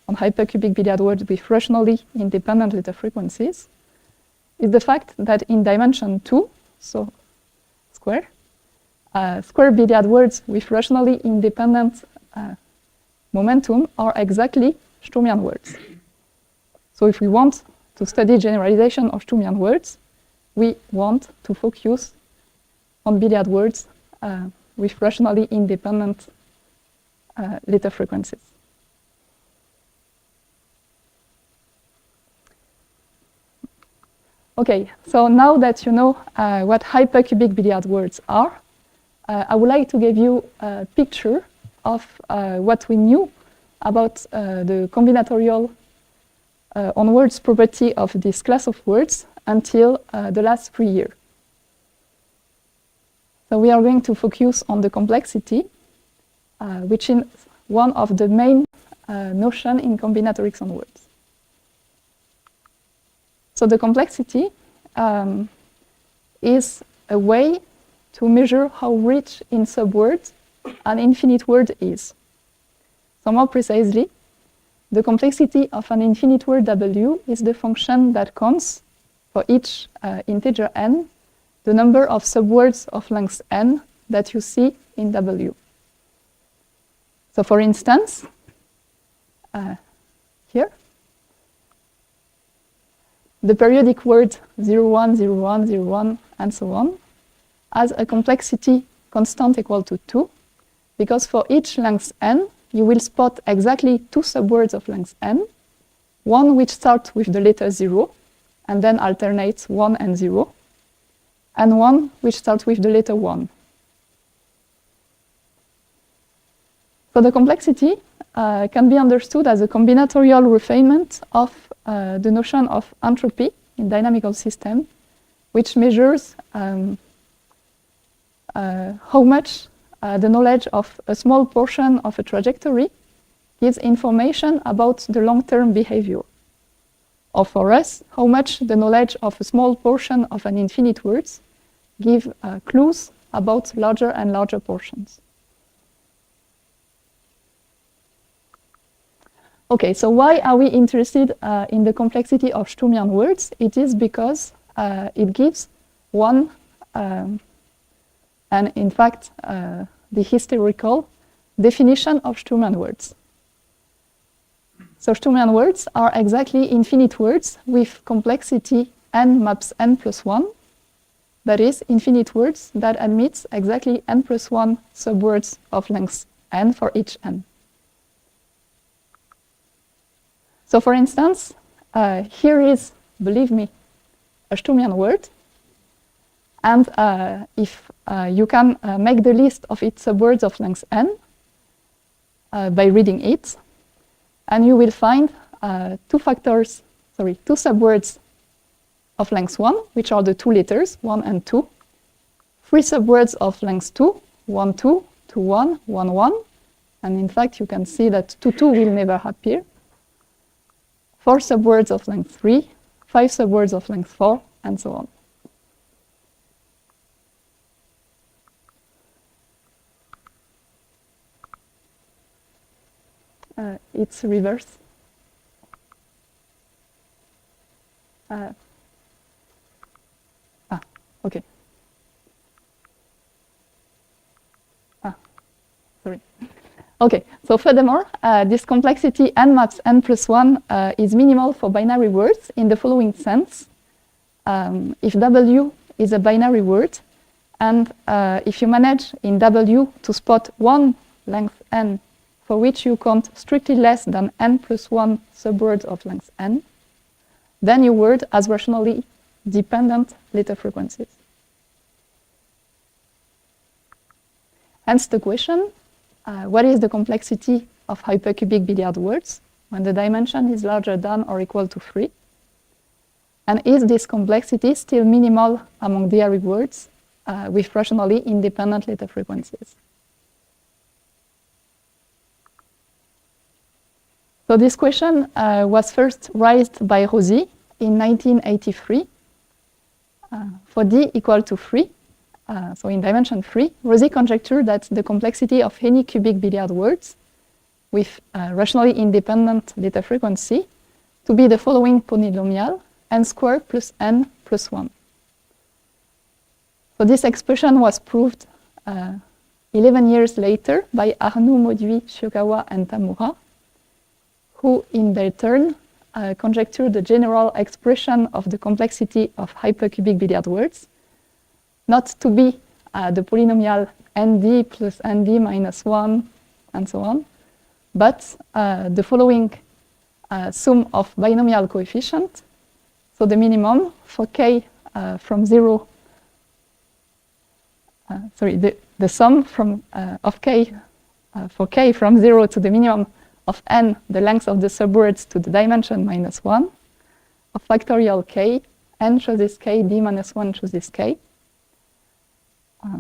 on hypercubic billiard words with rationally independent later frequencies, is the fact that in dimension 2, so square, square billiard words with rationally independent momentum are exactly Sturmian words. So if we want to study generalization of Sturmian words, we want to focus on billiard words with rationally independent later frequencies. Okay, so now that you know what hypercubic billiard words are, I would like to give you a picture of what we knew about the combinatorial on-words property of this class of words until the last 3 years. So we are going to focus on the complexity, which is one of the main notions in combinatorics on words. So the complexity is a way to measure how rich in subwords an infinite word is. So more precisely, the complexity of an infinite word W is the function that counts for each integer n the number of subwords of length n that you see in W. So for instance, here, the periodic word 01, 01, 01, and so on has a complexity constant equal to 2, because for each length n, you will spot exactly 2 subwords of length n, one which starts with the letter 0 and then alternates 1 and 0, and one which starts with the letter 1. So the complexity can be understood as a combinatorial refinement of the notion of entropy in dynamical systems, which measures how much the knowledge of a small portion of a trajectory gives information about the long-term behavior. Or for us, how much the knowledge of a small portion of an infinite words give clues about larger and larger portions. Okay, so why are we interested in the complexity of Sturmian words? It is because it gives one, and in fact, the historical definition of Sturmian words. So Sturmian words are exactly infinite words with complexity n maps n plus 1. That is, infinite words that admits exactly n plus 1 subwords of length n for each n. So for instance, here is, believe me, a Sturmian word. And if you can make the list of its subwords of length n by reading it, and you will find two subwords of length 1, which are the 2 letters, 1 and 2, 3 subwords of length 2, 1, 2, 2, 1, 1, 1, and in fact you can see that 2, 2 will never appear, 4 subwords of length 3, 5 subwords of length 4, and so on. It's reverse. Okay. Sorry. Okay, so furthermore, this complexity n maps n plus 1 is minimal for binary words in the following sense. If W is a binary word, and if you manage in W to spot one length n for which you count strictly less than n plus 1 subwords of length n, then your word has rationally dependent letter frequencies. Hence the question, what is the complexity of hypercubic billiard words when the dimension is larger than or equal to 3? And is this complexity still minimal among diary words with rationally independent letter frequencies? So this question was first raised by Rosy in 1983. For d equal to 3, so in dimension 3, Rosy conjectured that the complexity of any cubic billiard words with rationally independent letter frequency to be the following polynomial, n squared plus n plus 1. So this expression was proved 11 years later by Arnoux, Mauduit, Shiokawa, and Tamura, who in their turn conjectured the general expression of the complexity of hypercubic billiard words not to be the polynomial nd plus nd minus 1 and so on, but the following sum of binomial coefficients. So the minimum for k from 0, the sum from of k for k from 0 to the minimum of n, the length of the subwords to the dimension minus 1, of factorial k, n chooses k, d minus 1 chooses k.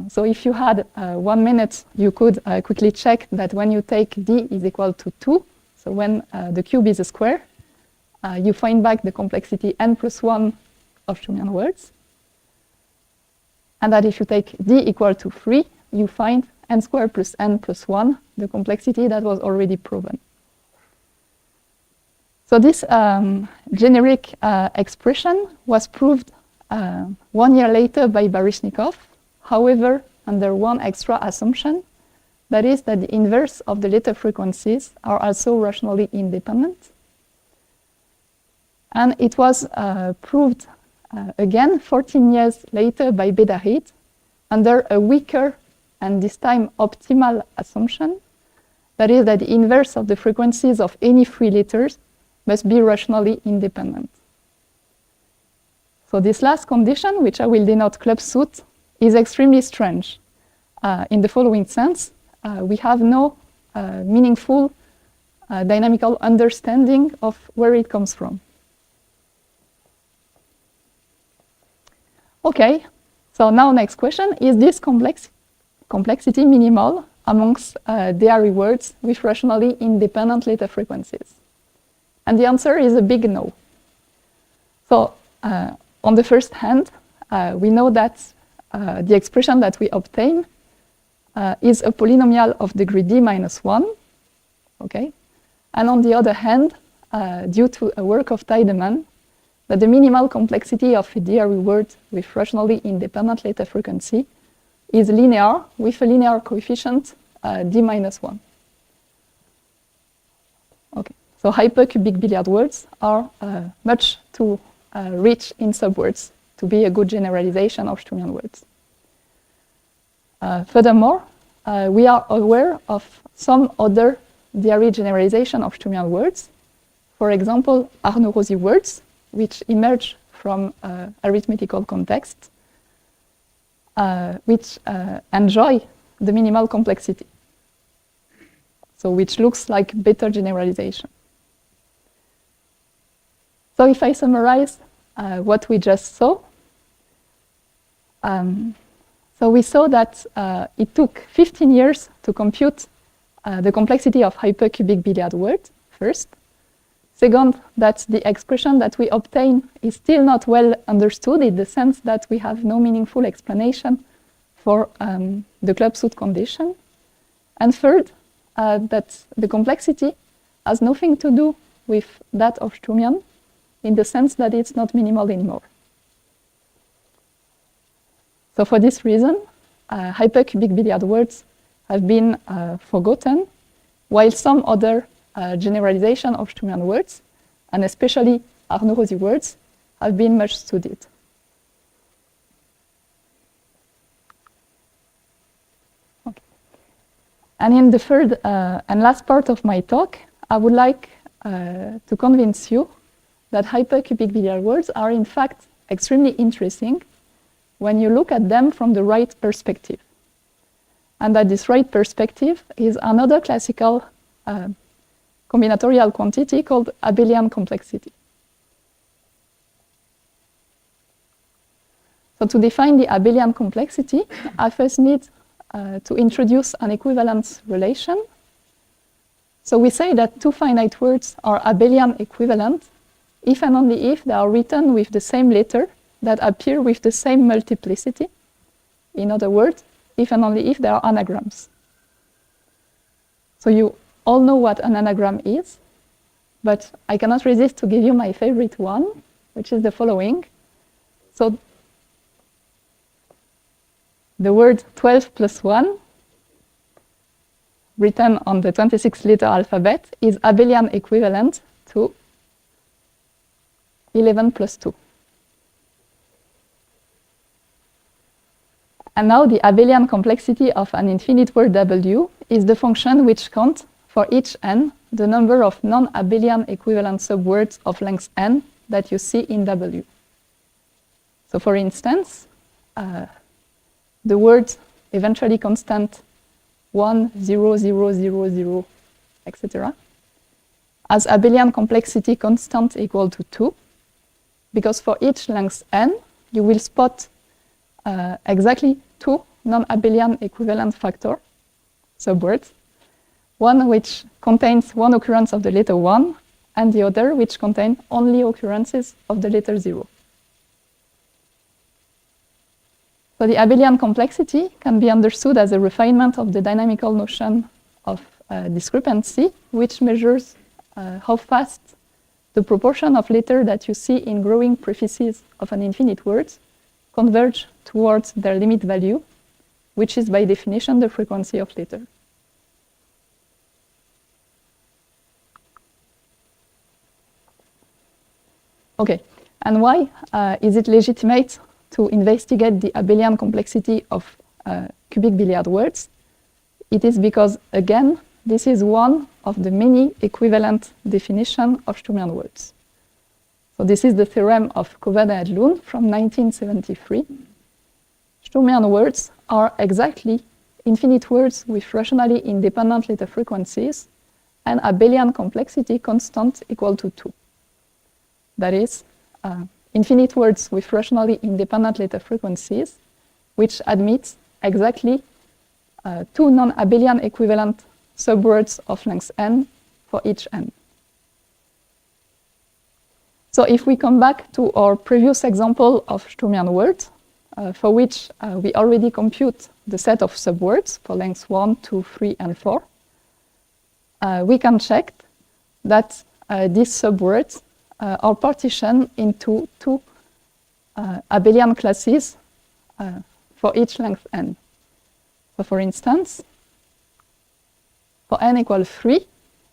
So if you had 1 minute, you could quickly check that when you take d is equal to 2, so when the cube is a square, you find back the complexity n plus 1 of Schumann words. And that if you take d equal to 3, you find n squared plus n plus 1, the complexity that was already proven. So this generic expression was proved 1 year later by Baryshnikov, however, under one extra assumption, that is that the inverse of the letter frequencies are also rationally independent. And it was proved again 14 years later by Bedarit under a weaker and this time optimal assumption, that is that the inverse of the frequencies of any three letters must be rationally independent. So this last condition, which I will denote club suit, is extremely strange in the following sense. We have no meaningful dynamical understanding of where it comes from. Okay, so now next question, is this complexity minimal amongst DRE words with rationally independent letter frequencies? And the answer is a big no. So on the first hand, we know that the expression that we obtain is a polynomial of degree d minus 1, okay? And on the other hand, due to a work of Tiedemann, that the minimal complexity of a DRE word with rationally independent letter frequency is linear with a linear coefficient d minus 1. Okay, so hypercubic billiard words are much too rich in subwords to be a good generalization of Sturmian words. Furthermore, we are aware of some other DRE generalization of Sturmian words. For example, Arnold-Rossi words, which emerge from arithmetical context, which enjoy the minimal complexity. So which looks like better generalization. So if I summarize what we just saw, so we saw that it took 15 years to compute the complexity of hypercubic billiard word, first. Second, that the expression that we obtain is still not well understood in the sense that we have no meaningful explanation for the club suit condition. And third, that the complexity has nothing to do with that of Sturmian in the sense that it's not minimal anymore. So for this reason, hypercubic billiard words have been forgotten, while some other generalization of Sturmian words, and especially Arnold-Rossi words, have been much studied. Okay. And in the third and last part of my talk, I would like to convince you that hypercubic billiard words are in fact extremely interesting when you look at them from the right perspective. And that this right perspective is another classical combinatorial quantity called abelian complexity. So to define the abelian complexity, I first need to introduce an equivalence relation. So we say that two finite words are abelian equivalent if and only if they are written with the same letter that appear with the same multiplicity. In other words, if and only if they are anagrams. So you all know what an anagram is, but I cannot resist to give you my favorite one, which is the following. So the word 12 plus 1, written on the 26-letter alphabet, is abelian equivalent to 11 plus 2. And now the abelian complexity of an infinite word W is the function which counts for each n the number of non-abelian equivalent subwords of length n that you see in W. So for instance, the word eventually constant 1, 0, 0, 0, 0, etc. has abelian complexity constant equal to 2, because for each length n, you will spot exactly two non-abelian equivalent factor subwords, one which contains one occurrence of the letter 1 and the other which contain only occurrences of the letter 0. So the abelian complexity can be understood as a refinement of the dynamical notion of discrepancy, which measures how fast the proportion of letters that you see in growing prefixes of an infinite word converge towards their limit value, which is by definition the frequency of letter. Okay, and why is it legitimate to investigate the abelian complexity of cubic billiard words? It is because, again, this is one of the many equivalent definitions of Sturmian words. So this is the theorem of Kovada and Lund from 1973. Sturmian words are exactly infinite words with rationally independent letter frequencies and abelian complexity constant equal to 2. That is, infinite words with rationally independent letter frequencies, which admits exactly 2 non-abelian equivalent subwords of length n for each n. So if we come back to our previous example of Sturmian words, for which we already compute the set of subwords for lengths 1, 2, 3, and 4, we can check that these subwords are partitioned into 2 abelian classes for each length n. So for instance, for n equals 3,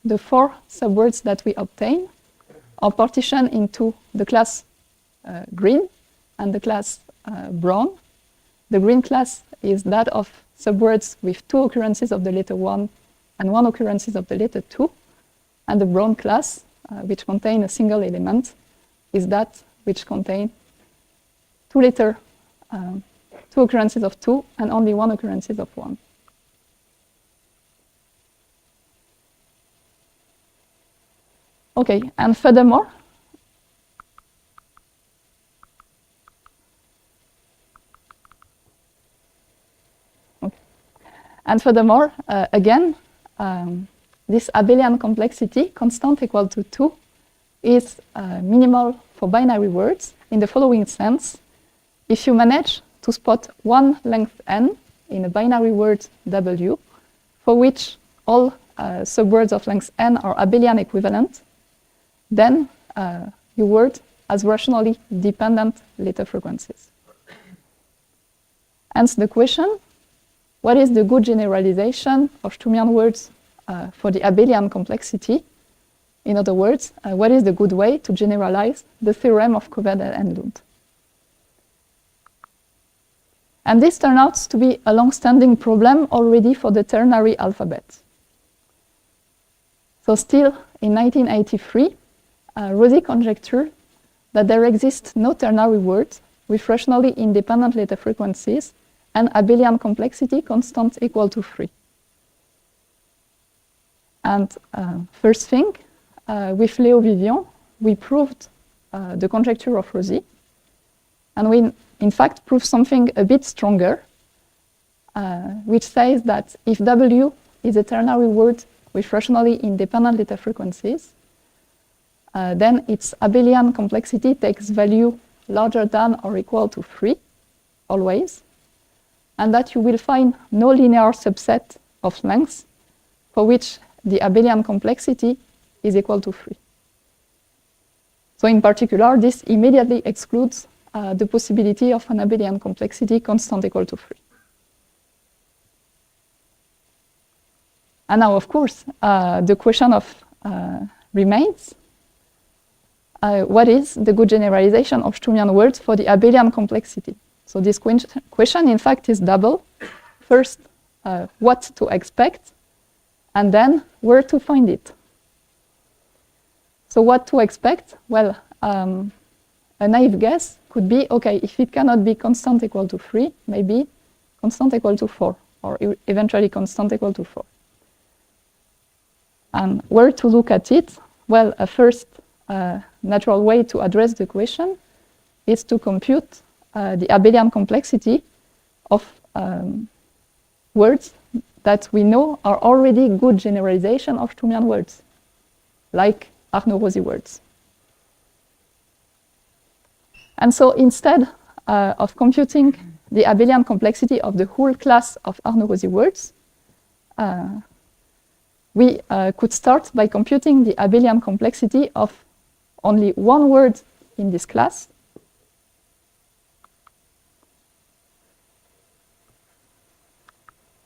the 4 subwords that we obtain are partitioned into the class green and the class brown. The green class is that of subwords with 2 occurrences of the letter 1 and 1 occurrence of the letter 2. And the brown class, which contain a single element, is that which contain 2 occurrences of 2 and only 1 occurrence of 1. Okay, and furthermore, again, this abelian complexity, constant equal to 2, is minimal for binary words in the following sense. If you manage to spot one length n in a binary word W, for which all subwords of length n are abelian equivalent, then your word has rationally dependent letter frequencies. Hence the question, what is the good generalization of Sturmian words for the abelian complexity? In other words, what is the good way to generalize the theorem of Kovada and Lund? And this turned out to be a long-standing problem already for the ternary alphabet. So still in 1983, Rossi conjectured that there exists no ternary word with rationally independent letter frequencies and abelian complexity constant equal to 3. And first thing, with Léo Vivian, we proved the conjecture of Rossi, and we in fact proved something a bit stronger, which says that if W is a ternary word with rationally independent letter frequencies, then its abelian complexity takes value larger than or equal to 3, always, and that you will find no linear subset of lengths for which the abelian complexity is equal to 3. So in particular, this immediately excludes the possibility of an abelian complexity constant equal to 3. And now, of course, the question remains, what is the good generalization of Sturmian words for the abelian complexity? So this question, in fact, is double. First, what to expect, and then where to find it. So what to expect? Well, a naive guess could be, okay, if it cannot be constant equal to 3, maybe constant equal to 4, or eventually constant equal to 4. And where to look at it? Well, a first natural way to address the question is to compute the abelian complexity of words that we know are already good generalization of Sturmian words, like Arnold-Rossi words. And so instead of computing the abelian complexity of the whole class of Arnold-Rossi words, we could start by computing the abelian complexity of only one word in this class,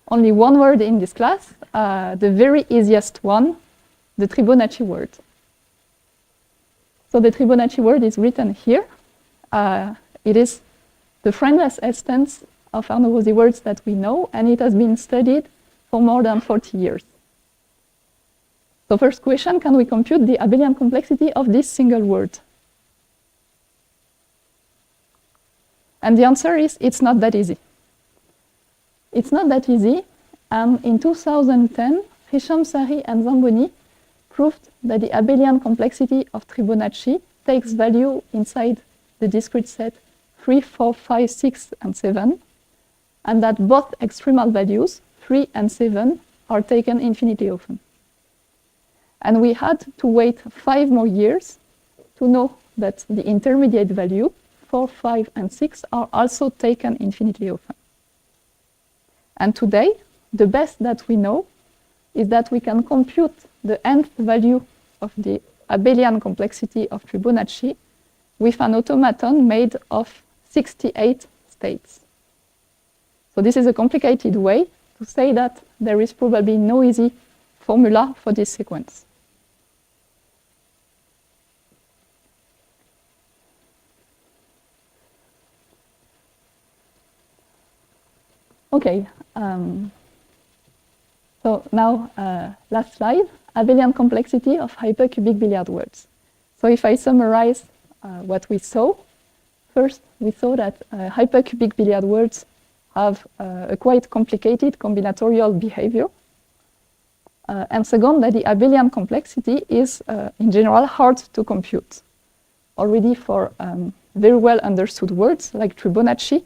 only one word in this class, the very easiest one, the Fibonacci word. So the Fibonacci word is written here. It is the friendless instance of Arnold-Rossi words that we know, and it has been studied for more than 40 years. So first question, can we compute the abelian complexity of this single word? And the answer is, it's not that easy. It's not that easy, and in 2010, Hisham, Sari, and Zamboni proved that the abelian complexity of Fibonacci takes value inside the discrete set 3, 4, 5, 6, and 7, and that both extremal values, 3 and 7, are taken infinitely often. And we had to wait 5 more years to know that the intermediate value, 4, 5, and 6, are also taken infinitely often. And today, the best that we know is that we can compute the nth value of the abelian complexity of Fibonacci with an automaton made of 68 states. So this is a complicated way to say that there is probably no easy formula for this sequence. Okay, so now last slide, abelian complexity of hypercubic billiard words. So if I summarize what we saw, first we saw that hypercubic billiard words have a quite complicated combinatorial behavior. And second, that the abelian complexity is in general hard to compute. Already for very well understood words like Fibonacci,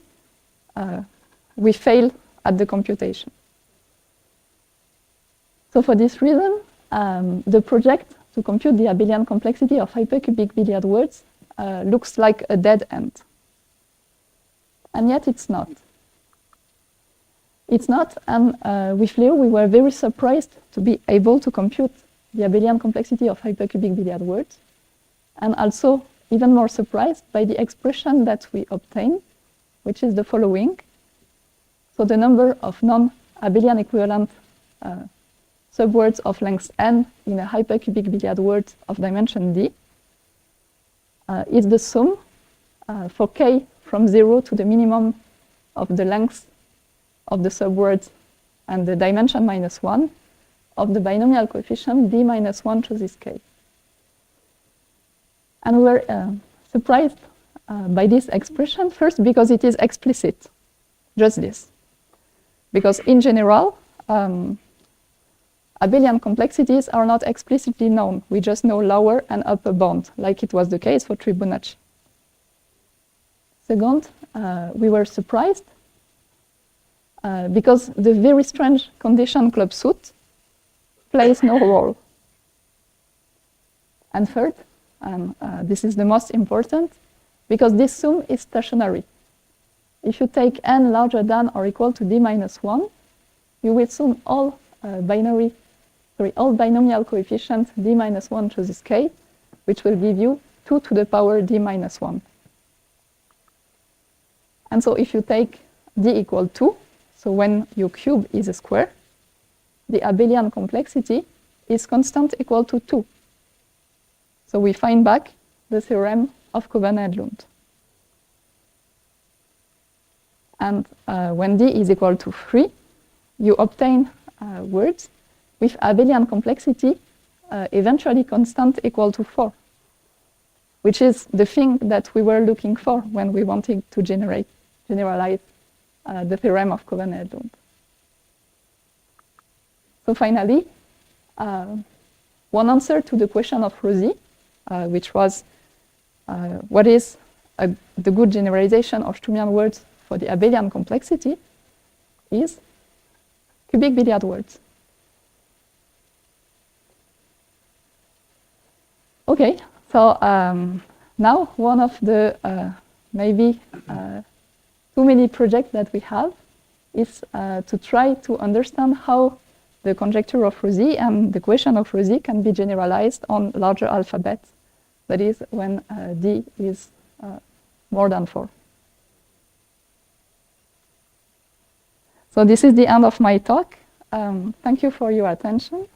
we fail at the computation. So for this reason, the project to compute the abelian complexity of hypercubic billiard words looks like a dead end. And yet it's not. It's not, and with Leo, we were very surprised to be able to compute the abelian complexity of hypercubic billiard words, and also even more surprised by the expression that we obtain, which is the following. So the number of non-abelian equivalent subwords of length n in a hypercubic billiard word of dimension d is the sum for k from 0 to the minimum of the length of the subword and the dimension -1 of the binomial coefficient d minus 1 chooses k. And we were surprised by this expression, first because it is explicit, just this. Because in general, abelian complexities are not explicitly known. We just know lower and upper bound, like it was the case for Fibonacci. Second, we were surprised because the very strange condition club suit plays no role. And third, and this is the most important, because this sum is stationary. If you take n larger than or equal to d minus 1, you will sum all all binomial coefficients d minus 1 chooses k, which will give you 2 to the power d minus 1. And so if you take d equal 2, so when your cube is a square, the abelian complexity is constant equal to 2. So we find back the theorem of Koban-Edlund. And when d is equal to 3, you obtain words with abelian complexity eventually constant equal to 4, which is the thing that we were looking for when we wanted to generalize the theorem of Koban-Edlund. So finally, one answer to the question of Rossi, which was what is the good generalization of Sturmian words for the abelian complexity, is cubic billiard words. Okay, so now one of the maybe too many projects that we have is to try to understand how the conjecture of Rosy and the equation of Rosy can be generalized on larger alphabets. That is when D is more than 4. So this is the end of my talk. Thank you for your attention.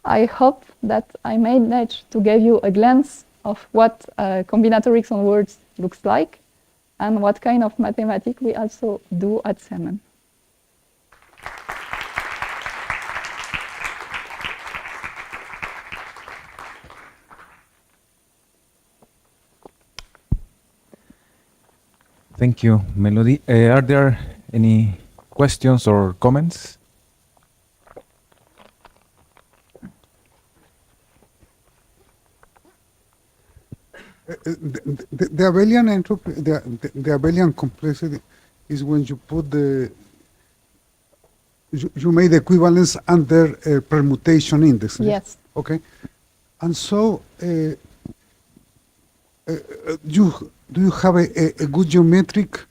I hope that I managed to give you a glance of what combinatorics on words looks like and what kind of mathematics we also do at CMM. Thank you, Melody. Are there any questions or comments? The abelian entropy, the abelian complexity is when you put you made equivalence under permutation index. Yes. Okay. And so, do you have a good geometric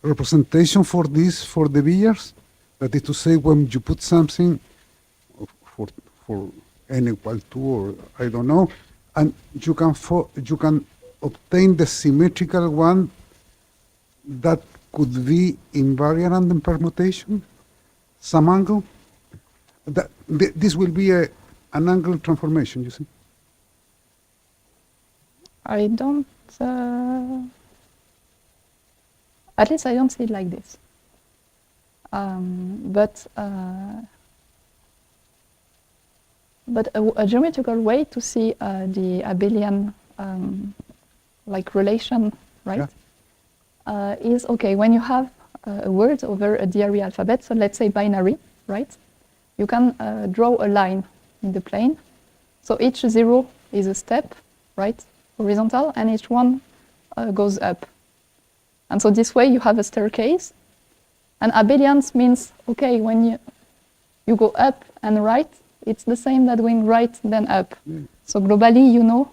representation for this, for the Villiers? That is to say, when you put something for n equal 2 or I don't know, and you can obtain the symmetrical one that could be invariant in permutation, some angle. This will be an angle transformation, you see. I don't, at least I don't see it like this. But a geometrical way to see the abelian like relation, right? Yeah. Is okay when you have a word over a DRE alphabet. So let's say binary, right? You can draw a line in the plane. So each 0 is a step, right? Horizontal, and each one goes up. And so this way you have a staircase. And abelians means, okay, when you go up and right, it's the same that going right then up. Mm. So globally, you know,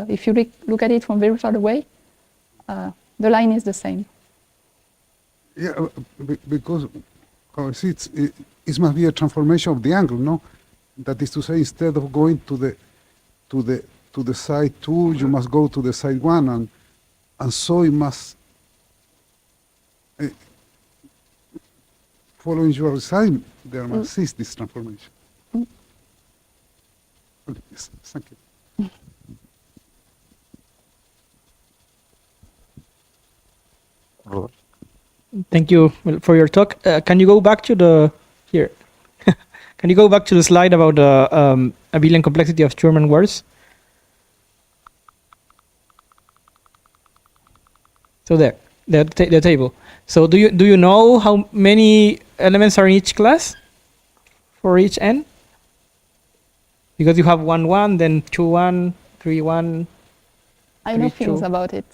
if you look at it from very far away, the line is the same. Yeah, because it must be a transformation of the angle, no? That is to say, instead of going to the side 2, you must go to the side 1, and so it must, following your design, there must exist this transformation. Mm. Okay, yes, thank you. Thank you for your talk. Can you go back to the here? Can you go back to the slide about the abelian complexity of German words? So there, the table. So do you know how many elements are in each class for each n? Because you have 1, 1, then 2, 1, 3, 1. I know things about it.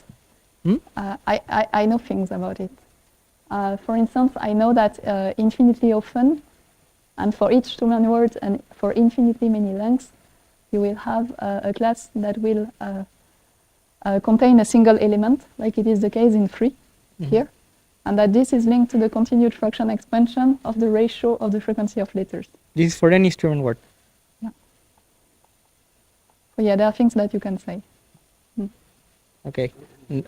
Hmm? I know things about it. For instance, I know that infinitely often, and for each Sturmian word and for infinitely many lengths, you will have a class that will contain a single element, like it is the case in 3 here, and that this is linked to the continued fraction expansion of the ratio of the frequency of letters. This is for any Sturmian word? Yeah. So yeah, there are things that you can say. Okay.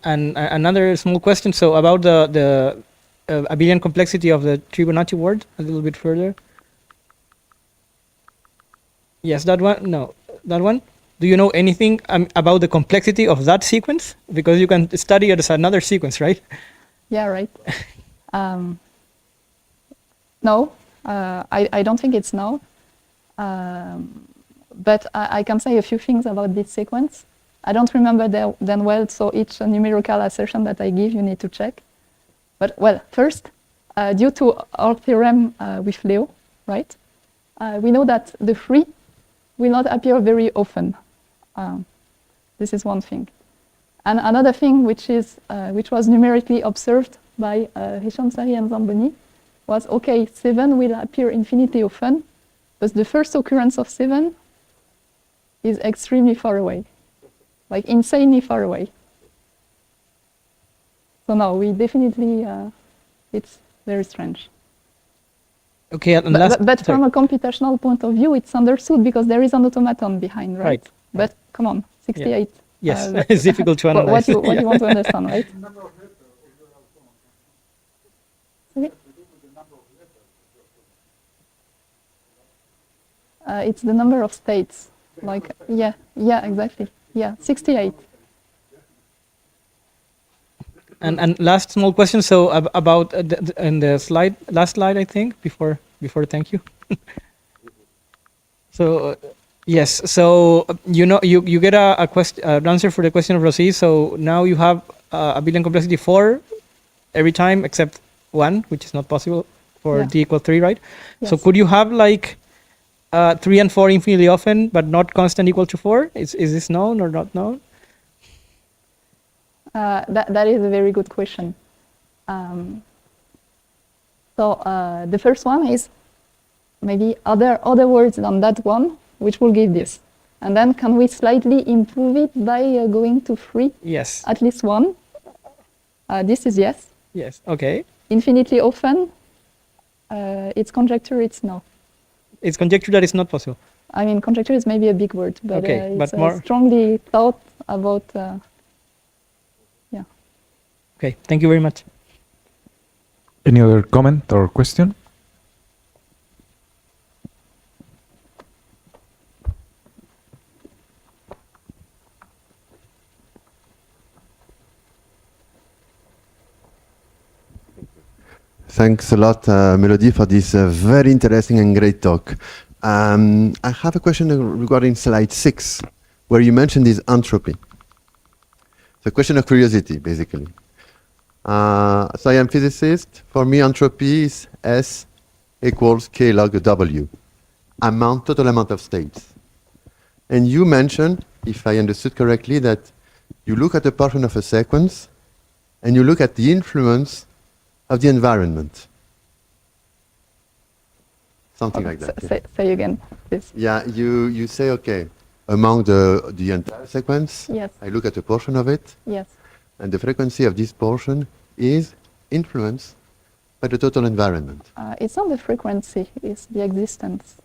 And another small question, so about the abelian complexity of the Fibonacci word, a little bit further. Yes, that one? No, that one? Do you know anything about the complexity of that sequence? Because you can study it as another sequence, right? Yeah, right. No, I don't think it's no. But I can say a few things about this sequence. I don't remember them well, so each numerical assertion that I give, you need to check. But, well, first, due to our theorem with Leo, right, we know that the 3 will not appear very often. This is one thing. And another thing which was numerically observed by Hicham Sari and Zamboni was, okay, 7 will appear infinitely often, but the first occurrence of 7 is extremely far away. like insanely far away. So no, we definitely, it's very strange. Okay, and last, But sorry. from a computational point of view, it's understood because there is an automaton behind, right? Right. But come on, 68. Yes, it's difficult to analyze. What you want to understand, right? Okay. It's the number of states. Like, yeah, exactly. Yeah, 68. And last small question. So about in the last slide, I think before thank you. So yes. So you get a question, an answer for the question of Rosie. So now you have abelian complexity 4 every time except 1, which is not possible for Yeah. d equals 3, right? Yes. So could you have like 3 and 4 infinitely often, but not constant equal to 4? Is this known or not known? That is a very good question. So the first one is maybe other words than that one, which will give this. And then can we slightly improve it by going to 3? Yes. At least 1. This is yes. Yes. Okay. Infinitely often, it's conjecture, it's no. It's conjecture that it's not possible. I mean, conjecture is maybe a big word, but Okay, it's but more- strongly thought about, yeah. Okay. Thank you very much. Any other comment or question? Thanks a lot, Melody, for this very interesting and great talk. I have a question regarding slide 6, where you mentioned this entropy. It's a question of curiosity, basically. So I am physicist. For me, entropy is S equals K log W, total amount of states. And you mentioned, if I understood correctly, that you look at a portion of a sequence, and you look at the influence of the environment. Something like that. Yeah. Say again, please. Yeah, you say, okay, among the entire sequence, Yes. I look at a portion of it, Yes. and the frequency of this portion is influenced by the total environment, It's not the frequency, it's the existence.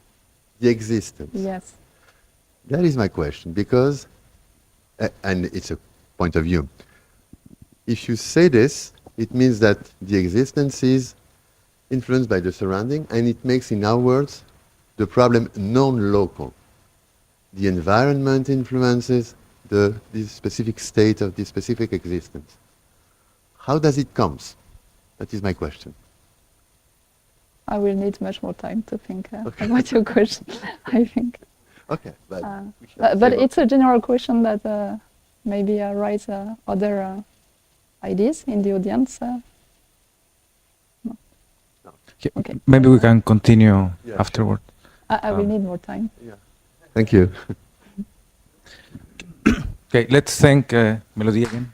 the existence. Yes. That is my question, because, and it's a point of view. If you say this, it means that the existence is influenced by the surrounding, and it makes, in our words, the problem non-local. The environment influences the specific state of the specific existence. How does it come? That is my question. I will need much more time to think about your question, I think. Okay, but, But it's a general question that maybe raises other ideas in the audience. Okay. Maybe we can continue Yeah, afterward. I will need more time. Yeah. Thank you. Okay, let's thank Melody again.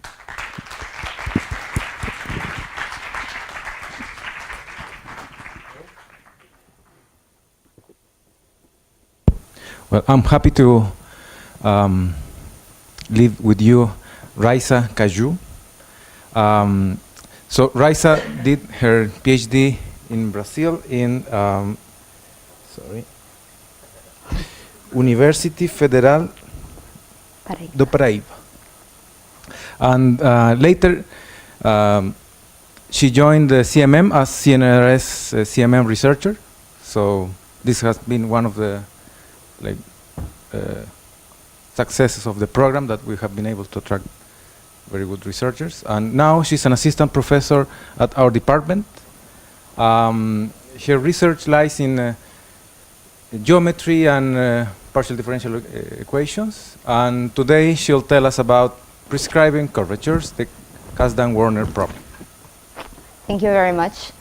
Well, I'm happy to leave with you Raisa Caju. So Raisa did her PhD in Brazil in University Federal do Paraíba. And later she joined the CMM as CNRS CMM researcher. So this has been one of the successes of the program, that we have been able to attract very good researchers. And now she's an assistant professor at our department. Her research lies in geometry and partial differential equations. And today she'll tell us about prescribing curvatures, the Kasdan-Werner problem. Thank you very much.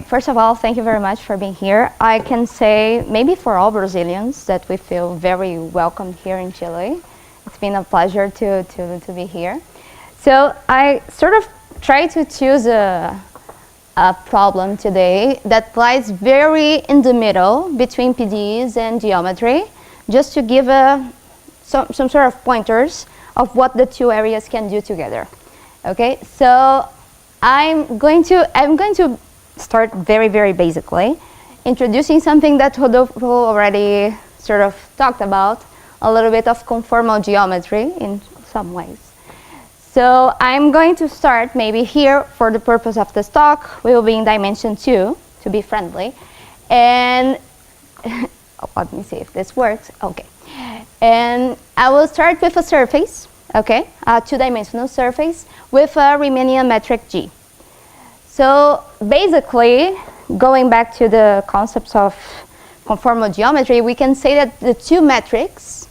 First of all, thank you very much for being here. I can say, maybe for all Brazilians, that we feel very welcome here in Chile. It's been a pleasure to be here. So I sort of try to choose a problem today that lies very in the middle between PDEs and geometry, just to give some sort of pointers of what the two areas can do together. Okay, so I'm going to start very, very basically, introducing something that Rodolfo already sort of talked about, a little bit of conformal geometry in some ways. So I'm going to start maybe here for the purpose of this talk. We will be in dimension 2 to be friendly. And let me see if this works. Okay. And I will start with a surface, okay, a two-dimensional surface with a Riemannian metric G. So basically, going back to the concepts of conformal geometry, we can say that the two metrics,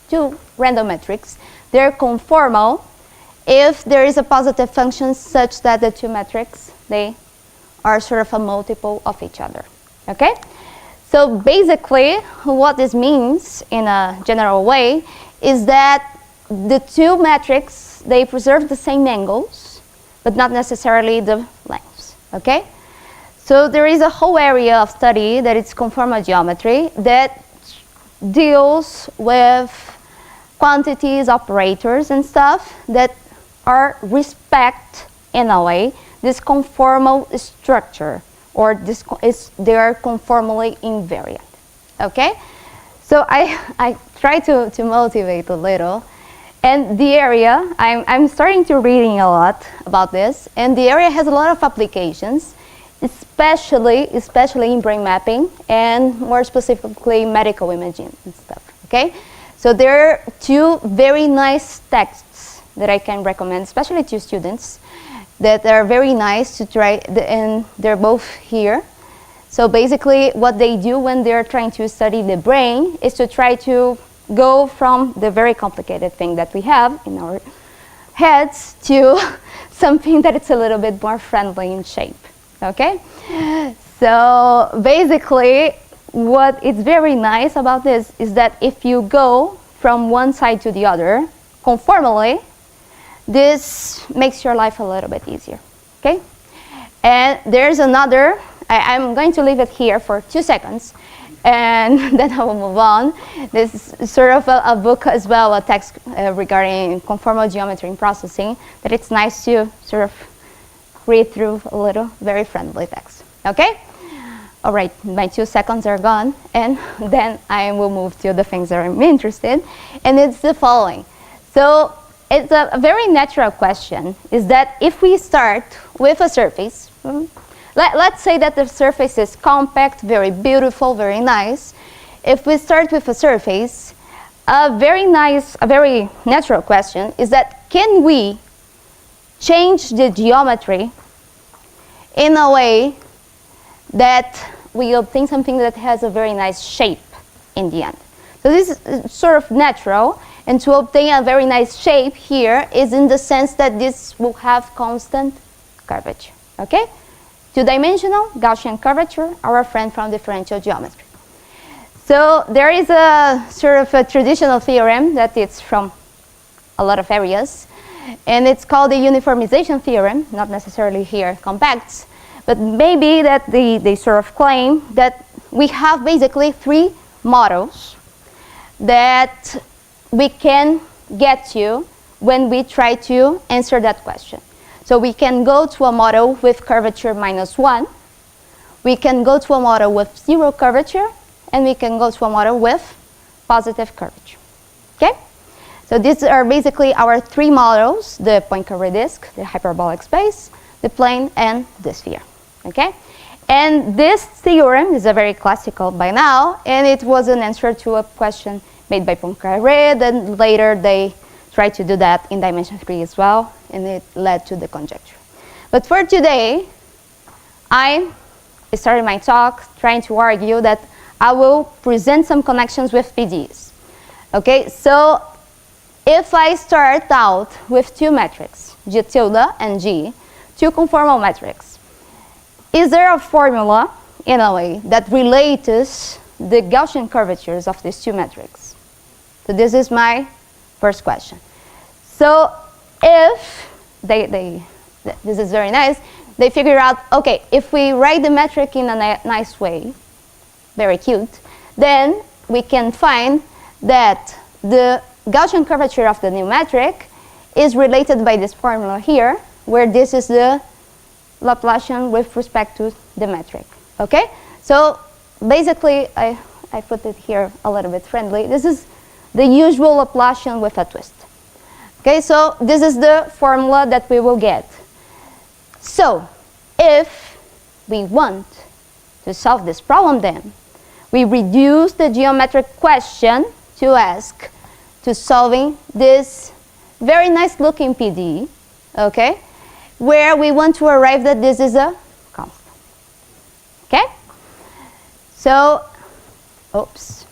two random metrics, they're conformal if there is a positive function such that the two metrics, they are sort of a multiple of each other, okay? So basically, what this means in a general way is that the two metrics, they preserve the same angles, but not necessarily the lengths, okay? So there is a whole area of study that is conformal geometry that deals with quantities, operators, and stuff that are respect, in a way, this conformal structure, or they are conformally invariant, okay? So I try to motivate a little, and the area, I'm starting to reading a lot about this, and the area has a lot of applications, especially in brain mapping, and more specifically medical imaging and stuff, okay? So there are two very nice texts that I can recommend, especially to students, that are very nice to try, and they're both here. So basically what they do when they're trying to study the brain is to try to go from the very complicated thing that we have in our heads to something that it's a little bit more friendly in shape, okay? So basically what is very nice about this is that if you go from one side to the other conformally, this makes your life a little bit easier, okay? And there's another, I'm going to leave it here for 2 seconds, and then I will move on. This is sort of a book as well, a text regarding conformal geometry in processing, that it's nice to sort of read through a little, very friendly text, okay? All right, my 2 seconds are gone, and then I will move to the things that I'm interested, and it's the following. So it's a very natural question, is that if we start with a surface, let's say that the surface is compact, very beautiful, very nice. If we start with a surface, a very natural question is that can we change the geometry in a way that we obtain something that has a very nice shape in the end? So this is sort of natural. And to obtain a very nice shape here is in the sense that this will have constant curvature, okay? Two-dimensional Gaussian curvature, our friend from differential geometry. So there is a sort of a traditional theorem that it's from a lot of areas, and it's called the uniformization theorem, not necessarily here compacts, but maybe that they sort of claim that we have basically 3 models that we can get to when we try to answer that question. So we can go to a model with curvature -1, we can go to a model with 0 curvature, and we can go to a model with positive curvature, okay? So these are basically our 3 models, the Poincare disk, the hyperbolic space, the plane, and the sphere, okay? And this theorem is a very classical by now, and it was an answer to a question made by Poincare, then later they tried to do that in dimension 3 as well, and it led to the conjecture. But for today, I started my talk trying to argue that I will present some connections with PDEs. Okay, so if I start out with 2 metrics, G tilde and G, 2 conformal metrics, is there a formula, in a way, that relates the Gaussian curvatures of these 2 metrics? So this is my first question. So if this is very nice, they figure out, okay, if we write the metric in a nice way, very cute, then we can find that the Gaussian curvature of the new metric is related by this formula here, where this is the Laplacian with respect to the metric. Okay? So basically, I put it here a little bit friendly. This is the usual Laplacian with a twist. Okay, so this is the formula that we will get. So if we want to solve this problem, then we reduce the geometric question to ask to solving this very nice looking PDE, okay, where we want to arrive that this is a constant. Okay? So, oops,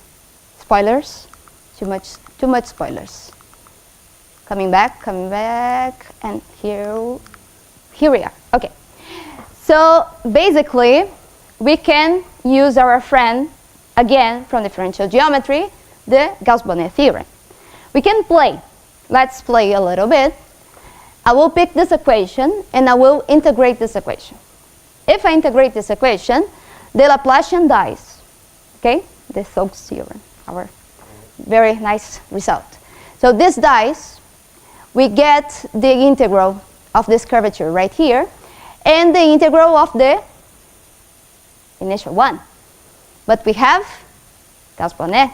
spoilers, too much spoilers. Coming back, and here we are. Okay. So basically, we can use our friend, again, from differential geometry, the Gauss-Bonnet theorem. We can play. Let's play a little bit. I will pick this equation, and I will integrate this equation. If I integrate this equation, the Laplacian dies. Okay? The Stokes theorem, our very nice result. So this dies. We get the integral of this curvature right here, and the integral of the initial one. But we have Gauss-Bonnet.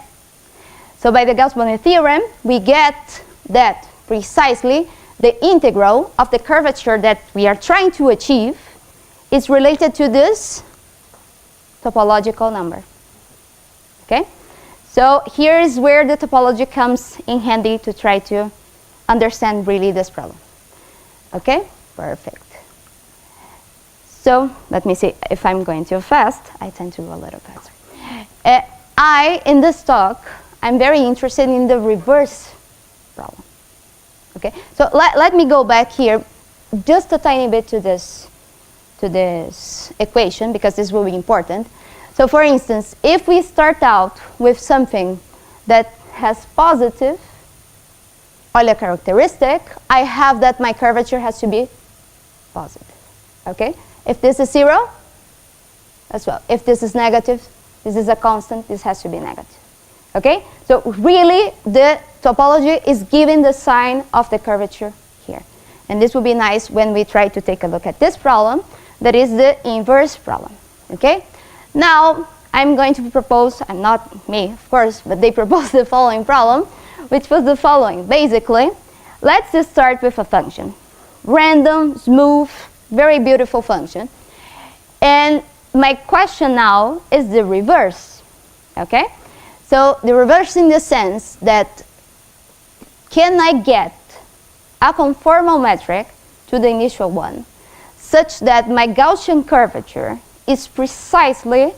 So by the Gauss-Bonnet theorem, we get that precisely the integral of the curvature that we are trying to achieve is related to this topological number. Okay? So here is where the topology comes in handy to try to understand really this problem. Okay? Perfect. So let me see if I'm going too fast. I tend to go a little faster. In this talk, I'm very interested in the reverse problem. Okay? So let me go back here just a tiny bit to this equation, because this will be important. So for instance, if we start out with something that has positive Euler characteristic, I have that my curvature has to be positive. Okay? If this is 0, as well. If this is negative, this is a constant, this has to be negative. Okay? So really, the topology is giving the sign of the curvature here. And this would be nice when we try to take a look at this problem, that is the inverse problem. Okay? Now, I'm going to propose, and not me, of course, but they proposed the following problem, which was the following. Basically, let's just start with a function. Random, smooth, very beautiful function. And my question now is the reverse. Okay? So the reverse in the sense that can I get a conformal metric to the initial one such that my Gaussian curvature is precisely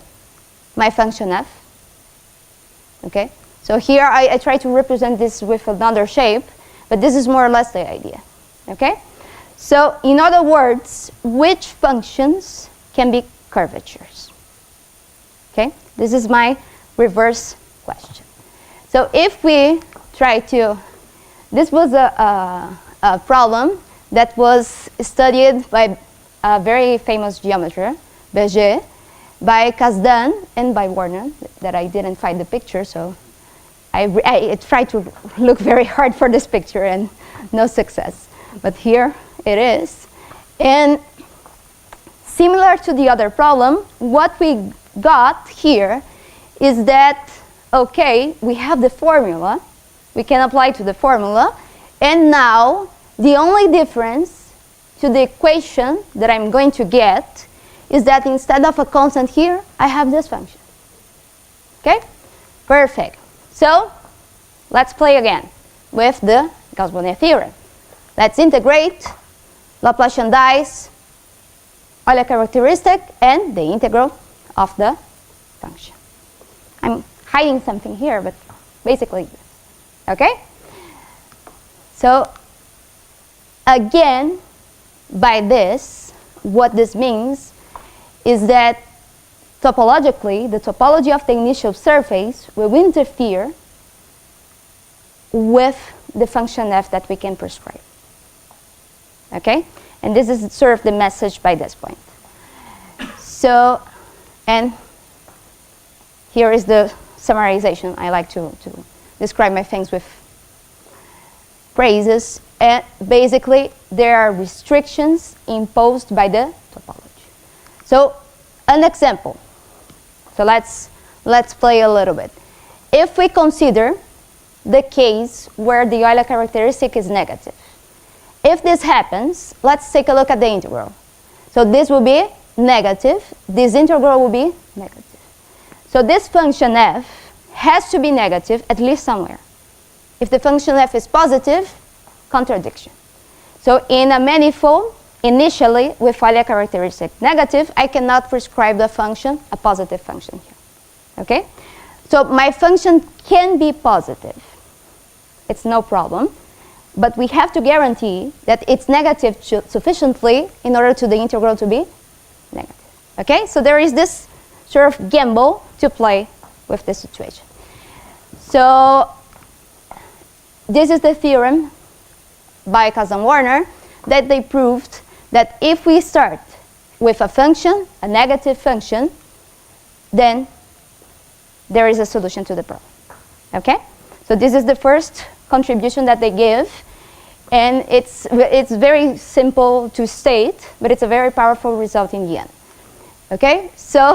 my function f? Okay? So here I try to represent this with another shape, but this is more or less the idea. Okay? So in other words, which functions can be curvatures? Okay? This is my reverse question. So if we try to, this was a problem that was studied by a very famous geometer, Berger, by Kasdan and by Warner, that I didn't find the picture, so I tried to look very hard for this picture and no success. But here it is. And similar to the other problem, what we got here is that, okay, we have the formula, we can apply to the formula, and now the only difference to the equation that I'm going to get is that instead of a constant here, I have this function. Okay? Perfect. So let's play again with the Gauss-Bonnet theorem. Let's integrate Laplacian dies, Euler characteristic, and the integral of the function. I'm hiding something here, but basically this. Okay? So again, by this, what this means is that topologically, the topology of the initial surface will interfere with the function f that we can prescribe. Okay? And this is sort of the message by this point. So, and here is the summarization. I like to describe my things with phrases, and basically there are restrictions imposed by the topology. So an example. So let's play a little bit. If we consider the case where the Euler characteristic is negative, if this happens, let's take a look at the integral. So this will be negative, this integral will be negative. So this function f has to be negative at least somewhere. If the function f is positive, contradiction. So in a manifold, initially with Euler characteristic negative, I cannot prescribe the function a positive function here. Okay? So my function can be positive. It's no problem. But we have to guarantee that it's negative sufficiently in order to the integral to be negative. Okay? So there is this sort of gamble to play with this situation. So this is the theorem by Kazan-Warner that they proved that if we start with a function, a negative function, then there is a solution to the problem. Okay? So this is the first contribution that they give, and it's very simple to state, but it's a very powerful result in the end. Okay? So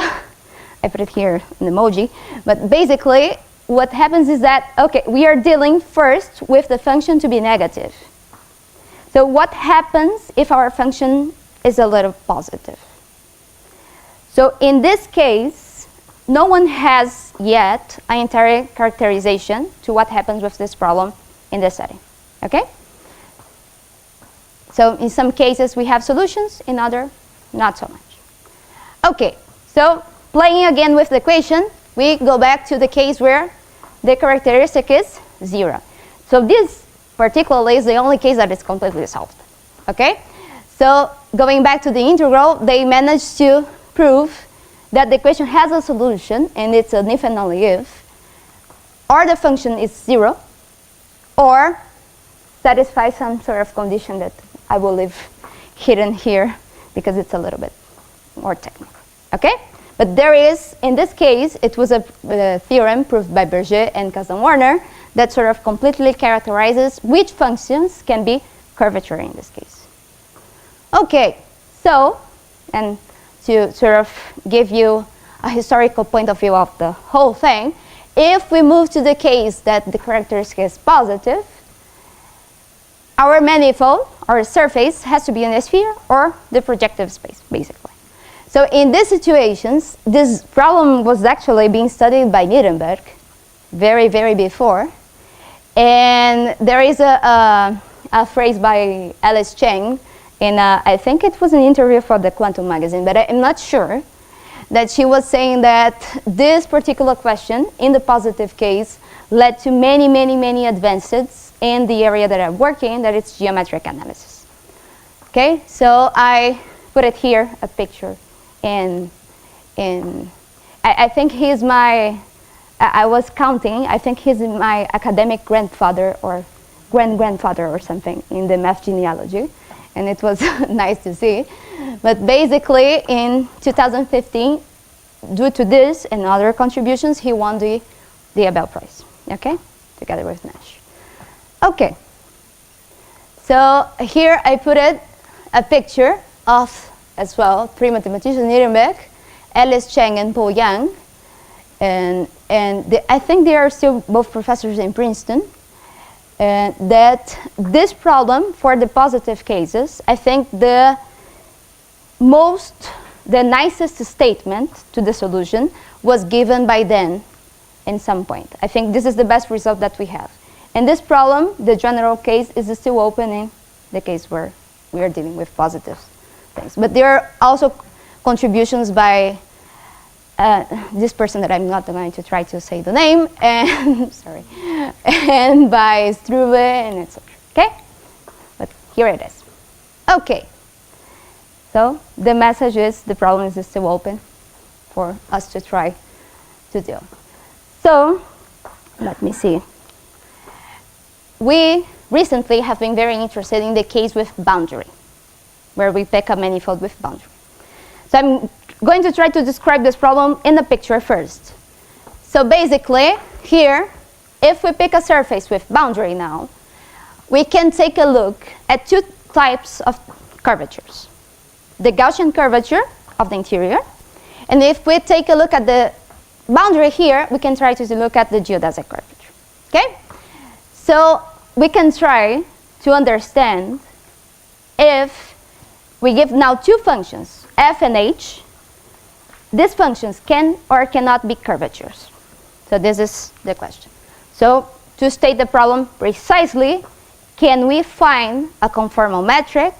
I put it here in emoji, but basically what happens is that, okay, we are dealing first with the function to be negative. So what happens if our function is a little positive? So in this case, no one has yet an entire characterization to what happens with this problem in this setting. Okay? So in some cases we have solutions, in other, not so much. Okay, so playing again with the equation, we go back to the case where the characteristic is 0. So this particularly is the only case that is completely solved. Okay? So going back to the integral, they managed to prove that the equation has a solution, and it's an if and only if, or the function is 0, or satisfies some sort of condition that I will leave hidden here because it's a little bit more technical. Okay? But there is, in this case, it was a theorem proved by Berger and Kazan-Warner that sort of completely characterizes which functions can be curvature in this case. Okay, so, and to sort of give you a historical point of view of the whole thing, if we move to the case that the characteristic is positive, our manifold, our surface, has to be in a sphere or the projective space, basically. So in these situations, this problem was actually being studied by Nirenberg very, very before. And there is a phrase by Alice Cheng in, I think it was an interview for the Quantum magazine, but I'm not sure, that she was saying that this particular question, in the positive case, led to many, many, many advances in the area that I'm working, that it's geometric analysis. Okay, so I put it here, a picture. I think he's my, I was counting, I think he's my academic grandfather or grand-grandfather or something in the math genealogy, and it was nice to see. But basically in 2015, due to this and other contributions, he won the Abel Prize, okay, together with Nash. Okay, so here I put it, a picture of, as well, three mathematicians, Nirenberg, Alice Cheng and Paul Yang, and I think they are still both professors in Princeton, that this problem for the positive cases, I think the nicest statement to the solution was given by them in some point. I think this is the best result that we have. And this problem, the general case, is still open in the case where we are dealing with positive things. But there are also contributions by this person that I'm not going to try to say the name, and sorry, and by Struve and etc. Okay, but here it is. Okay, so the message is the problem is still open for us to try to deal. So let me see. We recently have been very interested in the case with boundary, where we pick a manifold with boundary. So I'm going to try to describe this problem in the picture first. So basically, here, if we pick a surface with boundary now, we can take a look at two types of curvatures. The Gaussian curvature of the interior, and if we take a look at the boundary here, we can try to look at the geodesic curvature. Okay? So we can try to understand if we give now two functions, f and h, these functions can or cannot be curvatures. So this is the question. So to state the problem precisely, can we find a conformal metric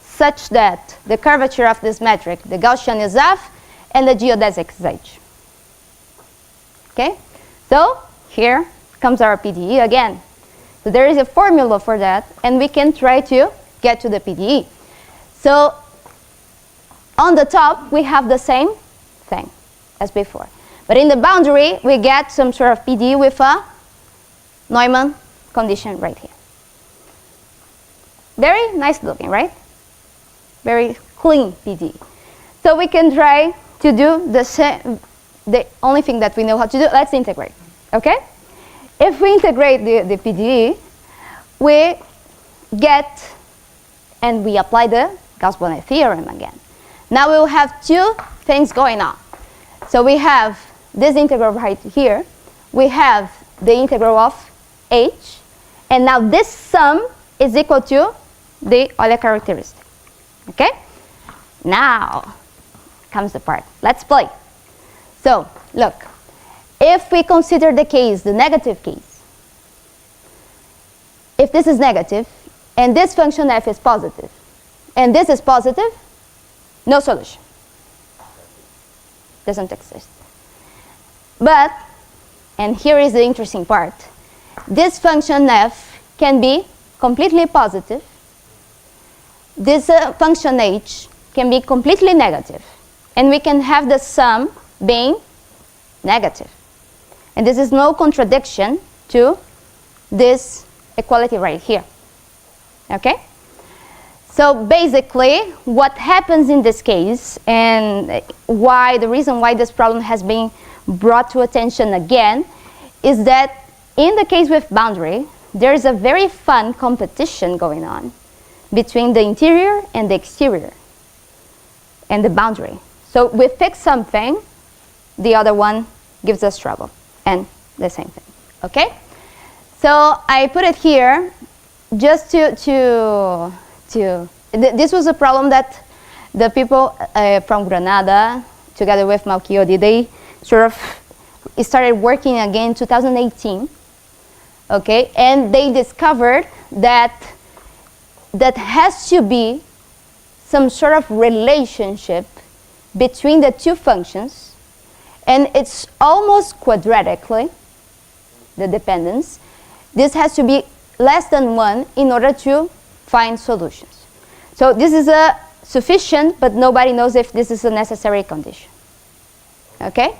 such that the curvature of this metric, the Gaussian is f and the geodesic is h? Okay? So here comes our PDE again. So there is a formula for that, and we can try to get to the PDE. So on the top, we have the same thing as before. But in the boundary, we get some sort of PDE with a Neumann condition right here. Very nice looking, right? Very clean PDE. So we can try to do the same. The only thing that we know how to do, let's integrate. Okay? If we integrate the PDE, we get, and we apply the Gauss-Bonnet theorem again. Now we will have two things going on. So we have this integral right here. We have the integral of h. And now this sum is equal to the Euler characteristic. Okay? Now comes the part. Let's play. So look, if we consider the case, the negative case, if this is negative, and this function f is positive, and this is positive, no solution. Doesn't exist. But, and here is the interesting part, this function f can be completely positive. This function h can be completely negative. And we can have the sum being negative. And this is no contradiction to this equality right here. Okay? So basically, what happens in this case, and why the reason why this problem has been brought to attention again, is that in the case with boundary, there is a very fun competition going on between the interior and the exterior and the boundary. So we fix something, the other one gives us trouble, and the same thing. Okay? So I put it here just this was a problem that the people from Granada, together with Malchiodi, they sort of started working again in 2018. Okay, and they discovered that has to be some sort of relationship between the two functions, and it's almost quadratically, the dependence. This has to be less than 1 in order to find solutions. So this is a sufficient, but nobody knows if this is a necessary condition. Okay?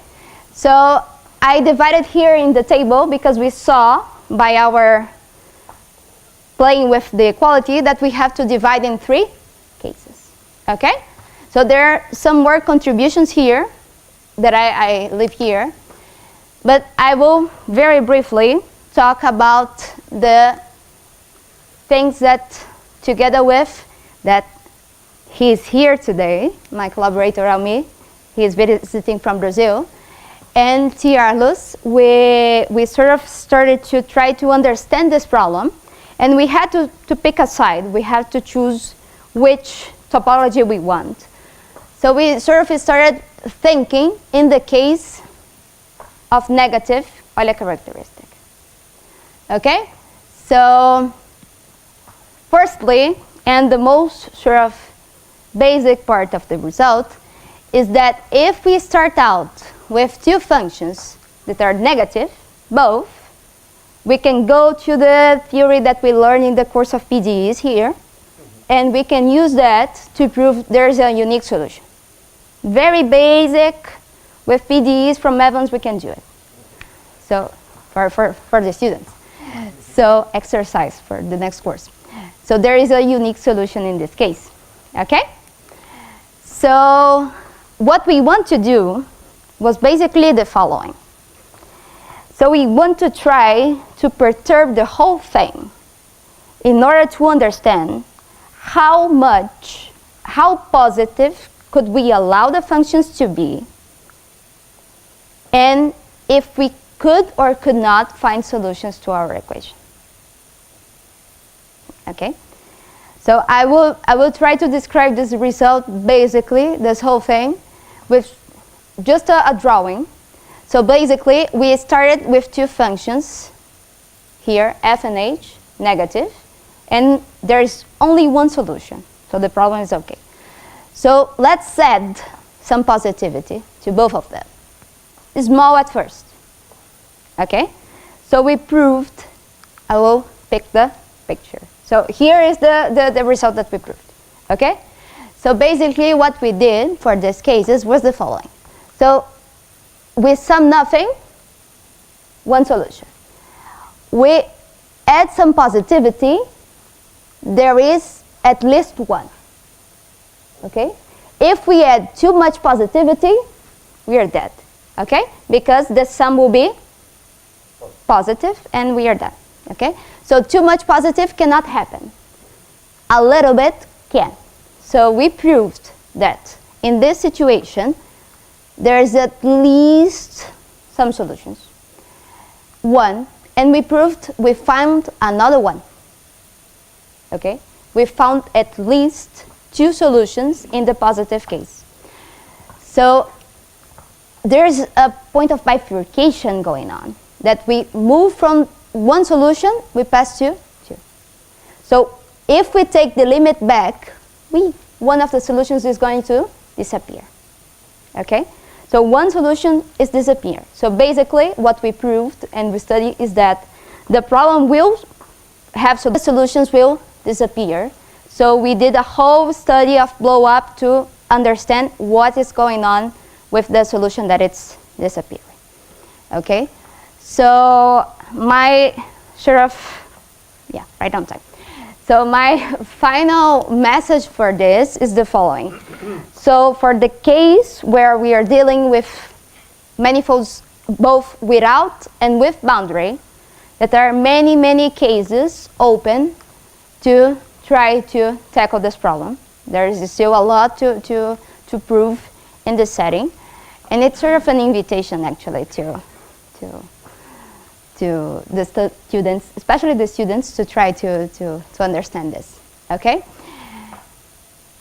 So I divided here in the table because we saw by our playing with the equality that we have to divide in 3 cases. Okay? So there are some more contributions here that I leave here. But I will very briefly talk about the things that, together with that he's here today, my collaborator Almi, he is visiting from Brazil, and IRLs, we sort of started to try to understand this problem, and we had to pick a side. We had to choose which topology we want. So we sort of started thinking in the case of negative Euler characteristic. Okay? So firstly, and the most sort of basic part of the result, is that if we start out with 2 functions that are negative, both, we can go to the theory that we learned in the course of PDEs here, and we can use that to prove there's a unique solution. Very basic. With PDEs from Evans, we can do it. So for the students. So exercise for the next course. So there is a unique solution in this case. Okay? So what we want to do was basically the following. So we want to try to perturb the whole thing in order to understand how positive could we allow the functions to be, and if we could or could not find solutions to our equation. Okay? So I will try to describe this result, basically, this whole thing, with just a drawing. So basically, we started with two functions here, f and h, negative, and there is only one solution. So the problem is okay. So let's add some positivity to both of them. Small at first. Okay? So we proved, I will pick the picture. So here is the result that we proved. Okay? So basically what we did for these cases was the following. So we sum nothing, one solution. We add some positivity, there is at least one. Okay? If we add too much positivity, we are dead. Okay? Because the sum will be positive and we are done. Okay? So too much positive cannot happen. A little bit can. So we proved that in this situation, there's at least some solutions. One, and we found another one. Okay? We found at least two solutions in the positive case. So there's a point of bifurcation going on, that we move from one solution, we pass to two. So if we take the limit back, one of the solutions is going to disappear. Okay? So one solution is disappear. So basically what we proved and we studied is that the problem will have, so the solutions will disappear. So we did a whole study of blow up to understand what is going on with the solution that it's disappearing. Okay? So my right on time. So my final message for this is the following. So for the case where we are dealing with manifolds both without and with boundary, that there are many, many cases open to try to tackle this problem. There is still a lot to prove in this setting. And it's sort of an invitation, actually, to the students, especially the students, to try to understand this. Okay?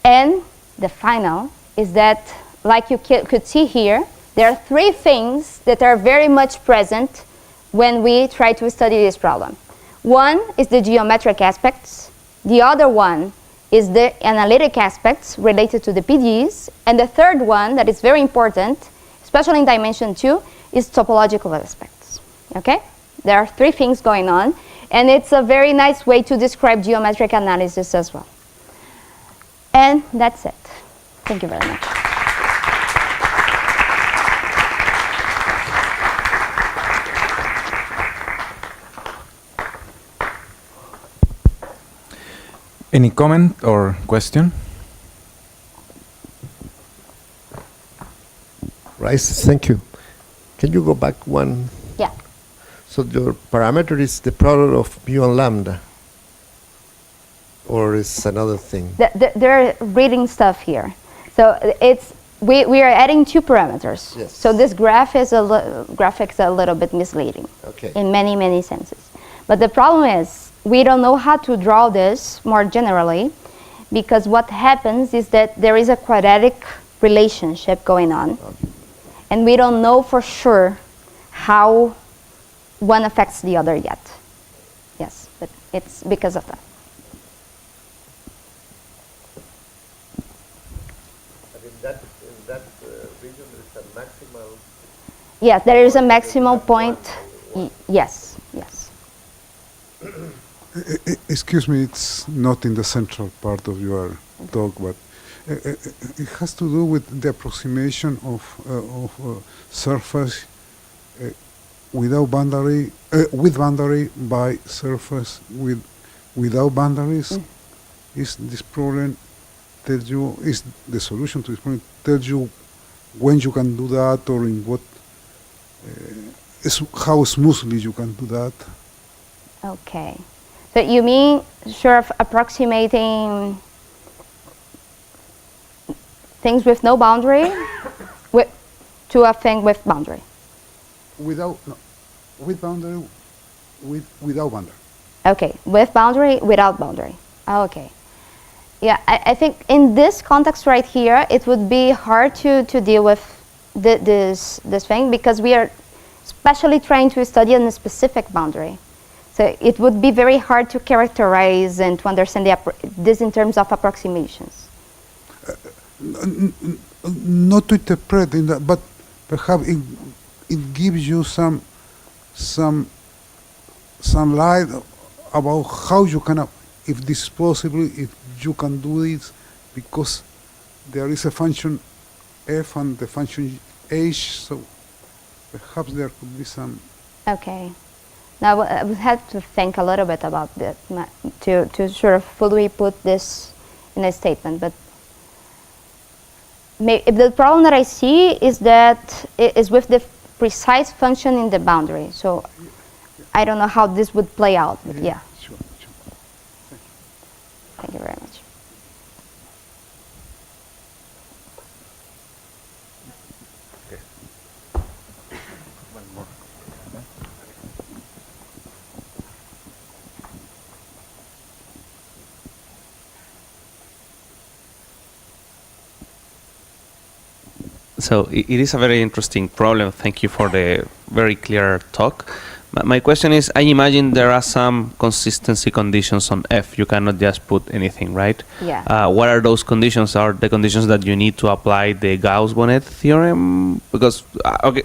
And the final is that, like you could see here, there are three things that are very much present when we try to study this problem. One is the geometric aspects. The other one is the analytic aspects related to the PDEs. And the third one, that is very important, especially in dimension 2, is topological aspects. Okay? There are three things going on, and it's a very nice way to describe geometric analysis as well. And that's it. Thank you very much. Any comment or question? Rice, thank you. Can you go back one? Yeah. So your parameter is the product of mu and lambda, or is another thing? They're reading stuff here. So it's we are adding two parameters. Yes. So this graphics is a little bit misleading. Okay. In many senses. But the problem is we don't know how to draw this more generally, because what happens is that there is a quadratic relationship going on. Okay. And we don't know for sure how one affects the other yet. Yes, but it's because of that. And in that region there is a maximal... Yes, there is a maximal point. Yes, yes. Excuse me, it's not in the central part of your talk, but it has to do with the approximation of surface without boundary, with boundary by surface without boundaries. Is this problem tells you, is the solution to this problem tells you when you can do that, or in what, how smoothly you can do that? Okay. So you mean sort of approximating things with no boundary to a thing with boundary? Without, no, with boundary, without boundary. Okay, with boundary, without boundary. Okay. Yeah, I think in this context right here, it would be hard to deal with this thing, because we are especially trying to study on a specific boundary. So it would be very hard to characterize and to understand this in terms of approximations. Not to interpret in that, but perhaps it gives you some light about how you can, if this is possible, if you can do this, because there is a function f and the function h, so perhaps there could be some. Okay. Now I would have to think a little bit about that to sort of fully put this in a statement. But the problem that I see is that it is with the precise function in the boundary. So I don't know how this would play out. But yeah. Sure. Thank you very much. So it is a very interesting problem. Thank you for the very clear talk. My question is, I imagine there are some consistency conditions on F. You cannot just put anything, right? Yeah. What are those conditions? Are the conditions that you need to apply the Gauss-Bonnet theorem? Because, okay,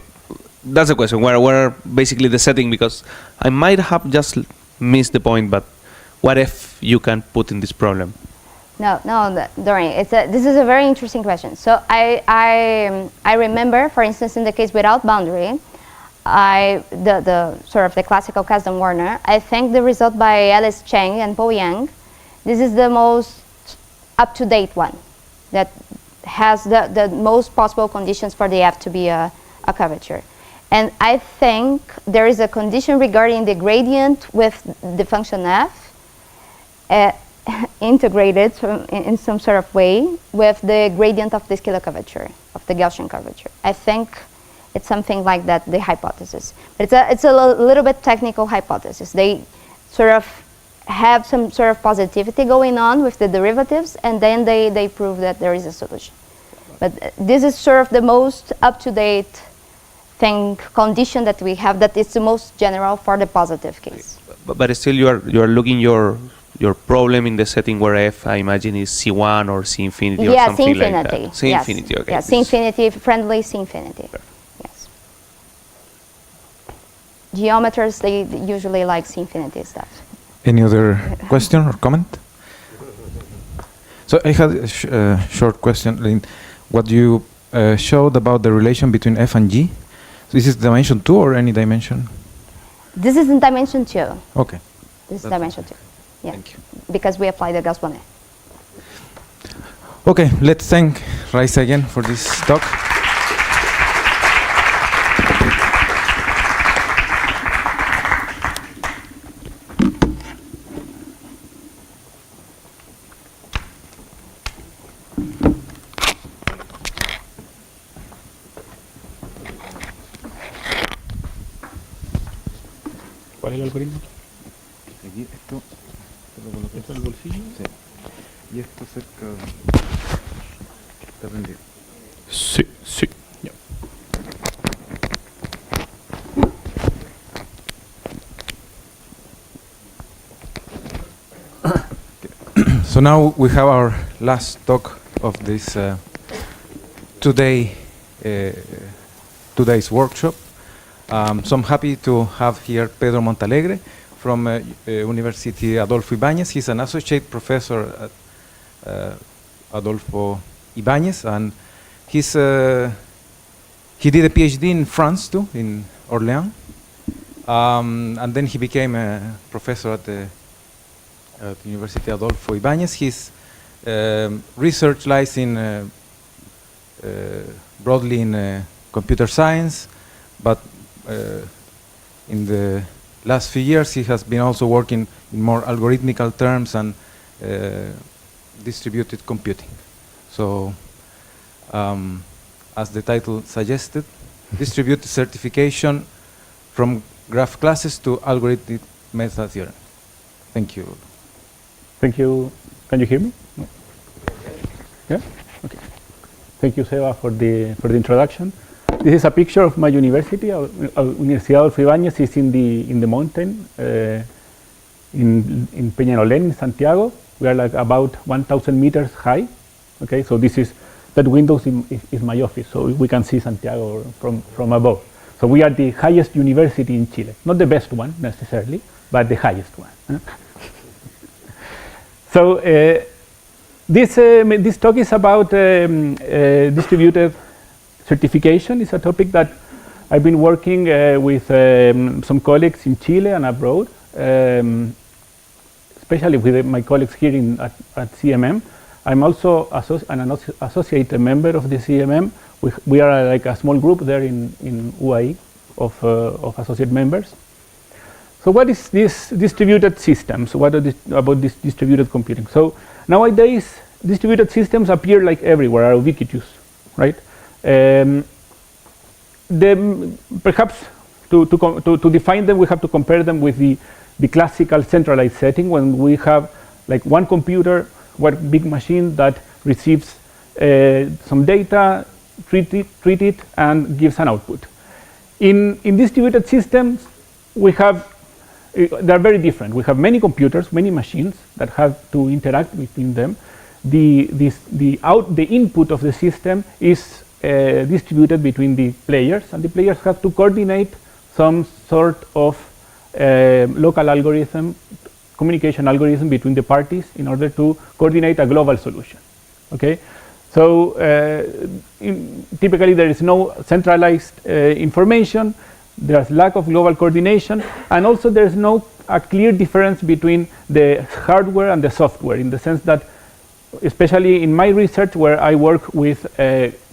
that's the question. Where basically the setting, because I might have just missed the point, but what F you can put in this problem? No, Dorian, this is a very interesting question. So I remember, for instance, in the case without boundary, the sort of the classical Kasdan-Werner, I think the result by Alice Cheng and Po Yang, this is the most up-to-date one that has the most possible conditions for the F to be a curvature. And I think there is a condition regarding the gradient with the function F integrated in some sort of way with the gradient of the scalar curvature, of the Gaussian curvature. I think it's something like that, the hypothesis. But it's a little bit technical hypothesis. They sort of have some sort of positivity going on with the derivatives, and then they prove that there is a solution. But this is sort of the most up-to-date condition that we have, that is the most general for the positive case. But still you are looking your problem in the setting where F, I imagine, is C1 or C infinity or something like that. C infinity, okay. Yeah, C infinity, friendly C infinity. Perfect. Yes. Geometers, they usually like C infinity stuff. Any other question or comment? So I had a short question. Lynn. What you showed about the relation between F and G, so this is dimension 2 or any dimension? This is in dimension 2. Okay. This is dimension 2. Yeah. Thank you. Because we apply the Gauss-Bonnet. Okay, let's thank Raisa again for this talk. ¿Cuál es el algoritmo? Aquí esto lo coloqué. ¿Esto es el bolsillo? Sí. Y esto cerca. Está prendido. Sí. Ya. So now we have our last talk of this today's workshop. So I'm happy to have here Pedro Montalegre from University Adolfo Ibáñez. He's an associate professor at Adolfo Ibáñez, and he did a PhD in France too, in Orléans, and then he became a professor at the University Adolfo Ibáñez. His research lies in broadly in computer science, but in the last few years, he has been also working in more algorithmical terms and distributed computing. So, as the title suggested, distributed certification from graph classes to algorithmic meta theorem. Thank you. Thank you. Can you hear me? No. Yeah? Okay. Thank you, Seba, for the introduction. This is a picture of my university. Universidad Adolfo Ibáñez is in the mountain in Peñalolén, in Santiago. We are like about 1,000 meters high. Okay, so that window is my office, so we can see Santiago from above. So we are the highest university in Chile, not the best one necessarily, but the highest one. So this talk is about distributed certification. It's a topic that I've been working with some colleagues in Chile and abroad, especially with my colleagues here at CMM. I'm also an associate member of the CMM. We are like a small group there in UAE of associate members. So what is this distributed systems? What are about this distributed computing? So nowadays, distributed systems appear like everywhere, are ubiquitous, right? Perhaps to define them, we have to compare them with the classical centralized setting when we have like one computer, one big machine that receives some data, treat it, and gives an output. In distributed systems, we have they are very different. We have many computers, many machines that have to interact between them. The input of the system is distributed between the players, and the players have to coordinate some sort of local algorithm, communication algorithm between the parties in order to coordinate a global solution. Okay, so typically there is no centralized information. There's lack of global coordination, and also there's no a clear difference between the hardware and the software, in the sense that, especially in my research where I work with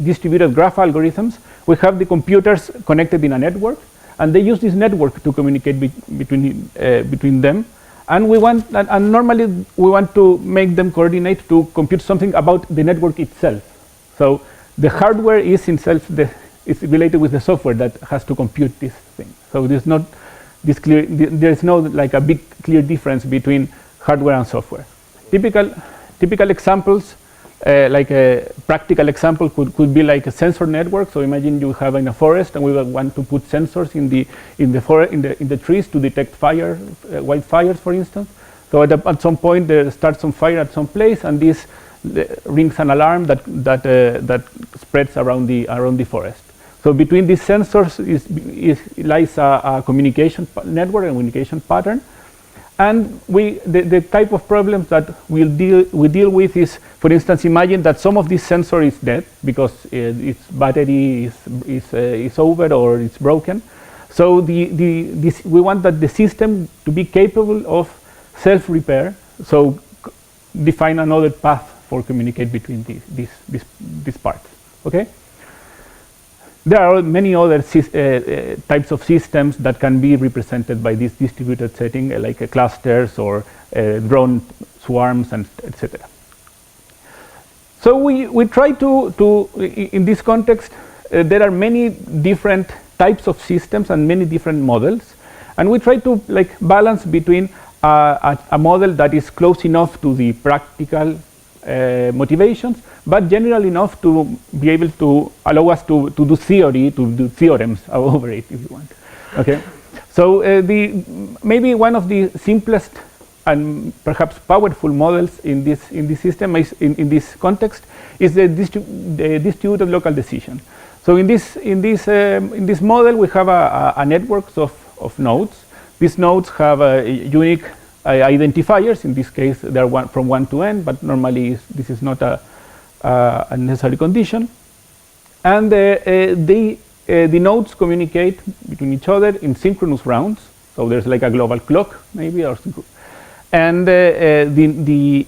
distributed graph algorithms, we have the computers connected in a network, and they use this network to communicate between them. And normally we want to make them coordinate to compute something about the network itself. So the hardware is itself is related with the software that has to compute this thing. So there's not this clear. There's no like a big clear difference between hardware and software. Typical examples, like a practical example could be like a sensor network. So imagine you have in a forest, and we want to put sensors in the trees to detect wildfires, for instance. So at some point there starts some fire at some place, and this rings an alarm that spreads around the forest. So between these sensors lies a communication network, a communication pattern. And the type of problems that we deal with is, for instance, imagine that some of this sensor is dead because its battery is over or it's broken. So we want that the system to be capable of self-repair. So define another path for communicate between these parts. Okay. There are many other types of systems that can be represented by this distributed setting, like clusters or drone swarms, and etc. So we try to in this context, there are many different types of systems and many different models, and we try to like balance between a model that is close enough to the practical motivations, but general enough to be able to allow us to do theory, to do theorems over it, if you want. Okay, so maybe one of the simplest and perhaps powerful models in this system is in this context is the distributed local decision. So in this model we have a network of nodes. These nodes have unique identifiers. In this case, they are from 1 to n, but normally this is not a necessary condition. And the nodes communicate between each other in synchronous rounds. So there's like a global clock, maybe, and the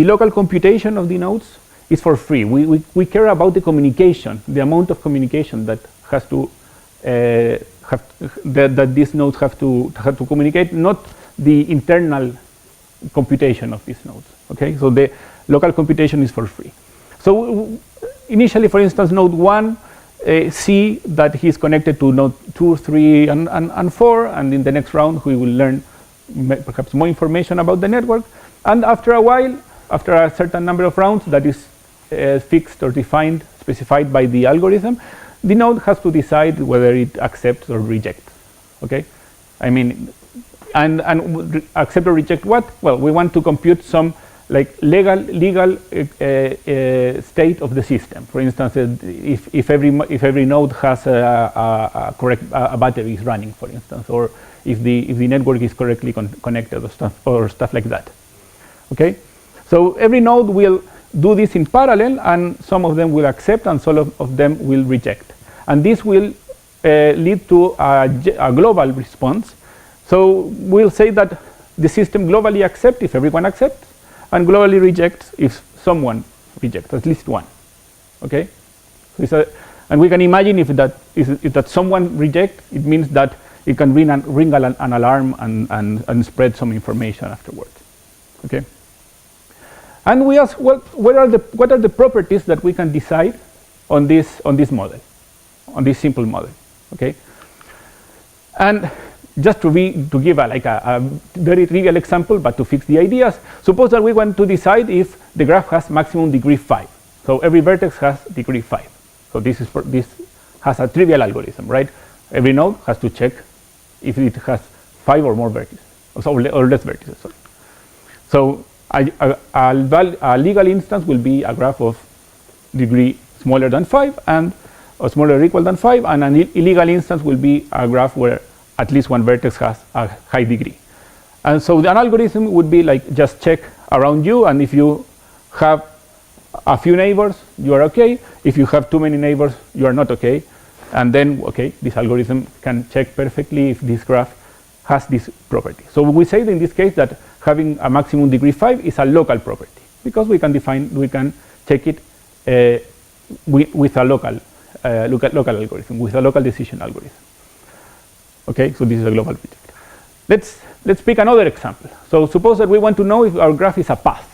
local computation of the nodes is for free. We care about the communication, the amount of communication that has to that these nodes have to communicate, not the internal computation of these nodes. Okay, so the local computation is for free. So initially, for instance, node 1 see that he is connected to node 2, 3, and 4, and in the next round we will learn perhaps more information about the network. And after a while, after a certain number of rounds that is fixed or defined, specified by the algorithm, the node has to decide whether it accepts or rejects. Okay, I mean, and accept or reject what? Well, we want to compute some like legal state of the system. For instance, if every node has a correct battery is running, for instance, or if the network is correctly connected or stuff like that. Okay, so every node will do this in parallel, and some of them will accept and some of them will reject, and this will lead to a global response. So we'll say that the system globally accepts if everyone accepts, and globally rejects if someone rejects, at least one. Okay, so and we can imagine if that someone rejects, it means that it can ring an alarm and spread some information afterwards. Okay, and we ask, well, what are the properties that we can decide on this model, on this simple model? Okay, and just to give a very trivial example, but to fix the ideas, suppose that we want to decide if the graph has maximum degree 5. So every vertex has degree 5. So this has a trivial algorithm, right? Every node has to check if it has 5 or more vertices, or less vertices. Sorry. So a legal instance will be a graph of degree smaller than 5 and or smaller or equal than 5, and an illegal instance will be a graph where at least one vertex has a high degree. And so an algorithm would be like just check around you, and if you have a few neighbors, you are okay. If you have too many neighbors, you are not okay. And then, okay, this algorithm can check perfectly if this graph has this property. So we say in this case that having a maximum degree 5 is a local property, because we can check it with a local algorithm, with a local decision algorithm. Okay, so this is a global reject. Let's pick another example. So suppose that we want to know if our graph is a path.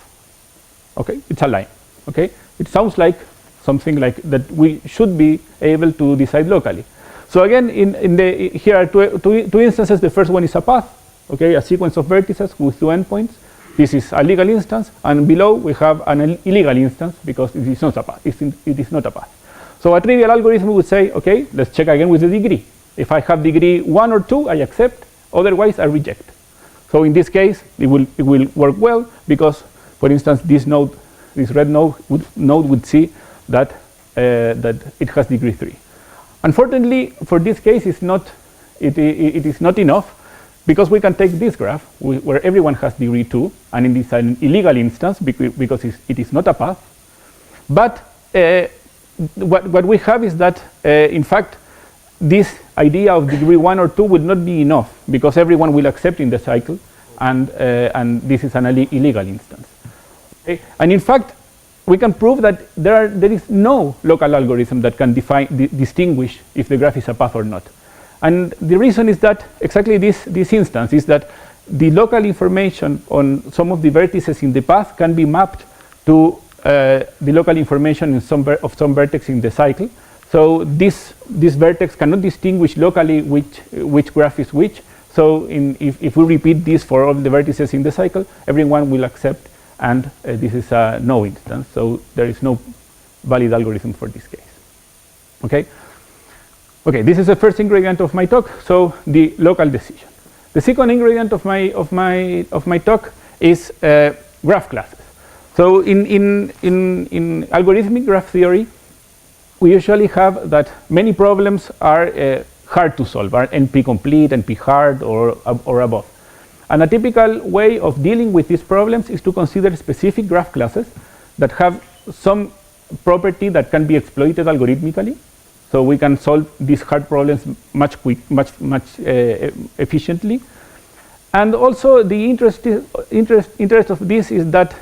Okay, it's a line. Okay, it sounds like something like that we should be able to decide locally. So again, here are two instances. The first one is a path. Okay, a sequence of vertices with 2 endpoints. This is a legal instance, and below we have an illegal instance because it is not a path. It is not a path. So a trivial algorithm would say, okay, let's check again with the degree. If I have degree 1 or 2, I accept. Otherwise, I reject. So in this case, it will work well because, for instance, this red node would see that it has degree 3. Unfortunately, for this case, it is not enough, because we can take this graph where everyone has degree 2, and it is an illegal instance because it is not a path. But what we have is that, in fact, this idea of degree 1 or 2 would not be enough, because everyone will accept in the cycle, and this is an illegal instance. Okay? And in fact, we can prove that there is no local algorithm that can distinguish if the graph is a path or not. And the reason is that exactly this instance is that the local information on some of the vertices in the path can be mapped to the local information of some vertex in the cycle. So this vertex cannot distinguish locally which graph is which. So if we repeat this for all the vertices in the cycle, everyone will accept, and this is a no instance. So there is no valid algorithm for this case. Okay. Okay, this is the first ingredient of my talk. So the local decision. The second ingredient of my talk is graph classes. So in algorithmic graph theory, we usually have that many problems are hard to solve, are NP complete, NP hard, or above. And a typical way of dealing with these problems is to consider specific graph classes that have some property that can be exploited algorithmically. So we can solve these hard problems much efficiently. And also the interest of this is that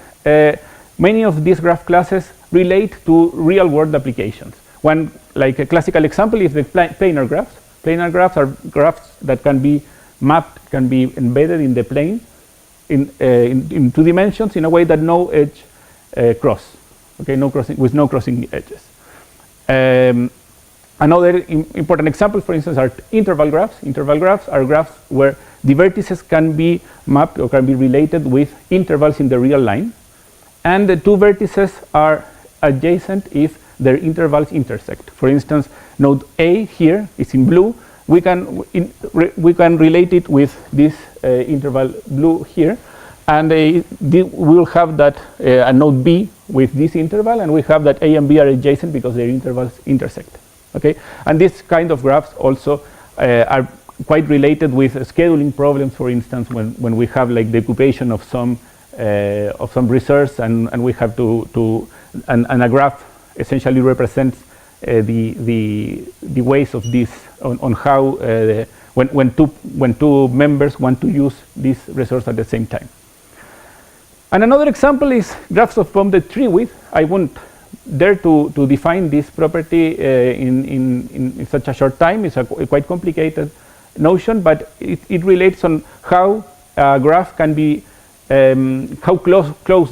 many of these graph classes relate to real world applications. One, like a classical example, is the planar graphs. Planar graphs are graphs that can be mapped, can be embedded in the plane in 2 dimensions in a way that no edge cross, okay, with no crossing edges. Another important example, for instance, are interval graphs. Interval graphs are graphs where the vertices can be mapped or can be related with intervals in the real line, and the 2 vertices are adjacent if their intervals intersect. For instance, node A here is in blue. We can relate it with this interval blue here, and we will have that a node B with this interval, and we have that A and B are adjacent because their intervals intersect. Okay, and this kind of graphs also are quite related with scheduling problems. For instance, when we have like the occupation of some resource, and we have and a graph essentially represents the ways of this on how when two members want to use this resource at the same time. And another example is graphs of bounded tree width. I won't dare to define this property in such a short time. It's a quite complicated notion, but it relates on how a graph can be how close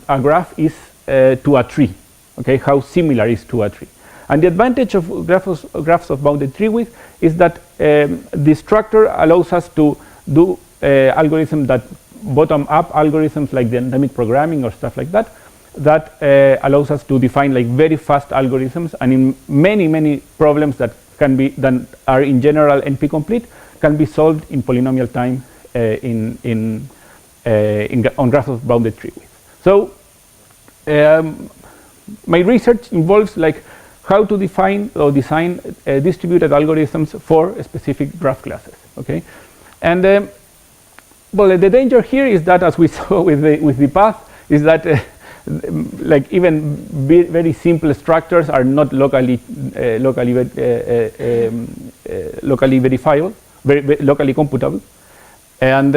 a graph is to a tree. Okay, how similar is to a tree. And the advantage of graphs of bounded tree width is that the structure allows us to do algorithms that bottom-up algorithms like dynamic programming or stuff like that, that allows us to define like very fast algorithms, and in many problems that are in general NP complete can be solved in polynomial time on graphs of bounded tree width. So my research involves like how to define or design distributed algorithms for specific graph classes. Okay, and well, the danger here is that, as we saw with the path, is that like even very simple structures are not locally verifiable, locally computable, and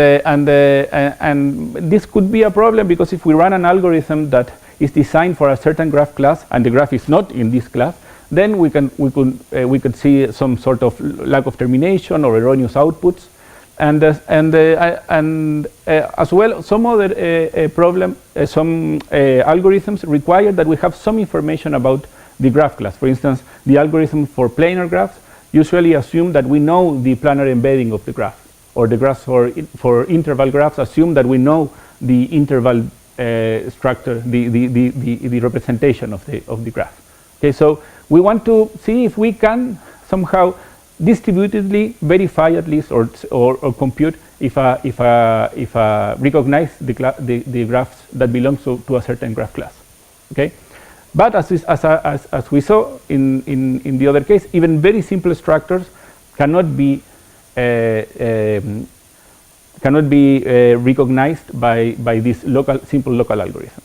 this could be a problem, because if we run an algorithm that is designed for a certain graph class and the graph is not in this class, then we could see some sort of lack of termination or erroneous outputs. And as well, some other some algorithms require that we have some information about the graph class. For instance, the algorithm for planar graphs usually assume that we know the planar embedding of the graph, or the graphs for interval graphs assume that we know the interval structure, the representation of the graph. Okay, so we want to see if we can somehow distributedly verify at least or compute if recognize the graphs that belong to a certain graph class. Okay, but as we saw in the other case, even very simple structures cannot be recognized by these simple local algorithms.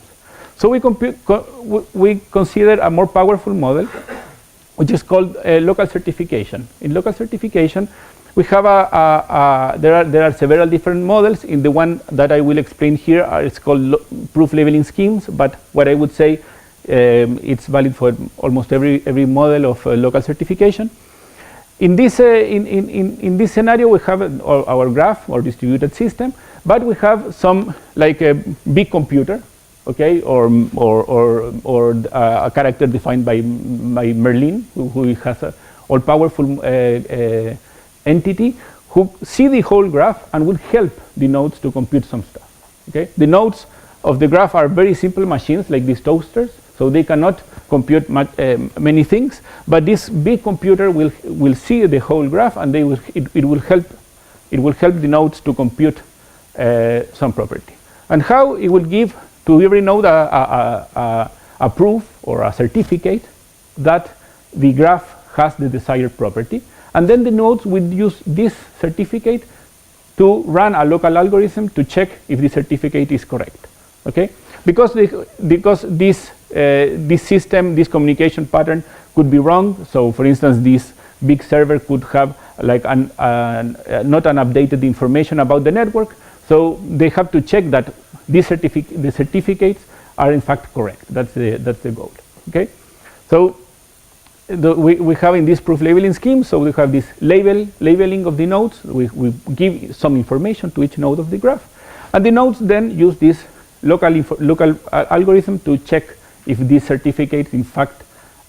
So we consider a more powerful model, which is called local certification. In local certification, we have there are several different models. In the one that I will explain here, it's called proof labeling schemes. But what I would say, it's valid for almost every model of local certification. In this in this scenario, we have our graph or distributed system, but we have some like a big computer. Okay, or a character defined by Merlin, who has a all-powerful entity who see the whole graph and will help the nodes to compute some stuff. Okay, the nodes of the graph are very simple machines like these toasters, so they cannot compute many things. But this big computer will see the whole graph, and it will help the nodes to compute some property. And how it will give to every node a proof or a certificate that the graph has the desired property, and then the nodes will use this certificate to run a local algorithm to check if the certificate is correct. Okay, because this system, this communication pattern could be wrong. So, for instance, this big server could have like not an updated information about the network. So they have to check that the certificates are in fact correct. That's the goal. Okay, so we have in this proof labeling scheme, so we have this labeling of the nodes. We give some information to each node of the graph. And the nodes then use this local algorithm to check if these certificates in fact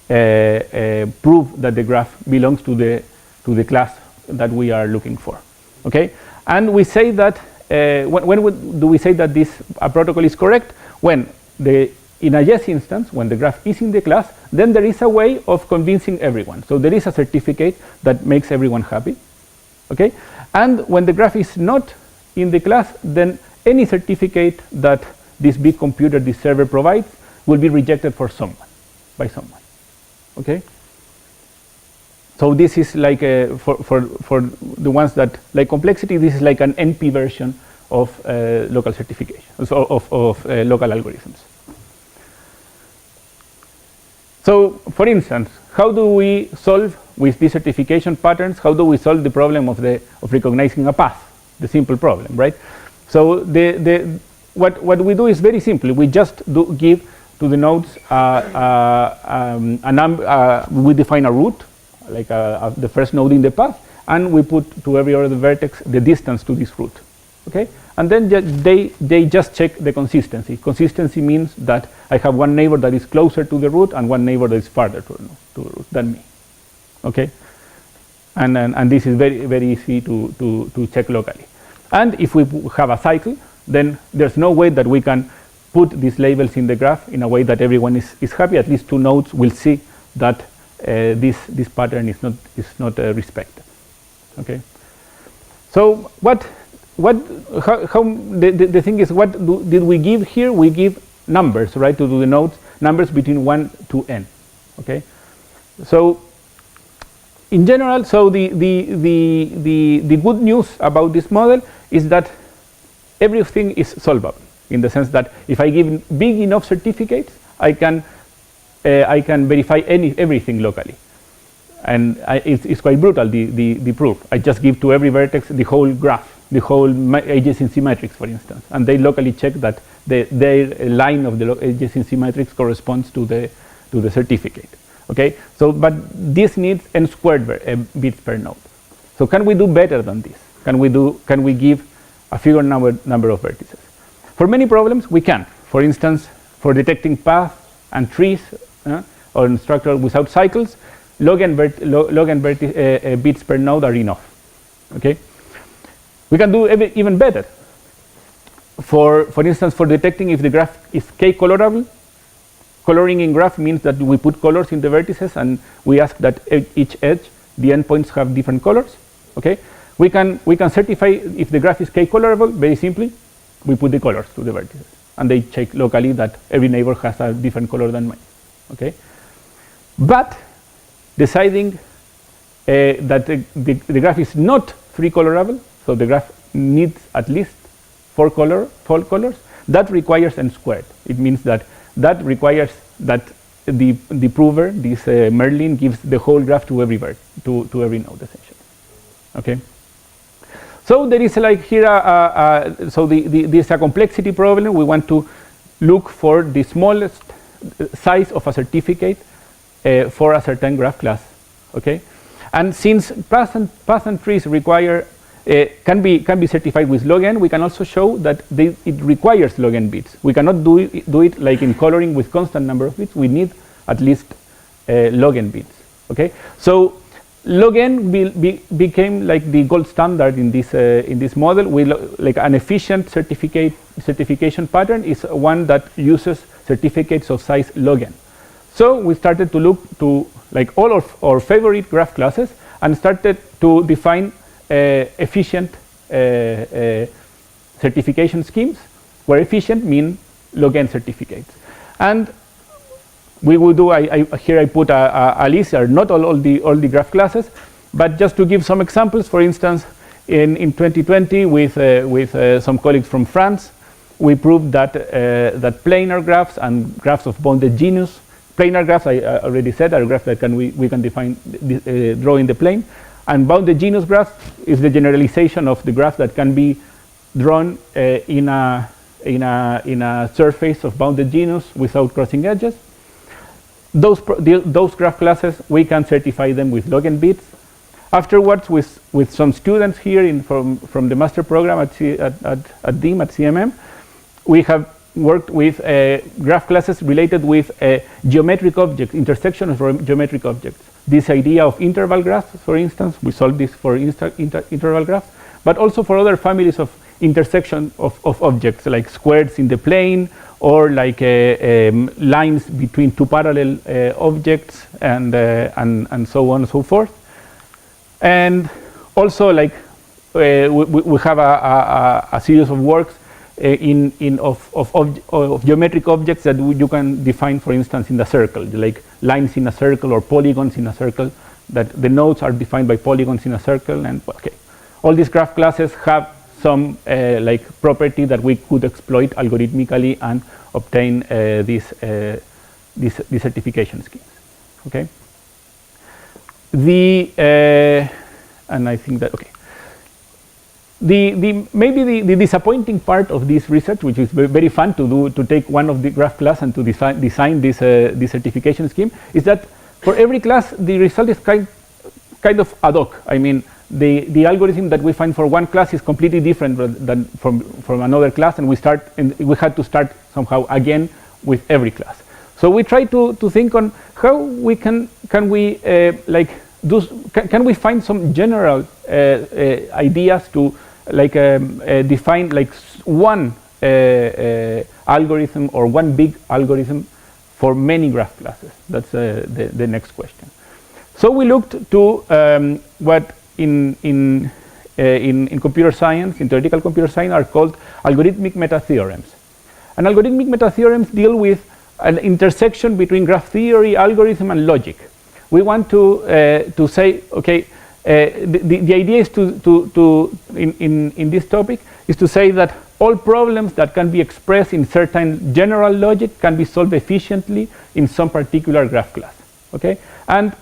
prove that the graph belongs to the class that we are looking for. Okay, and we say that when do we say that this protocol is correct? When in a yes instance, when the graph is in the class, then there is a way of convincing everyone. So there is a certificate that makes everyone happy. Okay, and when the graph is not in the class, then any certificate that this big computer, this server provides, will be rejected by someone. Okay. So this is like for the ones that like complexity. This is like an NP version of local certification, so of local algorithms. So, for instance, how do we solve with these certification patterns? How do we solve the problem of recognizing a path? The simple problem, right? So what we do is very simple. We just give to the nodes a number. We define a route, like the first node in the path, and we put to every other vertex the distance to this route. Okay, and then they just check the consistency. Consistency means that I have one neighbor that is closer to the root and one neighbor that is farther to the root than me. Okay, and this is very easy to check locally. And if we have a cycle, then there's no way that we can put these labels in the graph in a way that everyone is happy. At least two nodes will see that this pattern is not respected. Okay, so how the thing is, what did we give here? We give numbers, right, to the nodes, numbers between 1 to n. Okay, so in general, so the good news about this model is that everything is solvable, in the sense that if I give big enough certificates, I can verify everything locally. And it's quite brutal, the proof. I just give to every vertex the whole graph, the whole adjacency matrix, for instance, and they locally check that their line of the adjacency matrix corresponds to the certificate. Okay, so but this needs n squared bits per node. So can we do better than this? Can we give a fewer number of vertices? For many problems, we can. For instance, for detecting paths and trees or structure without cycles, log n bits per node are enough. Okay, we can do even better. For instance, for detecting if the graph is k-colorable, coloring in graph means that we put colors in the vertices and we ask that each edge, the endpoints have different colors. Okay, we can certify if the graph is k-colorable very simply. We put the colors to the vertices and they check locally that every neighbor has a different color than mine. Okay, but deciding that the graph is not 3-colorable, so the graph needs at least 4 colors, that requires n squared. It means that requires that the prover, this Merlin, gives the whole graph to every to every node, essentially. Okay, so there is like here there's a complexity problem. We want to look for the smallest size of a certificate for a certain graph class. Okay, and since paths and trees require can be certified with log n, we can also show that it requires log n bits. We cannot do it like in coloring with constant number of bits. We need at least log n bits. Okay, so log n became like the gold standard in this model. Like an efficient certification pattern is one that uses certificates of size log n. So we started to look to like all of our favorite graph classes and started to define efficient certification schemes, where efficient mean log n certificates. And we will do, here I put a list, are not all the graph classes, but just to give some examples. For instance, in 2020 with some colleagues from France, we proved that planar graphs and graphs of bounded genus, planar graphs I already said are graphs that we can define draw in the plane, and bounded genus graph is the generalization of the graph that can be drawn in a surface of bounded genus without crossing edges. those graph classes, we can certify them with log n bits. Afterwards, with some students here from the master program at DIM, at CMM, we have worked with graph classes related with geometric objects, intersection of geometric objects. This idea of interval graphs, for instance, we solved this for interval graphs, but also for other families of intersection of objects, like squares in the plane, or like lines between two parallel objects, and so on and so forth. And also, like we have a series of works of geometric objects that you can define, for instance, in the circle, like lines in a circle or polygons in a circle, that the nodes are defined by polygons in a circle. And okay, all these graph classes have some like property that we could exploit algorithmically and obtain these certification schemes. Okay. And I think that okay. Maybe the disappointing part of this research, which is very fun to do, to take one of the graph class and to design this certification scheme, is that for every class the result is kind of ad hoc. I mean, the algorithm that we find for one class is completely different than from another class, and we had to start somehow again with every class. So we try to think on how we can we can we find some general ideas to like define like one algorithm or one big algorithm for many graph classes. That's the next question. So we looked to what in computer science, in theoretical computer science, are called algorithmic meta-theorems. And algorithmic meta-theorems deal with an intersection between graph theory, algorithm, and logic. We want to say, okay, the idea is in this topic is to say that all problems that can be expressed in certain general logic can be solved efficiently in some particular graph class. Okay, and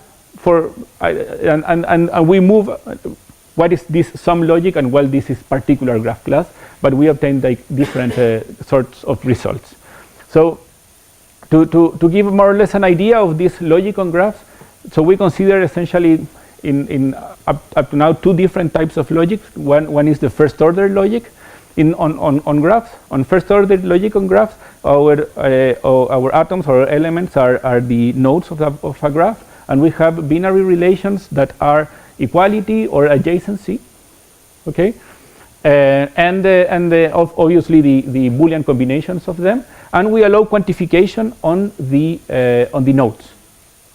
we move what is this some logic and what this is particular graph class, but we obtain like different sorts of results. So to give more or less an idea of this logic on graphs, so we consider essentially up to now two different types of logic. One is the first order logic on graphs. On first order logic on graphs, our atoms or elements are the nodes of a graph, and we have binary relations that are equality or adjacency. Okay, and obviously the Boolean combinations of them, and we allow quantification on the nodes.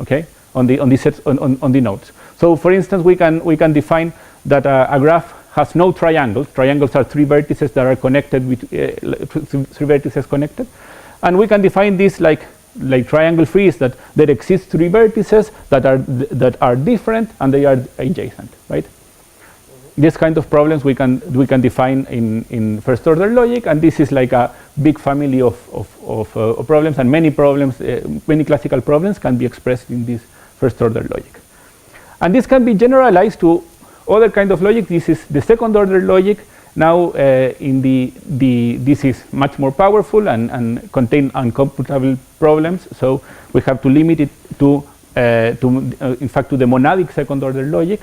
Okay, on the sets on the nodes. So for instance, we can define that a graph has no triangles. Triangles are three vertices that are connected with three vertices connected, and we can define this like triangle free is that there exist three vertices that are different and they are adjacent, right? This kind of problems we can define in first order logic, and this is like a big family of problems, and many problems, many classical problems can be expressed in this first order logic. And this can be generalized to other kind of logic. This is the second order logic. Now this is much more powerful and contain uncomputable problems, so we have to limit it to in fact to the monadic second order logic,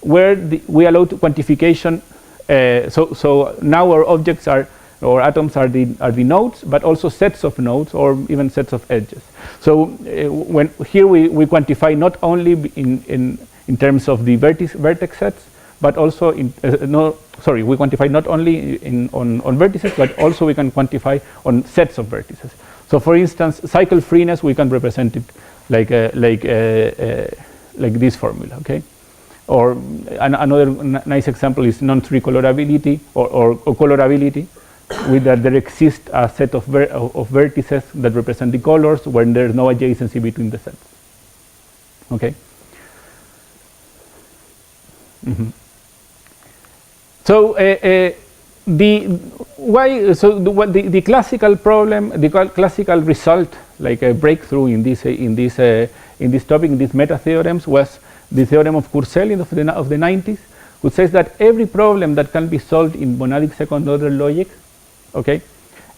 where we allow quantification. So now our objects or atoms are the nodes, but also sets of nodes or even sets of edges. So when here we quantify not only in terms of the vertex sets, but also we quantify not only on vertices, but also we can quantify on sets of vertices. So for instance, cycle freeness, we can represent it like this formula. Okay. Or another nice example is non-tree colorability or colorability, with that there exists a set of vertices that represent the colors when there's no adjacency between the sets. Okay. Mm-hmm. So the classical problem, the classical result, like a breakthrough in this topic, in these meta theorems, was the theorem of Kurzell of the 90s, which says that every problem that can be solved in monadic second order logic, okay,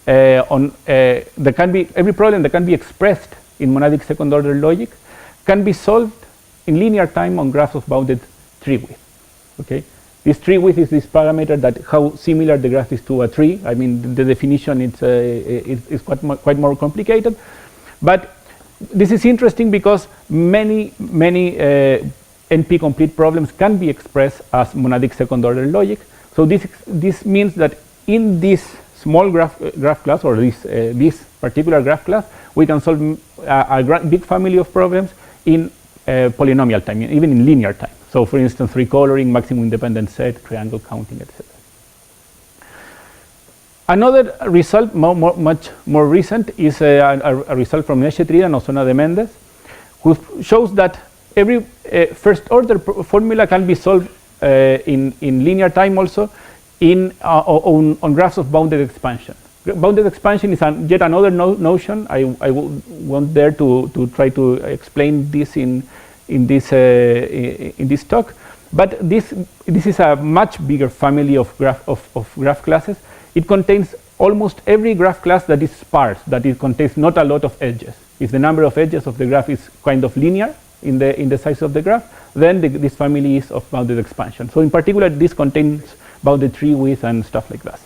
every problem that can be expressed in monadic second order logic can be solved in linear time on graphs of bounded tree width. Okay, this tree width is this parameter that how similar the graph is to a tree. I mean, the definition is quite more complicated, but this is interesting because many NP complete problems can be expressed as monadic second order logic. So this means that in this small graph class, or this particular graph class, we can solve a big family of problems in polynomial time, even in linear time. So for instance, recoloring, maximum independent set, triangle counting, etc. Another result, much more recent, is a result from Nechetrida and Osona de Mendes, who shows that every first order formula can be solved in linear time also on graphs of bounded expansion. Bounded expansion is yet another notion. I won't dare to try to explain this in this talk, but this is a much bigger family of graph classes. It contains almost every graph class that is sparse, that it contains not a lot of edges. If the number of edges of the graph is kind of linear in the size of the graph, then this family is of bounded expansion. So in particular, this contains bounded tree width and stuff like that.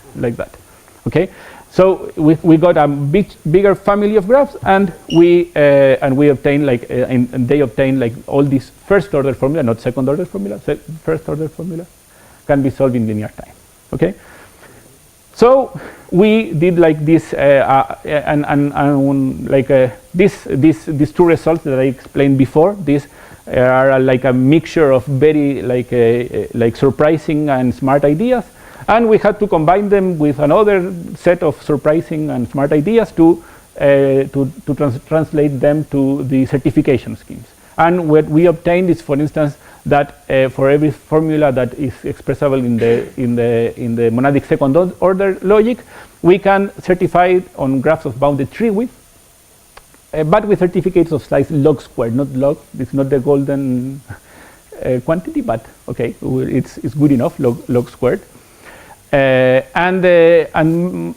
Okay, so we got a bigger family of graphs, and we obtain and they obtain all these first order formula, not second order formula. First order formula can be solved in linear time. Okay. So we did this, these two results that I explained before. These are like a mixture of very surprising and smart ideas, and we had to combine them with another set of surprising and smart ideas to translate them to the certification schemes. And what we obtained is, for instance, that for every formula that is expressible in the monadic second order logic, we can certify it on graphs of bounded tree width, but with certificates of size log squared, not log. It's not the golden quantity, but okay, it's good enough, log squared. And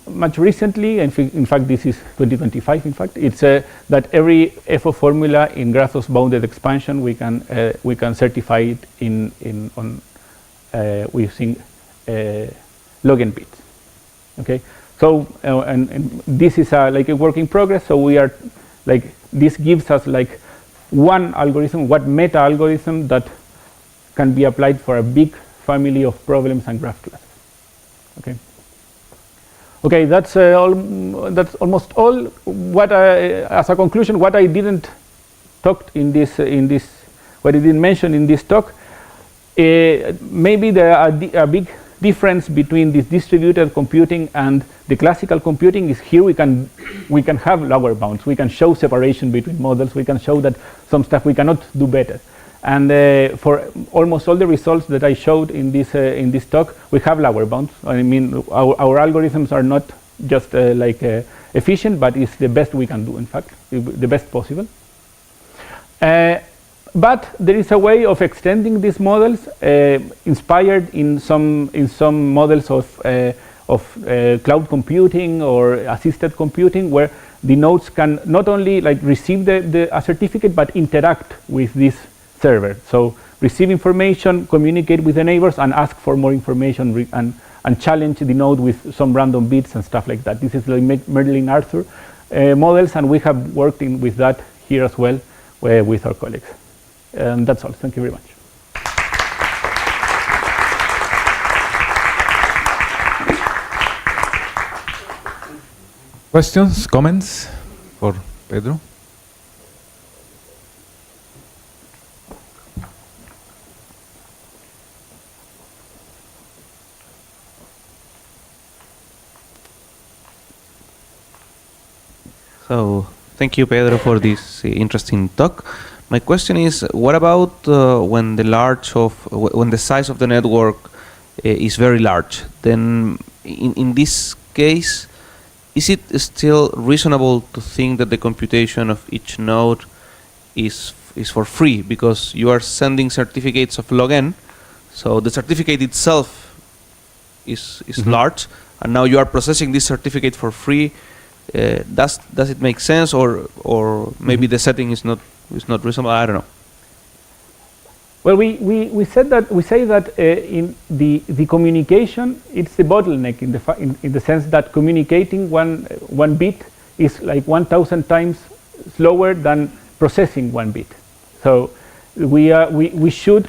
much recently, in fact, this is 2025. In fact, it's that every FO formula in graphs of bounded expansion we can certify it using log n bits. Okay, so and this is a work in progress. So we are this gives us one algorithm, one meta algorithm that can be applied for a big family of problems and graph classes. Okay. Okay, that's almost all. What as a conclusion, what I didn't talk what I didn't mention in this talk, maybe a big difference between this distributed computing and the classical computing is here we can have lower bounds. We can show separation between models. We can show that some stuff we cannot do better. And for almost all the results that I showed in this talk, we have lower bounds. I mean, our algorithms are not just efficient, but it's the best we can do. In fact, the best possible. But there is a way of extending these models, inspired in some models of cloud computing or assisted computing, where the nodes can not only receive a certificate, but interact with this server. So receive information, communicate with the neighbors, and ask for more information and challenge the node with some random bits and stuff like that. This is like Merlin-Arthur models, and we have worked with that here as well with our colleagues. And that's all. Thank you very much. Questions, comments for Pedro? So thank you, Pedro, for this interesting talk. My question is, what about when the size of the network is very large? Then, in this case, is it still reasonable to think that the computation of each node is for free, because you are sending certificates of log n, so the certificate itself is large, and now you are processing this certificate for free Does it make sense, or maybe the setting is not reasonable? I don't know. Well, we say that in the communication, it's the bottleneck in the sense that communicating one bit is like 1,000 times slower than processing one bit. So we should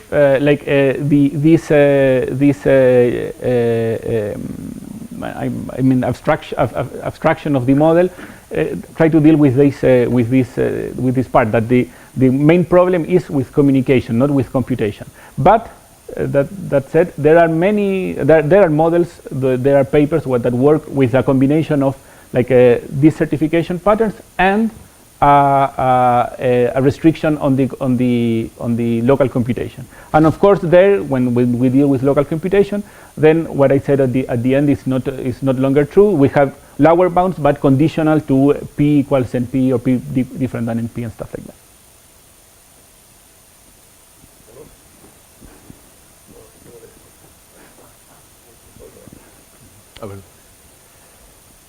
abstraction of the model, try to deal with this part, that the main problem is with communication, not with computation. But that said, there are models, there are papers that work with a combination of these certification patterns and a restriction on the local computation. And of course, there, when we deal with local computation, then what I said at the end is not longer true. We have lower bounds, but conditional to p equals np or p different than np and stuff like that.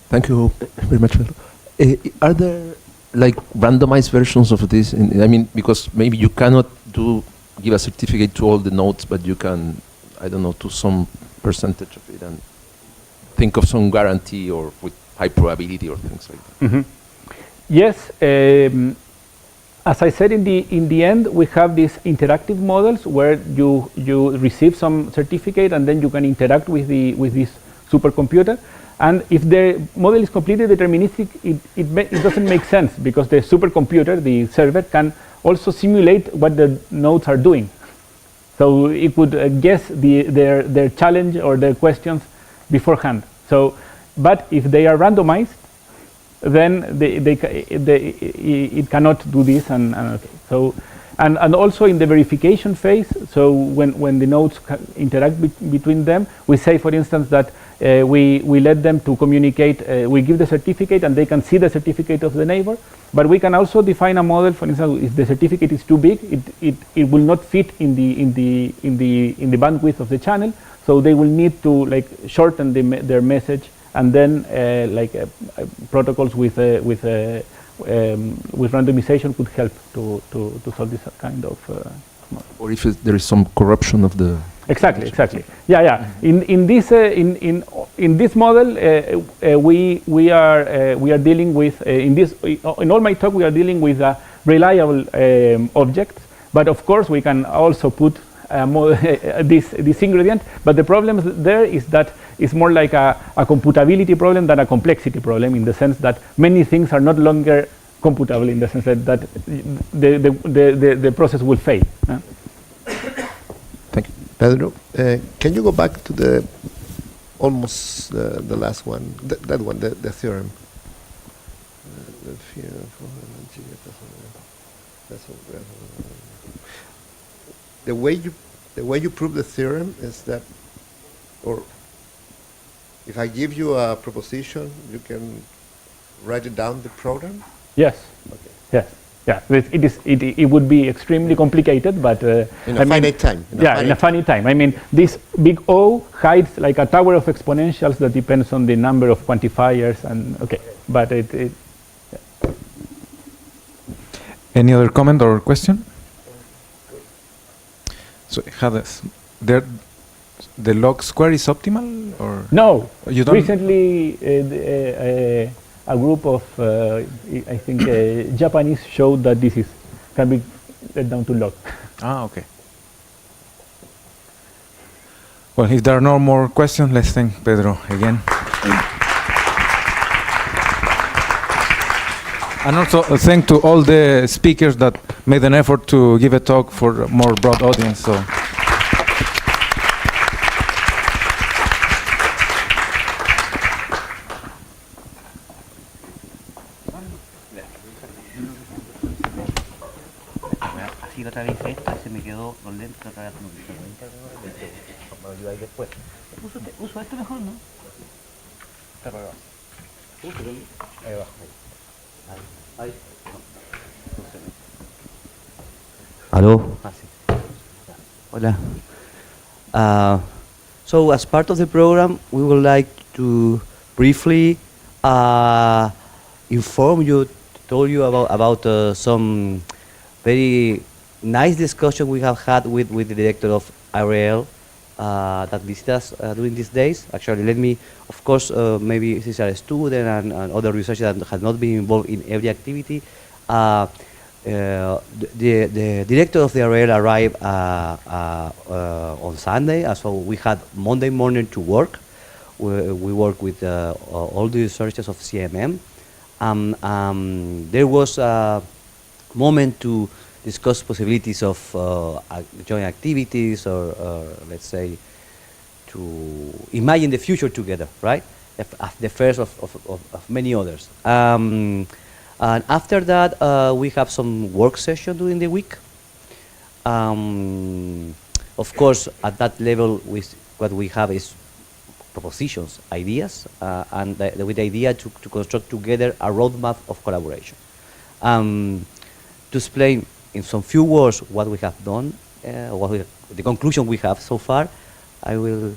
Thank you very much. Are there randomized versions of this? I mean, because maybe you cannot give a certificate to all the nodes, but you can, I don't know, to some percentage of it, and think of some guarantee or with high probability or things like that. Mm-hmm. Yes. As I said, in the end, we have these interactive models where you receive some certificate and then you can interact with this supercomputer. And if the model is completely deterministic, it doesn't make sense, because the supercomputer, the server, can also simulate what the nodes are doing. So it would guess their challenge or their questions beforehand. So, but if they are randomized, then it cannot do this. And also in the verification phase, so when the nodes interact between them, we say, for instance, that we let them to communicate, we give the certificate and they can see the certificate of the neighbor, but we can also define a model. For instance, if the certificate is too big, it will not fit in the bandwidth of the channel, so they will need to shorten their message, and then protocols with randomization could help to solve this kind of model. Or if there is some corruption of the... Exactly. Yeah. In this model, we are dealing with in all my talk we are dealing with a reliable object, but of course we can also put this ingredient. But the problem there is that it's more like a computability problem than a complexity problem, in the sense that many things are not longer computable, in the sense that the process will fail. Thank you. Pedro, can you go back to the last one, that one, the theorem? The way you prove the theorem is that, or if I give you a proposition, you can write it down the program? Yes. Okay. Yes. Yeah. It would be extremely complicated, but in a finite time. In a finite time. I mean, this big O hides like a tower of exponentials that depends on the number of quantifiers, and but yeah. Any other comment or question? So, Hades, the log square is optimal, or no? You don't. Recently, a group of I think Japanese showed that this can be let down to log. Ah, okay. Well, if there are no more questions, let's thank Pedro again. And also thank to all the speakers that made an effort to give a talk for a more broad audience. So. Así otra vez esta, se me quedó los lentes otra vez. Me ayudáis después. Uso esto mejor, ¿no? Está apagado. Ahí abajo. Ahí. Hello. Hola. So as part of the program, we would like to briefly inform you, told you about some very nice discussion we have had with the director of IRL that visited us during these days. Actually, let me, of course, maybe this is a student and other researchers that have not been involved in every activity. The director of the IRL arrived on Sunday, so we had Monday morning to work. We work with all the researchers of CMM. There was a moment to discuss possibilities of joint activities or let's say to imagine the future together, right? The first of many others. And after that, we have some work session during the week. Of course, at that level, what we have is propositions, ideas, and with the idea to construct together a roadmap of collaboration. To explain in some few words what we have done, the conclusion we have so far, I will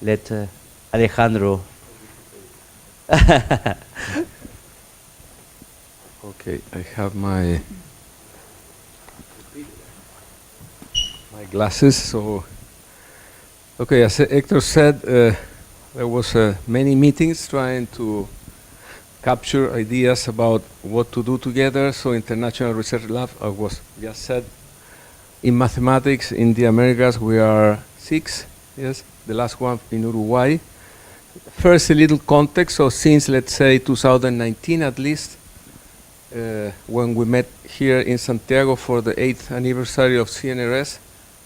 let Alejandro. Okay, I have my glasses. So, okay, as Hector said, there was many meetings trying to capture ideas about what to do together. So International Research Lab, was just said, in mathematics in the Americas we are 6, yes, the last one in Uruguay. First, a little context. So since, let's say, 2019 at least, when we met here in Santiago for the 8th anniversary of CNRS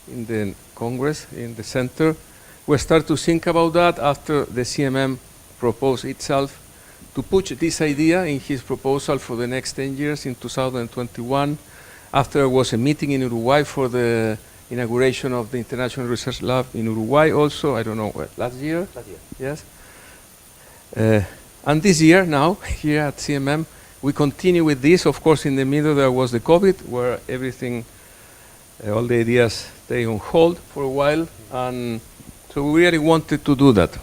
in the Congress, in the Centro, we start to think about that after the CMM proposed itself to push this idea in his proposal for the next 10 years in 2021. After there was a meeting in Uruguay for the inauguration of the International Research Lab in Uruguay also, I don't know, last year? Last year. Yes. And this year now, here at CMM, we continue with this. Of course, in the middle there was the COVID, where everything, all the ideas stay on hold for a while, and so we really wanted to do that.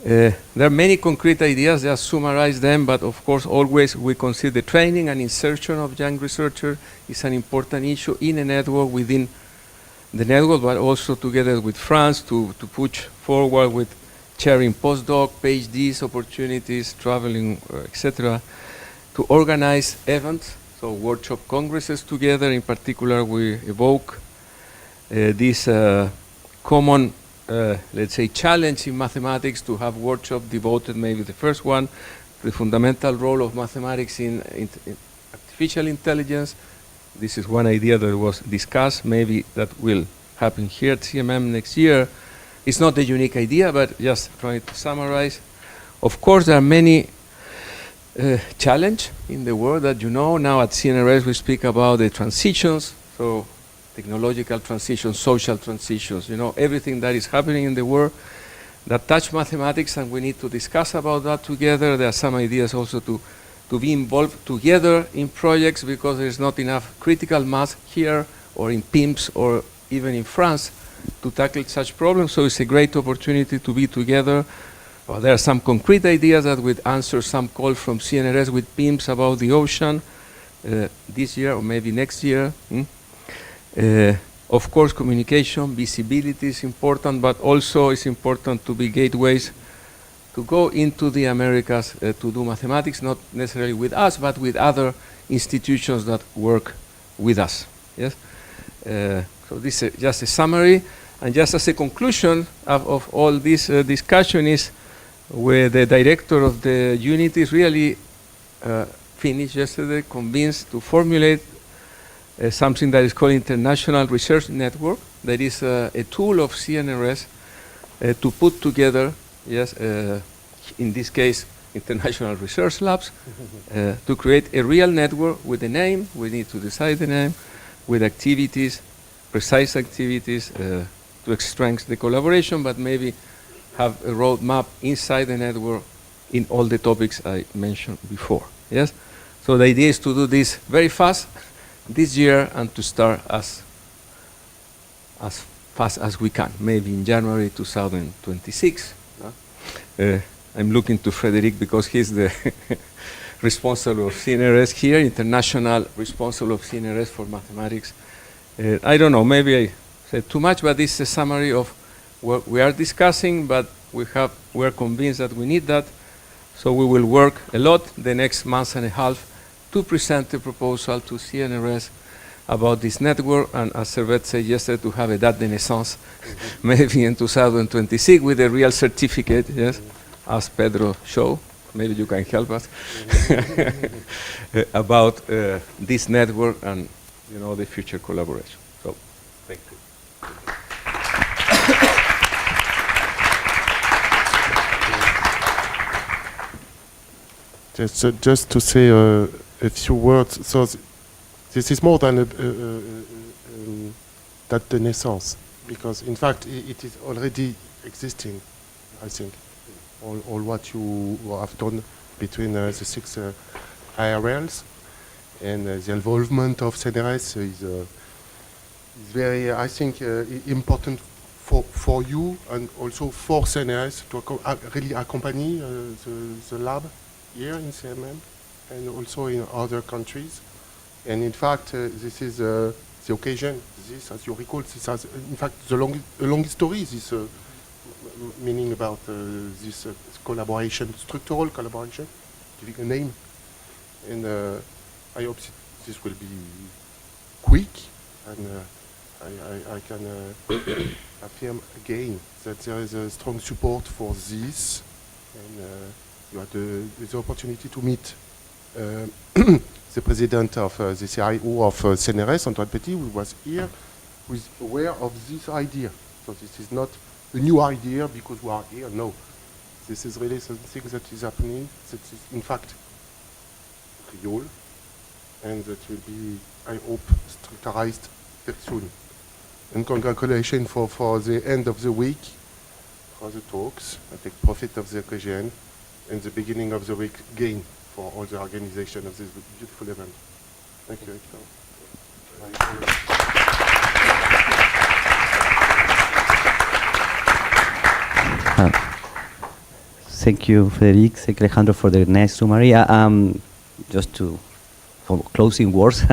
There are many concrete ideas, just summarize them, but of course always we consider training and insertion of young researchers is an important issue in a network, within the network, but also together with France to push forward with sharing postdoc, PhDs, opportunities, traveling, etc., to organize events, so workshop congresses together. In particular, we evoke this common let's say, challenge in mathematics to have workshop devoted, maybe the first one, the fundamental role of mathematics in artificial intelligence. This is one idea that was discussed. Maybe that will happen here at CMM next year. It's not a unique idea, but just trying to summarize. Of course, there are many challenges in the world that you know. Now at CNRS we speak about the transitions, so technological transitions, social transitions, you know, everything that is happening in the world that touch mathematics, and we need to discuss about that together. There are some ideas also to be involved together in projects, because there's not enough critical mass here or in PIMS or even in France to tackle such problems. So it's a great opportunity to be together. Well, there are some concrete ideas that would answer some call from CNRS with PIMS about the ocean this year or maybe next year. Of course, communication, visibility is important, but also it's important to be gateways to go into the Americas to do mathematics, not necessarily with us, but with other institutions that work with us. Yes. So this is just a summary, and just as a conclusion of all this discussion is where the director of the unit is really finished yesterday, convinced to formulate something that is called International Research Network. That is a tool of CNRS to put together, yes, in this case, international research labs, to create a real network with a name. We need to decide the name, with activities, precise activities, to strengthen the collaboration, but maybe have a roadmap inside the network in all the topics I mentioned before. Yes. So the idea is to do this very fast this year, and to start as fast as we can, maybe in January 2026. I'm looking to Frederic because he's the responsible of CNRS here, international responsible of CNRS for mathematics. I don't know, maybe I said too much, but this is a summary of what we are discussing, but we're convinced that we need that. So we will work a lot the next month and a half to present a proposal to CNRS about this network, and as Servet said yesterday, to have a date de naissance, maybe in 2026 with a real certificate, yes, as Pedro showed. Maybe you can help us about this network and, you know, the future collaboration. So, thank you. Just to say a few words. So this is more than date de naissance, because in fact it is already existing, I think. All what you have done between the 6 IRLs and the involvement of CNRS is very, I think, important for you and also for CNRS to really accompany the lab here in CMM and also in other countries. And in fact, this is the occasion. This, as you recall, this has, in fact, a long history. This meaning about this collaboration, structural collaboration, giving a name. And I hope this will be quick, and I can affirm again that there is a strong support for this, and you had the opportunity to meet the president of the CIO of CNRS, Antoine Petit, who was here, who is aware of this idea. So this is not a new idea because we are here, no. This is really something that is happening, that is in fact real, and that will be, I hope, structurized very soon. And congratulations for the end of the week, for the talks. I take profit of the occasion, and the beginning of the week again for all the organization of this beautiful event. Thank you, Hector. Thank you, Frederic. Thank you, Alejandro, for the nice summary. Just for closing words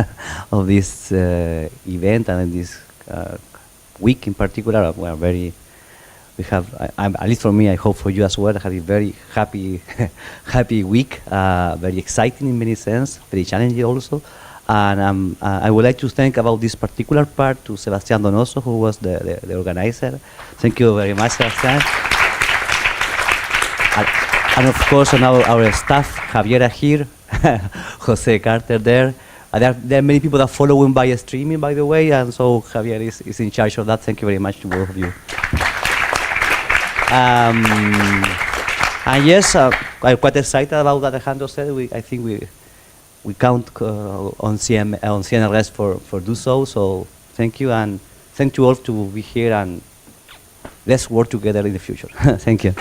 of this event and this week in particular, we are very. We have, at least for me, I hope for you as well, I had a very happy, happy week. Very exciting in many sense, very challenging also. And I would like to thank about this particular part to Sebastián Donoso, who was the organizer. Thank you very much, Sebastián. And of course, on our staff, Javiera here, Jose Carter there. There are many people that follow him by streaming, by the way, and so Javier is in charge of that. Thank you very much to both of you. And yes, I'm quite excited about what Alejandro said. I think we count on CNRS for do so. So thank you, and thank you all to be here, and let's work together in the future. Thank you.